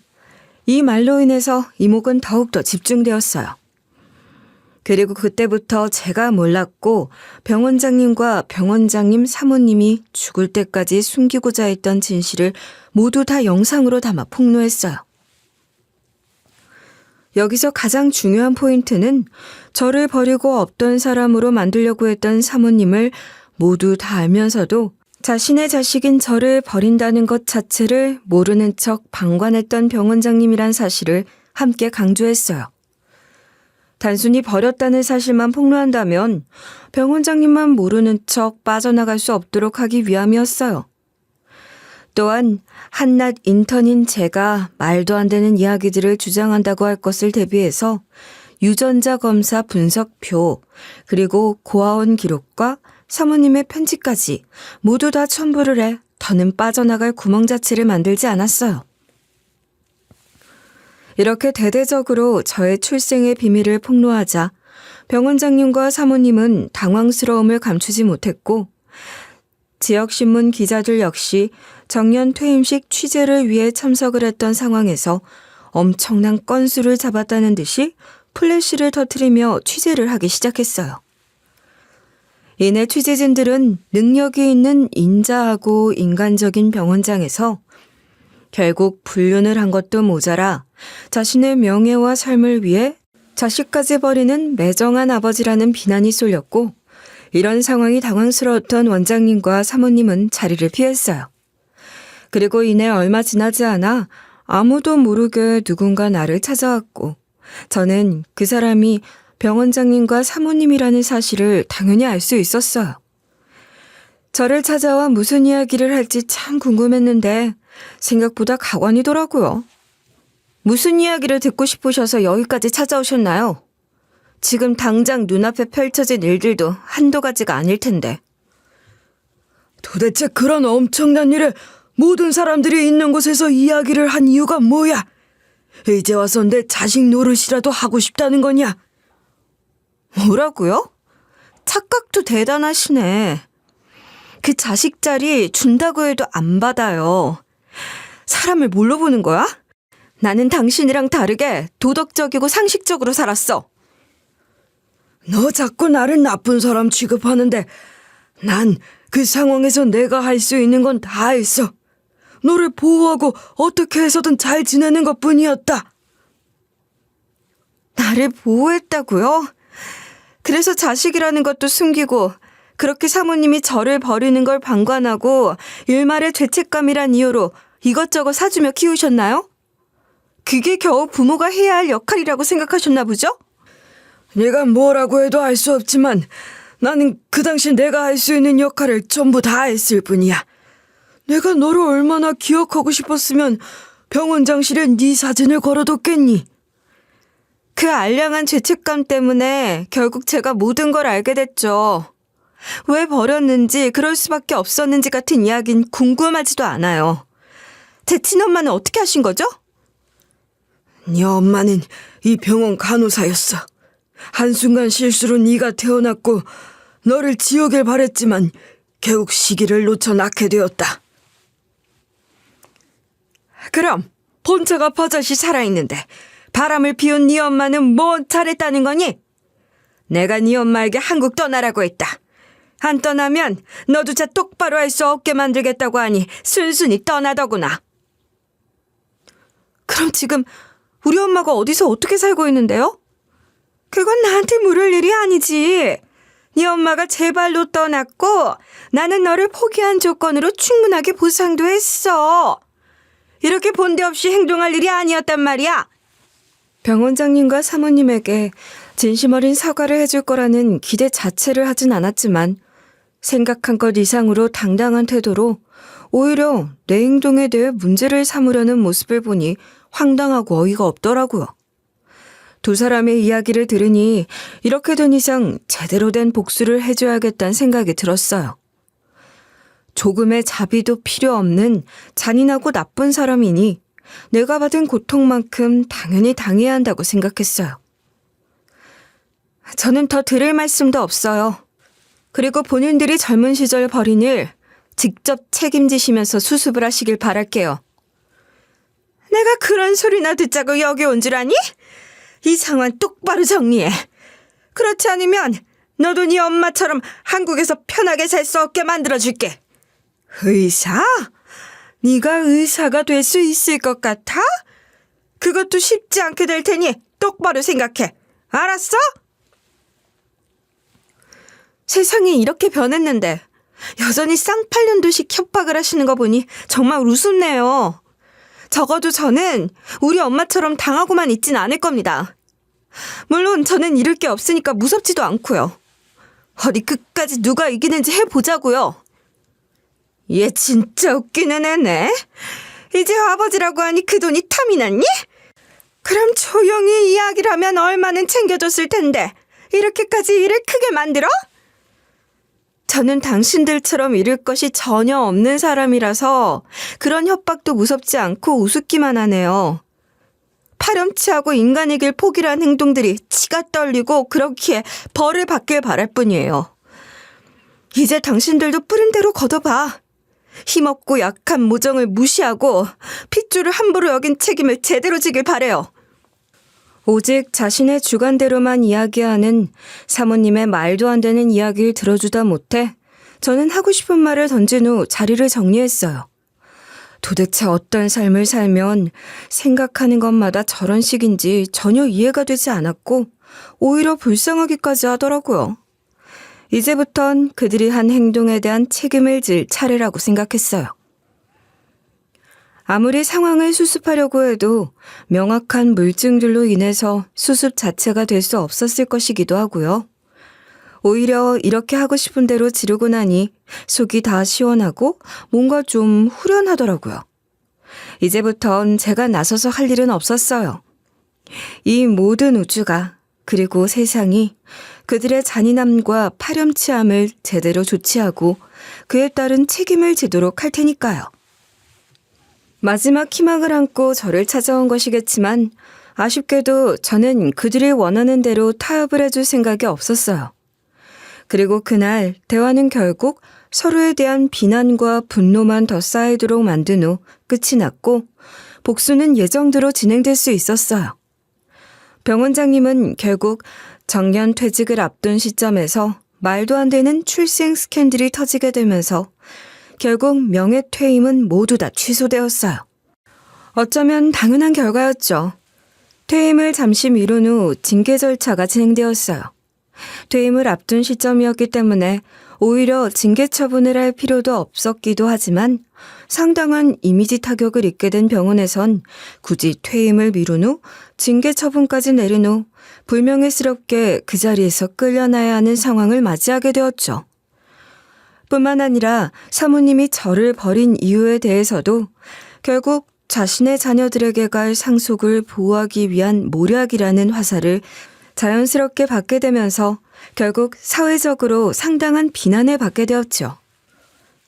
이 말로 인해서 이목은 더욱더 집중되었어요. 그리고 그때부터 제가 몰랐고 병 원장님과 병 원장님 사모님이 죽을 때까지 숨기고자 했던 진실을 모두 다 영상으로 담아 폭로했어요. 여기서 가장 중요한 포인트는 저를 버리고 없던 사람으로 만들려고 했던 사모님을 모두 다 알면서도 자신의 자식인 저를 버린다는 것 자체를 모르는 척 방관했던 병 원장님이란 사실을 함께 강조했어요. 단순히 버렸다는 사실만 폭로한다면 병 원장님만 모르는 척 빠져나갈 수 없도록 하기 위함이었어요. 또한 한낱 인턴인 제가 말도 안 되는 이야기들을 주장한다고 할 것을 대비해서 유전자 검사 분석표, 그리고 고아원 기록과 사모님의 편지까지 모두 다 첨부를 해 더는 빠져나갈 구멍 자체를 만들지 않았어요. 이렇게 대대적으로 저의 출생의 비밀을 폭로하자 병 원장님과 사모님은 당황스러움을 감추지 못했고 지역신문 기자들 역시 정년 퇴임식 취재를 위해 참석을 했던 상황에서 엄청난 건수를 잡았다는 듯이 플래시를 터뜨리며 취재를 하기 시작했어요. 이내 취재진들은 능력이 있는 인자하고 인간적인 병 원장에서 결국 불륜을 한 것도 모자라 자신의 명예와 삶을 위해 자식까지 버리는 매정한 아버지라는 비난이 쏠렸고 이런 상황이 당황스러웠던 원장님과 사모님은 자리를 피했어요. 그리고 이내 얼마 지나지 않아 아무도 모르게 누군가 나를 찾아왔고 저는 그 사람이 병 원장님과 사모님이라는 사실을 당연히 알 수 있었어요. 저를 찾아와 무슨 이야기를 할지 참 궁금했는데 생각보다 가관이더라고요. 무슨 이야기를 듣고 싶으셔서 여기까지 찾아오셨나요? 지금 당장 눈앞에 펼쳐진 일들도 한두 가지가 아닐 텐데. 도대체 그런 엄청난 일에 모든 사람들이 있는 곳에서 이야기를 한 이유가 뭐야? 이제 와서 내 자식 노릇이라도 하고 싶다는 거냐? 뭐라고요? 착각도 대단하시네. 그 자식 자리 준다고 해도 안 받아요. 사람을 뭘로 보는 거야? 나는 당신이랑 다르게 도덕적이고 상식적으로 살았어. 너 자꾸 나를 나쁜 사람 취급하는데 난 그 상황에서 내가 할 수 있는 건 다 했어. 너를 보호하고 어떻게 해서든 잘 지내는 것뿐이었다. 나를 보호했다고요? 그래서 자식이라는 것도 숨기고 그렇게 사모님이 저를 버리는 걸 방관하고 일말의 죄책감이란 이유로 이것저것 사주며 키우셨나요? 그게 겨우 부모가 해야 할 역할이라고 생각하셨나 보죠? 네가 뭐라고 해도 알 수 없지만 나는 그 당시 내가 할 수 있는 역할을 전부 다 했을 뿐이야. 내가 너를 얼마나 기억하고 싶었으면 병원장실에 네 사진을 걸어뒀겠니? 그 알량한 죄책감 때문에 결국 제가 모든 걸 알게 됐죠. 왜 버렸는지 그럴 수밖에 없었는지 같은 이야기는 궁금하지도 않아요. 제 친엄마는 어떻게 하신 거죠? 네 엄마는 이 병원 간호사였어. 한순간 실수로 네가 태어났고 너를 지우길 바랬지만 결국 시기를 놓쳐 낳게 되었다. 그럼 본처가 버젓이 살아있는데 바람을 피운 네 엄마는 뭐 잘했다는 거니? 내가 네 엄마에게 한국 떠나라고 했다. 안 떠나면 너조차 똑바로 할 수 없게 만들겠다고 하니 순순히 떠나더구나. 그럼 지금 우리 엄마가 어디서 어떻게 살고 있는데요? 그건 나한테 물을 일이 아니지. 네 엄마가 제 발로 떠났고 나는 너를 포기한 조건으로 충분하게 보상도 했어. 이렇게 본데 없이 행동할 일이 아니었단 말이야. 병원장님과 사모님에게 진심 어린 사과를 해줄 거라는 기대 자체를 하진 않았지만 생각한 것 이상으로 당당한 태도로 오히려 내 행동에 대해 문제를 삼으려는 모습을 보니 황당하고 어이가 없더라고요. 두 사람의 이야기를 들으니 이렇게 된 이상 제대로 된 복수를 해줘야겠다는 생각이 들었어요. 조금의 자비도 필요 없는 잔인하고 나쁜 사람이니 내가 받은 고통만큼 당연히 당해야 한다고 생각했어요. 저는 더 들을 말씀도 없어요. 그리고 본인들이 젊은 시절 벌인 일 직접 책임지시면서 수습을 하시길 바랄게요. 내가 그런 소리나 듣자고 여기 온 줄 아니? 이 상황 똑바로 정리해. 그렇지 않으면 너도 네 엄마처럼 한국에서 편하게 살 수 없게 만들어줄게. 의사? 네가 의사가 될 수 있을 것 같아? 그것도 쉽지 않게 될 테니 똑바로 생각해. 알았어? 세상이 이렇게 변했는데 여전히 쌍팔년도식 협박을 하시는 거 보니 정말 우습네요. 적어도 저는 우리 엄마처럼 당하고만 있진 않을 겁니다. 물론 저는 잃을 게 없으니까 무섭지도 않고요. 어디 끝까지 누가 이기는지 해보자고요. 얘 진짜 웃기는 애네. 이제 아버지라고 하니 그 돈이 탐이 났니? 그럼 조용히 이야기를 하면 얼마는 챙겨줬을 텐데 이렇게까지 일을 크게 만들어? 저는 당신들처럼 잃을 것이 전혀 없는 사람이라서 그런 협박도 무섭지 않고 우습기만 하네요. 파렴치하고 인간이길 포기란 행동들이 치가 떨리고 그렇기에 벌을 받길 바랄 뿐이에요. 이제 당신들도 뿌린 대로 걷어봐. 힘없고 약한 모정을 무시하고 핏줄을 함부로 여긴 책임을 제대로 지길 바래요. 오직 자신의 주관대로만 이야기하는 사모님의 말도 안 되는 이야기를 들어주다 못해 저는 하고 싶은 말을 던진 후 자리를 정리했어요. 도대체 어떤 삶을 살면 생각하는 것마다 저런 식인지 전혀 이해가 되지 않았고 오히려 불쌍하기까지 하더라고요. 이제부턴 그들이 한 행동에 대한 책임을 질 차례라고 생각했어요. 아무리 상황을 수습하려고 해도 명확한 물증들로 인해서 수습 자체가 될 수 없었을 것이기도 하고요. 오히려 이렇게 하고 싶은 대로 지르고 나니 속이 다 시원하고 뭔가 좀 후련하더라고요. 이제부턴 제가 나서서 할 일은 없었어요. 이 모든 우주가 그리고 세상이 그들의 잔인함과 파렴치함을 제대로 조치하고 그에 따른 책임을 지도록 할 테니까요. 마지막 희망을 안고 저를 찾아온 것이겠지만 아쉽게도 저는 그들이 원하는 대로 타협을 해줄 생각이 없었어요. 그리고 그날 대화는 결국 서로에 대한 비난과 분노만 더 쌓이도록 만든 후 끝이 났고 복수는 예정대로 진행될 수 있었어요. 병 원장님은 결국 정년 퇴직을 앞둔 시점에서 말도 안 되는 출생 스캔들이 터지게 되면서 결국 명예퇴임은 모두 다 취소되었어요. 어쩌면 당연한 결과였죠. 퇴임을 잠시 미룬 후 징계 절차가 진행되었어요. 퇴임을 앞둔 시점이었기 때문에 오히려 징계 처분을 할 필요도 없었기도 하지만 상당한 이미지 타격을 입게 된 병원에선 굳이 퇴임을 미룬 후 징계 처분까지 내린 후 불명예스럽게 그 자리에서 끌려나야 하는 상황을 맞이하게 되었죠. 뿐만 아니라 사모님이 저를 버린 이유에 대해서도 결국 자신의 자녀들에게 갈 상속을 보호하기 위한 모략이라는 화살을 자연스럽게 받게 되면서 결국 사회적으로 상당한 비난을 받게 되었죠.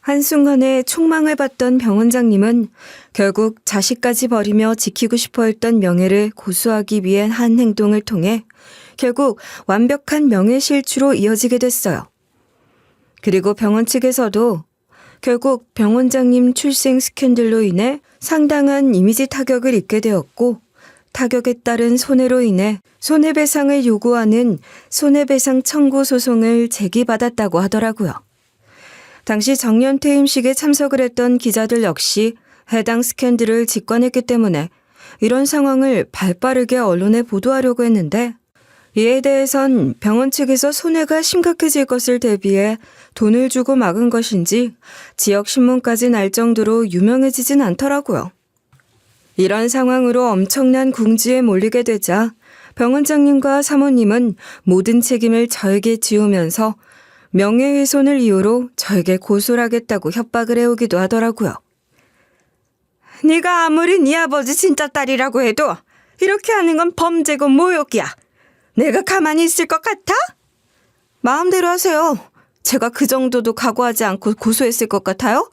한순간에 총망을 받던 병 원장님은 결국 자식까지 버리며 지키고 싶어 했던 명예를 고수하기 위해 한 행동을 통해 결국 완벽한 명예실추로 이어지게 됐어요. 그리고 병원 측에서도 결국 병 원장님 출생 스캔들로 인해 상당한 이미지 타격을 입게 되었고 타격에 따른 손해로 인해 손해배상을 요구하는 손해배상 청구 소송을 제기받았다고 하더라고요. 당시 정년 퇴임식에 참석을 했던 기자들 역시 해당 스캔들을 직관했기 때문에 이런 상황을 발빠르게 언론에 보도하려고 했는데 이에 대해선 병원 측에서 손해가 심각해질 것을 대비해 돈을 주고 막은 것인지 지역 신문까지 날 정도로 유명해지진 않더라고요. 이런 상황으로 엄청난 궁지에 몰리게 되자 병 원장님과 사모님은 모든 책임을 저에게 지우면서 명예훼손을 이유로 저에게 고소를 하겠다고 협박을 해오기도 하더라고요. 네가 아무리 네 아버지 진짜 딸이라고 해도 이렇게 하는 건 범죄고 모욕이야. 내가 가만히 있을 것 같아? 마음대로 하세요. 제가 그 정도도 각오하지 않고 고소했을 것 같아요?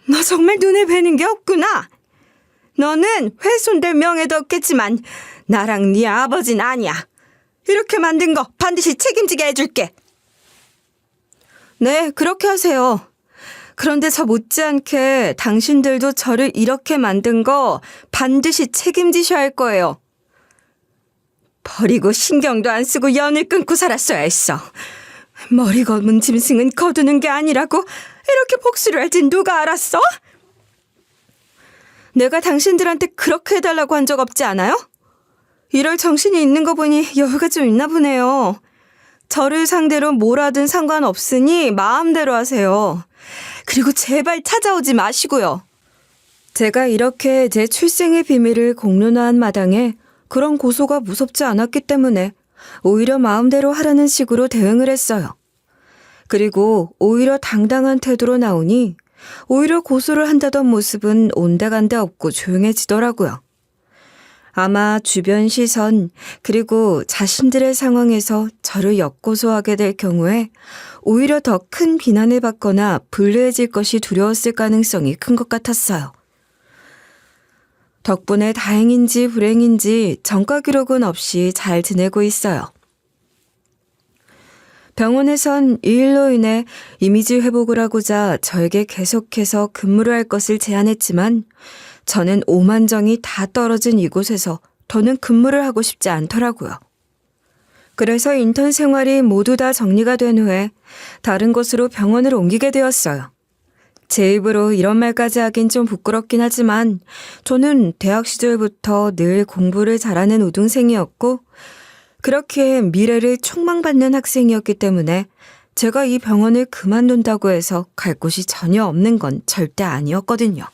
너 정말 눈에 뵈는 게 없구나. 너는 훼손될 명예도 없겠지만 나랑 네 아버지는 아니야. 이렇게 만든 거 반드시 책임지게 해줄게. 네, 그렇게 하세요. 그런데 저 못지않게 당신들도 저를 이렇게 만든 거 반드시 책임지셔야 할 거예요. 버리고 신경도 안 쓰고 연을 끊고 살았어야 했어. 머리 검은 짐승은 거두는 게 아니라고 이렇게 복수를 할진 누가 알았어? 내가 당신들한테 그렇게 해달라고 한 적 없지 않아요? 이럴 정신이 있는 거 보니 여유가 좀 있나 보네요. 저를 상대로 뭘 하든 상관없으니 마음대로 하세요. 그리고 제발 찾아오지 마시고요. 제가 이렇게 제 출생의 비밀을 공론화한 마당에 그런 고소가 무섭지 않았기 때문에 오히려 마음대로 하라는 식으로 대응을 했어요. 그리고 오히려 당당한 태도로 나오니 오히려 고소를 한다던 모습은 온데간데 없고 조용해지더라고요. 아마 주변 시선 그리고 자신들의 상황에서 저를 역고소하게 될 경우에 오히려 더 큰 비난을 받거나 불리해질 것이 두려웠을 가능성이 큰 것 같았어요. 덕분에 다행인지 불행인지 전과 기록은 없이 잘 지내고 있어요. 병원에선 이 일로 인해 이미지 회복을 하고자 저에게 계속해서 근무를 할 것을 제안했지만 저는 오만정이 다 떨어진 이곳에서 더는 근무를 하고 싶지 않더라고요. 그래서 인턴 생활이 모두 다 정리가 된 후에 다른 곳으로 병원을 옮기게 되었어요. 제 입으로 이런 말까지 하긴 좀 부끄럽긴 하지만 저는 대학 시절부터 늘 공부를 잘하는 우등생이었고 그렇게 미래를 촉망받는 학생이었기 때문에 제가 이 병원을 그만둔다고 해서 갈 곳이 전혀 없는 건 절대 아니었거든요.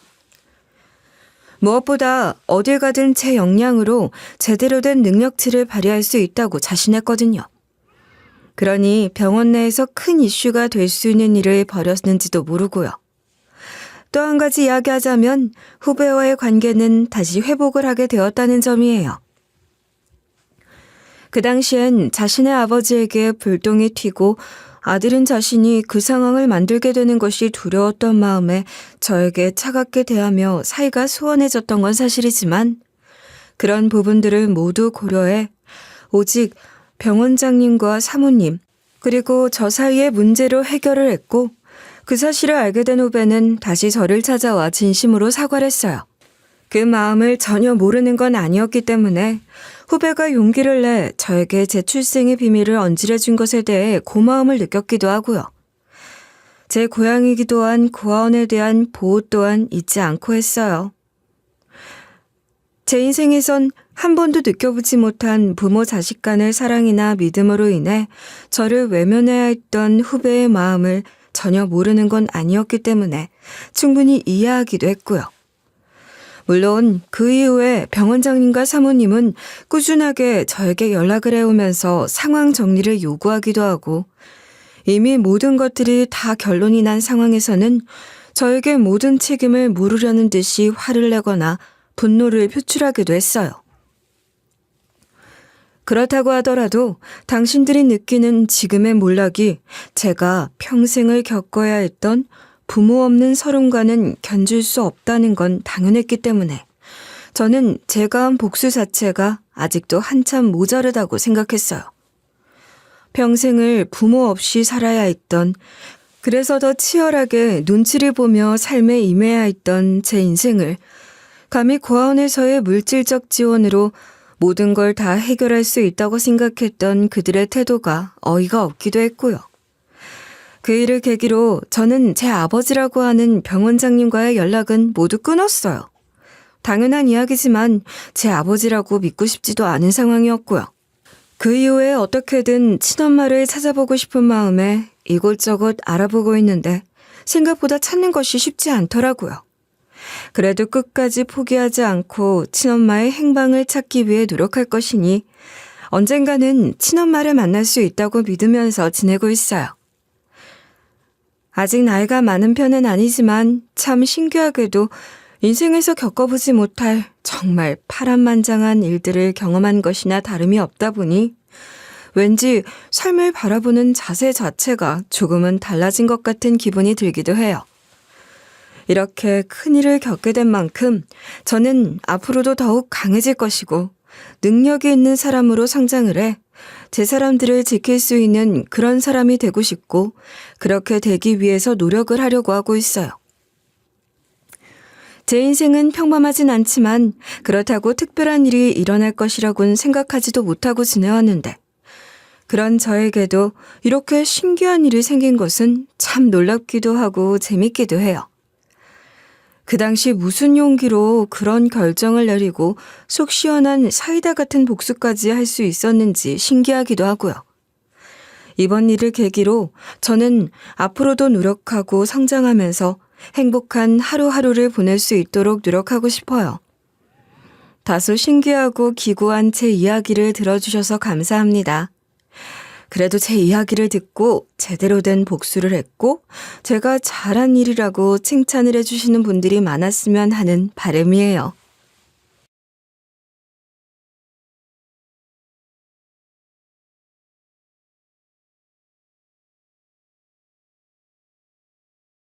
무엇보다 어딜 가든 제 역량으로 제대로 된 능력치를 발휘할 수 있다고 자신했거든요. 그러니 병원 내에서 큰 이슈가 될 수 있는 일을 벌였는지도 모르고요. 또 한 가지 이야기하자면 후배와의 관계는 다시 회복을 하게 되었다는 점이에요. 그 당시엔 자신의 아버지에게 불똥이 튀고 아들인 자신이 그 상황을 만들게 되는 것이 두려웠던 마음에 저에게 차갑게 대하며 사이가 소원해졌던 건 사실이지만 그런 부분들을 모두 고려해 오직 병원장님과 사모님 그리고 저 사이의 문제로 해결을 했고 그 사실을 알게 된 후배는 다시 저를 찾아와 진심으로 사과를 했어요. 그 마음을 전혀 모르는 건 아니었기 때문에 후배가 용기를 내 저에게 제 출생의 비밀을 언질해 준 것에 대해 고마움을 느꼈기도 하고요. 제 고향이기도 한 고아원에 대한 보호 또한 잊지 않고 했어요. 제 인생에선 한 번도 느껴보지 못한 부모 자식 간의 사랑이나 믿음으로 인해 저를 외면해야 했던 후배의 마음을 전혀 모르는 건 아니었기 때문에 충분히 이해하기도 했고요. 물론 그 이후에 병원장님과 사모님은 꾸준하게 저에게 연락을 해오면서 상황 정리를 요구하기도 하고 이미 모든 것들이 다 결론이 난 상황에서는 저에게 모든 책임을 물으려는 듯이 화를 내거나 분노를 표출하기도 했어요. 그렇다고 하더라도 당신들이 느끼는 지금의 몰락이 제가 평생을 겪어야 했던 부모 없는 서름과는 견줄 수 없다는 건 당연했기 때문에 저는 제가 한 복수 자체가 아직도 한참 모자르다고 생각했어요. 평생을 부모 없이 살아야 했던, 그래서 더 치열하게 눈치를 보며 삶에 임해야 했던 제 인생을 감히 고아원에서의 물질적 지원으로 모든 걸 다 해결할 수 있다고 생각했던 그들의 태도가 어이가 없기도 했고요. 그 일을 계기로 저는 제 아버지라고 하는 병원장님과의 연락은 모두 끊었어요. 당연한 이야기지만 제 아버지라고 믿고 싶지도 않은 상황이었고요. 그 이후에 어떻게든 친엄마를 찾아보고 싶은 마음에 이곳저곳 알아보고 있는데 생각보다 찾는 것이 쉽지 않더라고요. 그래도 끝까지 포기하지 않고 친엄마의 행방을 찾기 위해 노력할 것이니 언젠가는 친엄마를 만날 수 있다고 믿으면서 지내고 있어요. 아직 나이가 많은 편은 아니지만 참 신기하게도 인생에서 겪어보지 못할 정말 파란만장한 일들을 경험한 것이나 다름이 없다 보니 왠지 삶을 바라보는 자세 자체가 조금은 달라진 것 같은 기분이 들기도 해요. 이렇게 큰 일을 겪게 된 만큼 저는 앞으로도 더욱 강해질 것이고 능력이 있는 사람으로 성장을 해 제 사람들을 지킬 수 있는 그런 사람이 되고 싶고 그렇게 되기 위해서 노력을 하려고 하고 있어요. 제 인생은 평범하진 않지만 그렇다고 특별한 일이 일어날 것이라고는 생각하지도 못하고 지내왔는데 그런 저에게도 이렇게 신기한 일이 생긴 것은 참 놀랍기도 하고 재밌기도 해요. 그 당시 무슨 용기로 그런 결정을 내리고 속 시원한 사이다 같은 복수까지 할 수 있었는지 신기하기도 하고요. 이번 일을 계기로 저는 앞으로도 노력하고 성장하면서 행복한 하루하루를 보낼 수 있도록 노력하고 싶어요. 다소 신기하고 기구한 제 이야기를 들어주셔서 감사합니다. 그래도 제 이야기를 듣고 제대로 된 복수를 했고 제가 잘한 일이라고 칭찬을 해주시는 분들이 많았으면 하는 바람이에요.